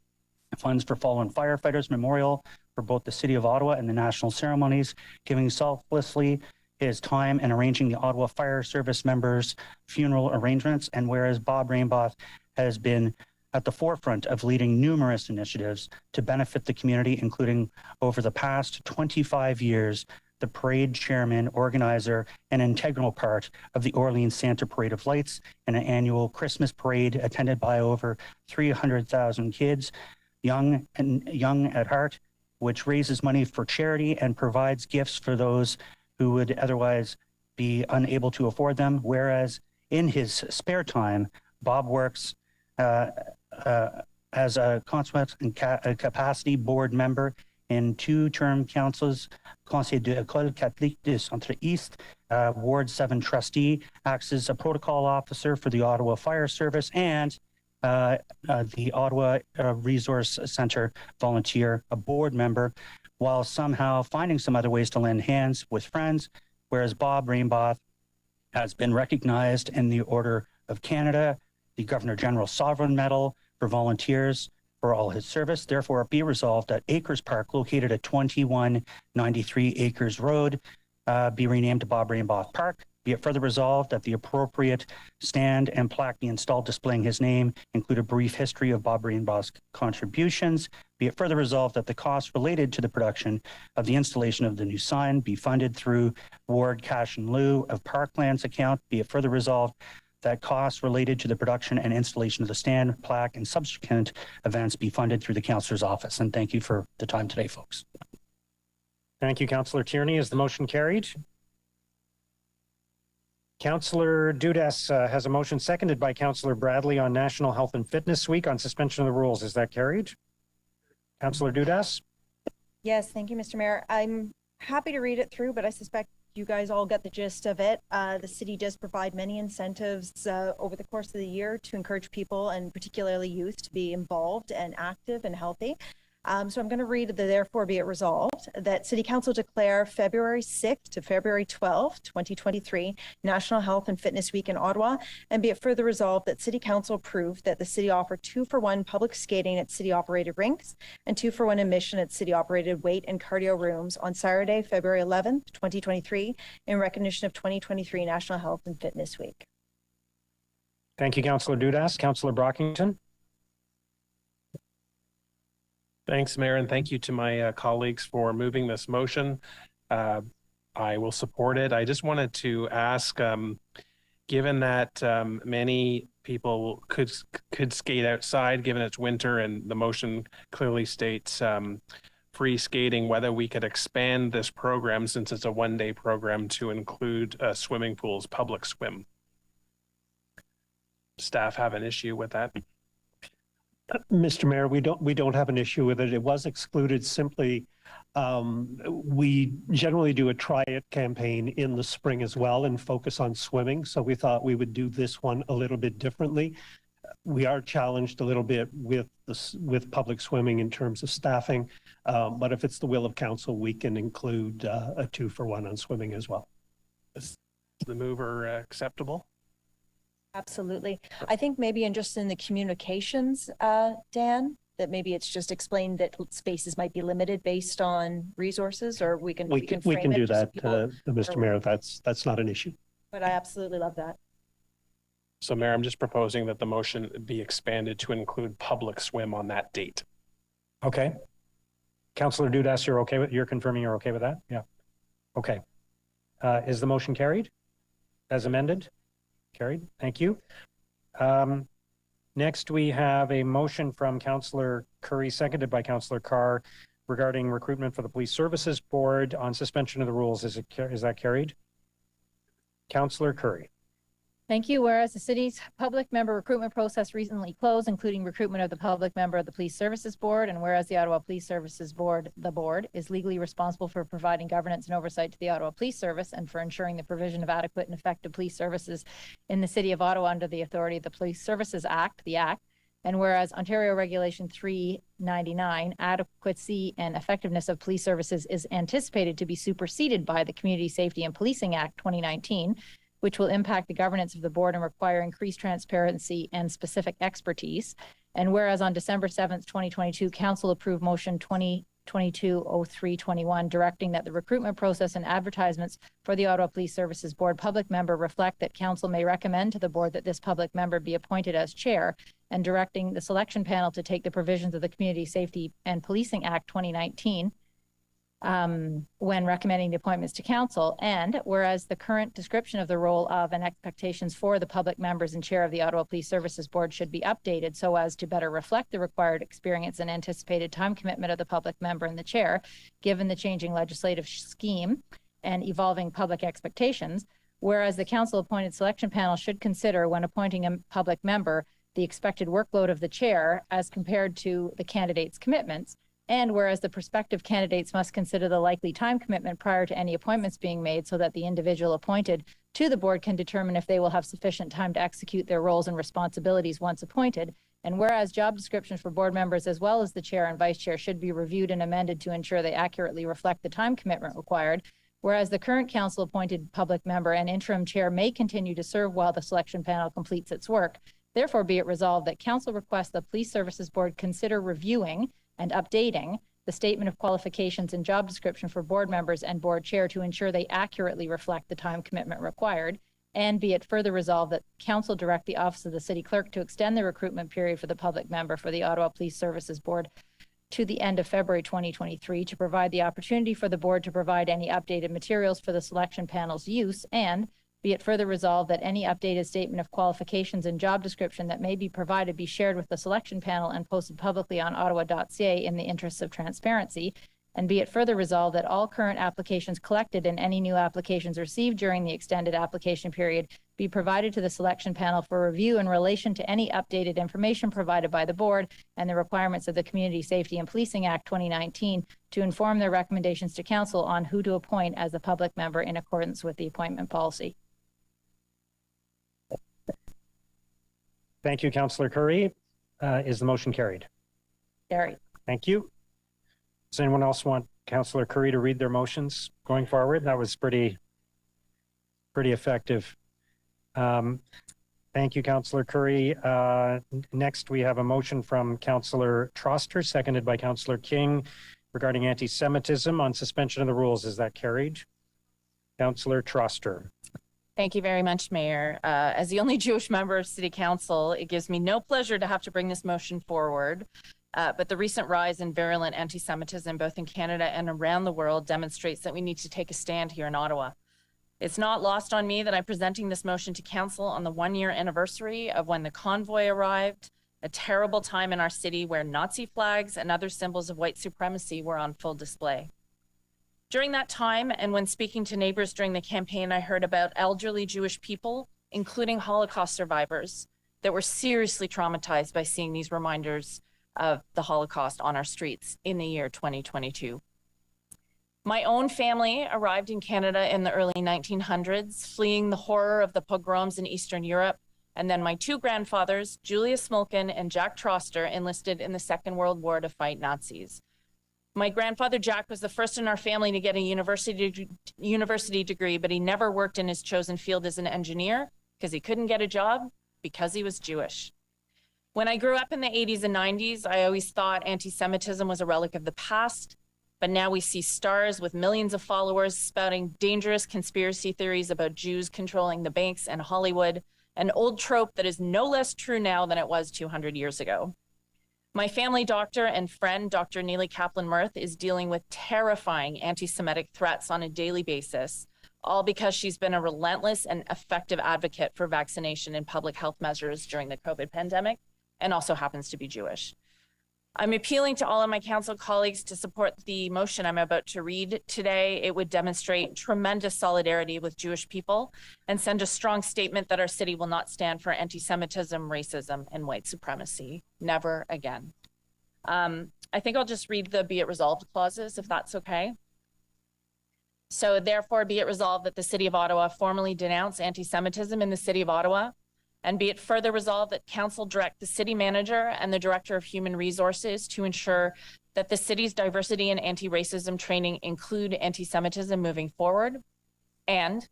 funds for fallen firefighters memorial for both the City of Ottawa and the national ceremonies, giving selflessly his time in arranging the Ottawa Fire Service members' funeral arrangements, and whereas Bob Rainboth has been at the forefront of leading numerous initiatives to benefit the community, including over the past 25 years, the parade chairman, organizer, and integral part of the Orleans Santa Parade of Lights, and an annual Christmas parade attended by over 300,000 kids, young at heart, which raises money for charity and provides gifts for those who would otherwise be unable to afford them. Whereas in his spare time, Bob works as a consummate and capacity board member in 2-term councils, Conseil de l'École Catholique du Centre-East, Ward 7 trustee, acts as a protocol officer for the Ottawa Fire Service, and the Ottawa Resource Center volunteer, a board member, while somehow finding some other ways to lend hands with friends, whereas Bob Rainboth has been recognized in the Order of Canada, the Governor General Sovereign Medal for volunteers for all his service. Therefore, be resolved that Acres Park, located at 2193 Acres Road, be renamed to Bob Rainboth Park. Be it further resolved that the appropriate stand and plaque be installed displaying his name, include a brief history of Bob Rainboth's contributions. Be it further resolved that the costs related to the production of the installation of the new sign be funded through Ward Cash in Lieu of Parklands account. Be it further resolved that costs related to the production and installation of the stand, plaque, and subsequent events be funded through the councillor's office. And thank you for the time today, folks. Thank you, Councillor Tierney. Is the motion carried? Councillor Dudas has a motion seconded by Councillor Bradley on National Health and Fitness Week on suspension of the rules. Is that carried? Councillor Dudas? Yes, thank you, Mr. Mayor. I'm happy to read it through, but I suspect you guys all get the gist of it. The city does provide many incentives over the course of the year to encourage people, and particularly youth, to be involved and active and healthy. So I'm going to read the therefore be it resolved that City Council declare February 6th to February 12th, 2023 National Health and Fitness Week in Ottawa, and be it further resolved that City Council approved that the city offer 2-for-1 public skating at city operated rinks and 2-for-1 admission at city operated weight and cardio rooms on Saturday, February 11th, 2023 in recognition of 2023 National Health and Fitness Week. Thank you, Councillor Dudas. Councillor Brockington. Thanks, Mayor, and thank you to my colleagues for moving this motion. I will support it. I just wanted to ask, given that many people could skate outside, given it's winter and the motion clearly states free skating, whether we could expand this program, since it's a one-day program, to include swimming pools, public swim. Staff have an issue with that? Mr. Mayor, we don't have an issue with it. It was excluded simply. We generally do a try it campaign in the spring as well and focus on swimming. So we thought we would do this one a little bit differently. We are challenged a little bit with public swimming in terms of staffing. But if it's the will of council, we can include a 2-for-1 on swimming as well. Is the mover acceptable? Absolutely. I think maybe in the communications, Dan, that maybe it's just explained that spaces might be limited based on resources, or we can do that, Mr. Mayor. That's not an issue. But I absolutely love that. So, Mayor, I'm just proposing that the motion be expanded to include public swim on that date. Okay. Councillor Dudas, you're confirming you're okay with that? Yeah. Okay. Is the motion carried as amended? Carried. Thank you. Next, we have a motion from Councillor Curry, seconded by Councillor Carr, regarding recruitment for the Police Services Board on suspension of the rules. Is that carried? Councillor Curry. Thank you. Whereas the city's public member recruitment process recently closed, including recruitment of the public member of the Police Services Board, and whereas the Ottawa Police Services Board, the board, is legally responsible for providing governance and oversight to the Ottawa Police Service and for ensuring the provision of adequate and effective police services in the City of Ottawa under the authority of the Police Services Act, the Act, and whereas Ontario Regulation 399, adequacy and effectiveness of police services, is anticipated to be superseded by the Community Safety and Policing Act 2019, which will impact the governance of the board and require increased transparency and specific expertise. And whereas on December 7th, 2022, Council approved motion 2022-0321, directing that the recruitment process and advertisements for the Ottawa Police Services Board public member reflect that Council may recommend to the board that this public member be appointed as chair, and directing the selection panel to take the provisions of the Community Safety and Policing Act 2019 when recommending the appointments to council. And whereas the current description of the role of and expectations for the public members and chair of the Ottawa Police Services Board should be updated so as to better reflect the required experience and anticipated time commitment of the public member and the chair, given the changing legislative scheme and evolving public expectations. Whereas the council appointed selection panel should consider, when appointing a public member, the expected workload of the chair as compared to the candidate's commitments. And whereas the prospective candidates must consider the likely time commitment prior to any appointments being made so that the individual appointed to the board can determine if they will have sufficient time to execute their roles and responsibilities once appointed. And whereas job descriptions for board members as well as the chair and vice chair should be reviewed and amended to ensure they accurately reflect the time commitment required. Whereas the current council appointed public member and interim chair may continue to serve while the selection panel completes its work. Therefore, be it resolved that council requests the Police Services Board consider reviewing and updating the statement of qualifications and job description for board members and board chair to ensure they accurately reflect the time commitment required. And be it further resolved that council direct the office of the city clerk to extend the recruitment period for the public member for the Ottawa Police Services Board to the end of February 2023 to provide the opportunity for the board to provide any updated materials for the selection panel's use. And be it further resolved that any updated statement of qualifications and job description that may be provided be shared with the selection panel and posted publicly on ottawa.ca in the interests of transparency. And be it further resolved that all current applications collected and any new applications received during the extended application period be provided to the selection panel for review in relation to any updated information provided by the board and the requirements of the Community Safety and Policing Act 2019 to inform their recommendations to council on who to appoint as a public member in accordance with the appointment policy. Thank you, Councillor Curry. Is the motion carried? Carried. Thank you. Does anyone else want Councillor Curry to read their motions going forward? That was pretty effective. Thank you, Councillor Curry. Next, we have a motion from Councillor Troster, seconded by Councillor King, regarding anti-Semitism on suspension of the rules. Is that carried? Councillor Troster. Thank you very much, Mayor. As the only Jewish member of City Council, it gives me no pleasure to have to bring this motion forward. But the recent rise in virulent anti-Semitism, both in Canada and around the world, demonstrates that we need to take a stand here in Ottawa. It's not lost on me that I'm presenting this motion to Council on the one-year anniversary of when the convoy arrived, a terrible time in our city where Nazi flags and other symbols of white supremacy were on full display. During that time, and when speaking to neighbors during the campaign, I heard about elderly Jewish people, including Holocaust survivors, that were seriously traumatized by seeing these reminders of the Holocaust on our streets in the year 2022. My own family arrived in Canada in the early 1900s, fleeing the horror of the pogroms in Eastern Europe, and then my two grandfathers, Julius Smolkin and Jack Troster, enlisted in the Second World War to fight Nazis. My grandfather, Jack, was the first in our family to get a university degree, but he never worked in his chosen field as an engineer because he couldn't get a job because he was Jewish. When I grew up in the 80s and 90s, I always thought anti-Semitism was a relic of the past, but now we see stars with millions of followers spouting dangerous conspiracy theories about Jews controlling the banks and Hollywood, an old trope that is no less true now than it was 200 years ago. My family doctor and friend, Dr. Neely Kaplan-Mirth, is dealing with terrifying anti-Semitic threats on a daily basis, all because she's been a relentless and effective advocate for vaccination and public health measures during the COVID pandemic, and also happens to be Jewish. I'm appealing to all of my council colleagues to support the motion I'm about to read today. It would demonstrate tremendous solidarity with Jewish people and send a strong statement that our city will not stand for anti-Semitism, racism, and white supremacy. Never again. I think I'll just read the be it resolved clauses, if that's okay. So therefore, be it resolved that the City of Ottawa formally denounce anti-Semitism in the City of Ottawa. And be it further resolved that Council direct the City Manager and the Director of Human Resources to ensure that the city's diversity and anti-racism training include anti-Semitism moving forward. And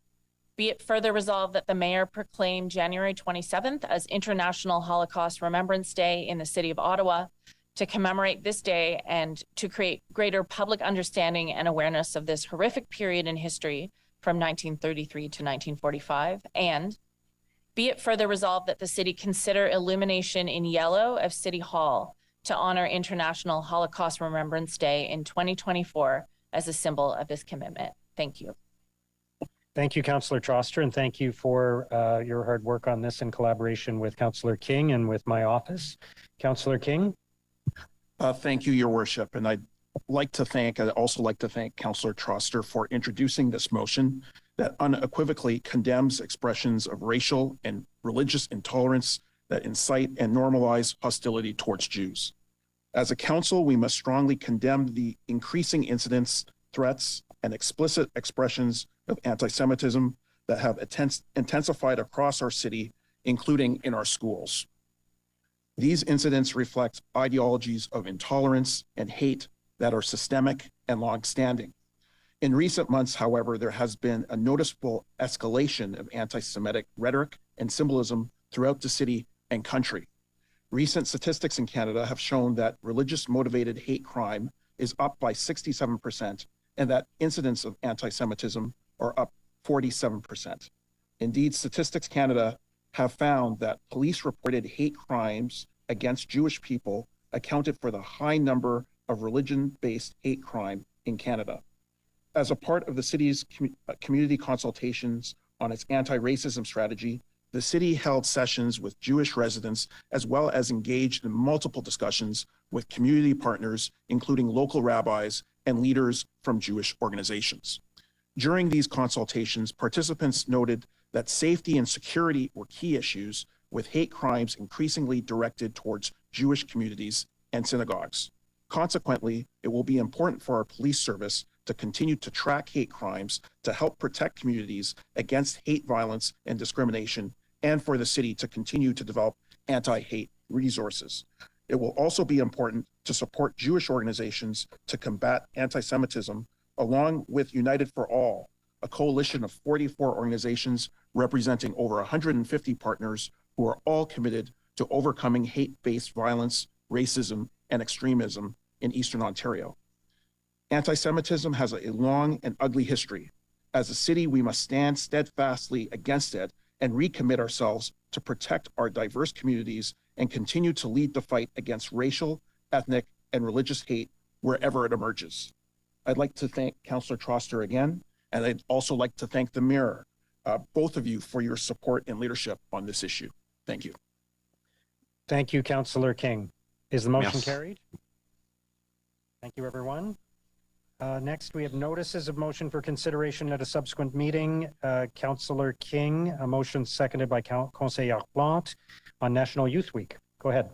be it further resolved that the Mayor proclaim January 27th as International Holocaust Remembrance Day in the City of Ottawa to commemorate this day and to create greater public understanding and awareness of this horrific period in history from 1933 to 1945. And be it further resolved that the city consider illumination in yellow of City Hall to honor International Holocaust Remembrance Day in 2024 as a symbol of this commitment. Thank you. Thank you, Councillor Troster, and thank you for your hard work on this in collaboration with Councillor King and with my office. Councillor King. Thank you, Your Worship. And I'd also like to thank Councillor Troster for introducing this motion that unequivocally condemns expressions of racial and religious intolerance that incite and normalize hostility towards Jews. As a council, we must strongly condemn the increasing incidents, threats, and explicit expressions of anti-Semitism that have intensified across our city, including in our schools. These incidents reflect ideologies of intolerance and hate that are systemic and long-standing. In recent months, however, there has been a noticeable escalation of anti-Semitic rhetoric and symbolism throughout the city and country. Recent statistics in Canada have shown that religious-motivated hate crime is up by 67%, and that incidents of anti-Semitism are up 47%. Indeed, Statistics Canada have found that police-reported hate crimes against Jewish people accounted for the high number of religion-based hate crime in Canada. As a part of the city's community consultations on its anti-racism strategy, the city held sessions with Jewish residents, as well as engaged in multiple discussions with community partners, including local rabbis and leaders from Jewish organizations. During these consultations, participants noted that safety and security were key issues, with hate crimes increasingly directed towards Jewish communities and synagogues. Consequently, it will be important for our police service to continue to track hate crimes to help protect communities against hate violence and discrimination, and for the city to continue to develop anti-hate resources. It will also be important to support Jewish organizations to combat anti-Semitism, along with United for All, a coalition of 44 organizations representing over 150 partners who are all committed to overcoming hate-based violence, racism, and extremism in Eastern Ontario. Anti-Semitism has a long and ugly history. As a city, we must stand steadfastly against it and recommit ourselves to protect our diverse communities and continue to lead the fight against racial, ethnic, and religious hate wherever it emerges. I'd like to thank Councillor Troster again, and I'd also like to thank the Mayor, both of you, for your support and leadership on this issue. Thank you. Thank you, Councillor King. Is the motion Yes. carried? Thank you, everyone. Next, we have notices of motion for consideration at a subsequent meeting. Councillor King, a motion seconded by Conseillère Plante on National Youth Week. Go ahead.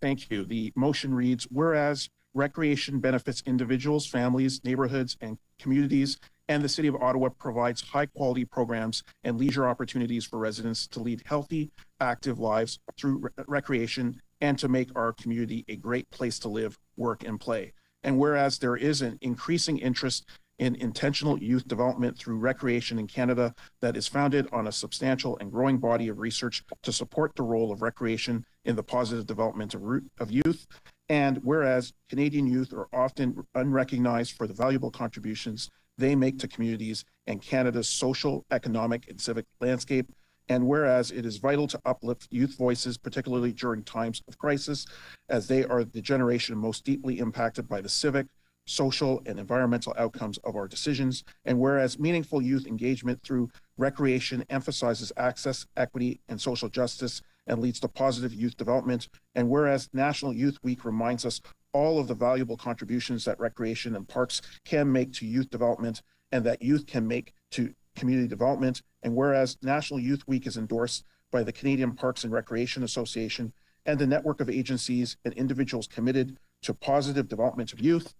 Thank you. The motion reads, whereas recreation benefits individuals, families, neighborhoods, and communities, and the City of Ottawa provides high-quality programs and leisure opportunities for residents to lead healthy, active lives through recreation and to make our community a great place to live, work, and play. And whereas there is an increasing interest in intentional youth development through recreation in Canada that is founded on a substantial and growing body of research to support the role of recreation in the positive development of youth. And whereas Canadian youth are often unrecognized for the valuable contributions they make to communities and Canada's social, economic, and civic landscape. And whereas it is vital to uplift youth voices, particularly during times of crisis, as they are the generation most deeply impacted by the civic, social, and environmental outcomes of our decisions. And whereas meaningful youth engagement through recreation emphasizes access, equity, and social justice and leads to positive youth development. And whereas National Youth Week reminds us all of the valuable contributions that recreation and parks can make to youth development and that youth can make to community development. And whereas National Youth Week is endorsed by the Canadian Parks and Recreation Association and the network of agencies and individuals committed to positive development of youth.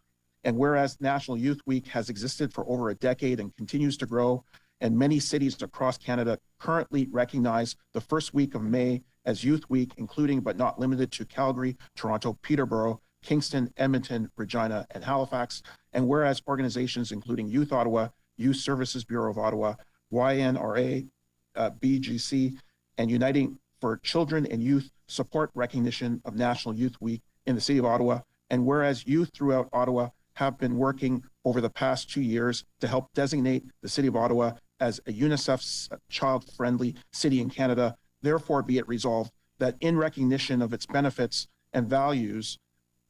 And whereas National Youth Week has existed for over a decade and continues to grow, and many cities across Canada currently recognize the first week of May as Youth Week, including but not limited to Calgary, Toronto, Peterborough, Kingston, Edmonton, Regina, and Halifax. And whereas organizations including Youth Ottawa, Youth Services Bureau of Ottawa, YNRA, BGC, and Uniting for Children and Youth support recognition of National Youth Week in the City of Ottawa. And whereas youth throughout Ottawa have been working over the past 2 years to help designate the City of Ottawa as a UNICEF's child-friendly city in Canada, therefore be it resolved that in recognition of its benefits and values,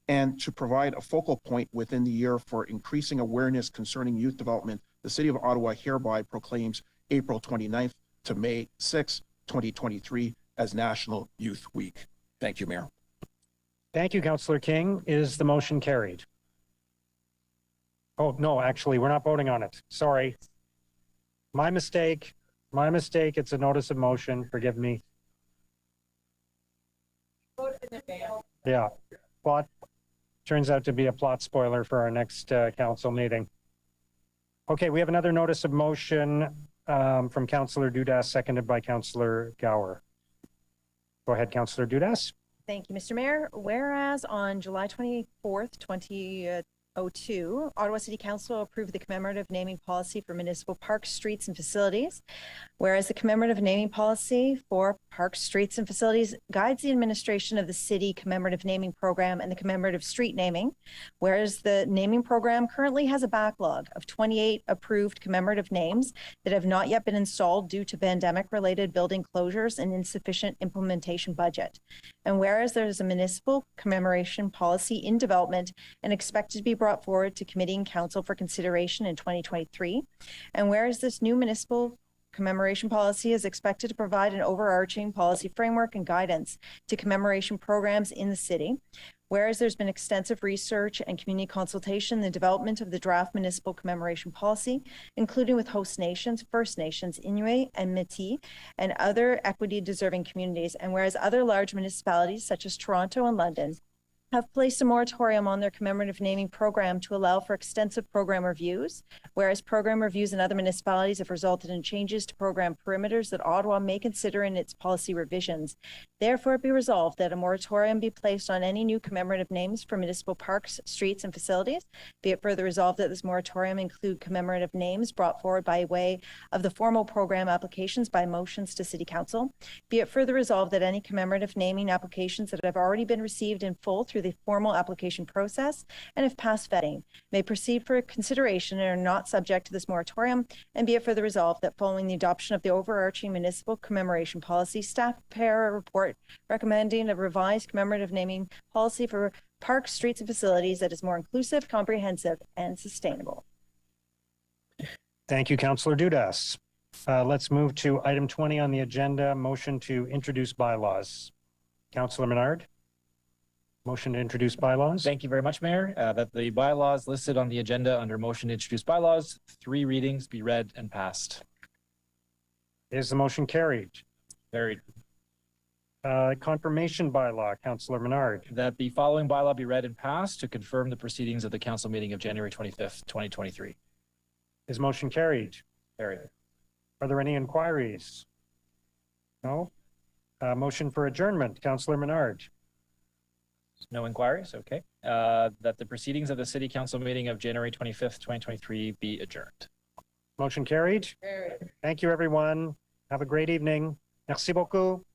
and to provide a focal point within the year for increasing awareness concerning youth development, the City of Ottawa hereby proclaims April 29th to May 6, 2023 as National Youth Week. Thank you, Mayor. Thank you, Councillor King. Is the motion carried? Oh, no, actually, we're not voting on it. Sorry. My mistake. My mistake. It's a notice of motion. Forgive me. Yeah. Plot turns out to be a plot spoiler for our next council meeting. Okay, we have another notice of motion from Councillor Dudas, seconded by Councillor Gower. Go ahead, Councillor Dudas. Thank you, Mr. Mayor. Whereas on July 24th, 2002, Ottawa City Council approved the commemorative naming policy for municipal parks, streets, and facilities. Whereas the commemorative naming policy for parks, streets, and facilities guides the administration of the city commemorative naming program and the commemorative street naming. Whereas the naming program currently has a backlog of 28 approved commemorative names that have not yet been installed due to pandemic-related building closures and insufficient implementation budget. And whereas there is a municipal commemoration policy in development and expected to be brought forward to committee and council for consideration in 2023. And whereas this new municipal commemoration policy is expected to provide an overarching policy framework and guidance to commemoration programs in the city. Whereas there's been extensive research and community consultation in the development of the draft municipal commemoration policy, including with host nations, First Nations, Inuit, and Métis, and other equity-deserving communities. And whereas other large municipalities, such as Toronto and London, have placed a moratorium on their commemorative naming program to allow for extensive program reviews, whereas program reviews in other municipalities have resulted in changes to program perimeters that Ottawa may consider in its policy revisions. Therefore, it be resolved that a moratorium be placed on any new commemorative names for municipal parks, streets, and facilities. Be it further resolved that this moratorium include commemorative names brought forward by way of the formal program applications by motions to City Council. Be it further resolved that any commemorative naming applications that have already been received in full through the formal application process and if passed vetting may proceed for consideration and are not subject to this moratorium. And be it further resolved that following the adoption of the overarching municipal commemoration policy, staff prepare a report recommending a revised commemorative naming policy for parks, streets, and facilities that is more inclusive, comprehensive, and sustainable. Thank you, Councillor Dudas. Let's move to item 20 on the agenda, motion to introduce bylaws. Councillor Menard. Motion to introduce bylaws. Thank you very much, Mayor. That the bylaws listed on the agenda under motion to introduce bylaws, 3 readings be read and passed. Is the motion carried? Carried. Confirmation bylaw, Councillor Menard. That the following bylaw be read and passed to confirm the proceedings of the council meeting of January 25th, 2023. Is motion carried? Carried. Are there any inquiries? No? Motion for adjournment, Councillor Menard. No inquiries? Okay. That the proceedings of the City Council meeting of January 25th, 2023 be adjourned. Motion carried? Carried. Thank you, everyone. Have a great evening. Merci beaucoup.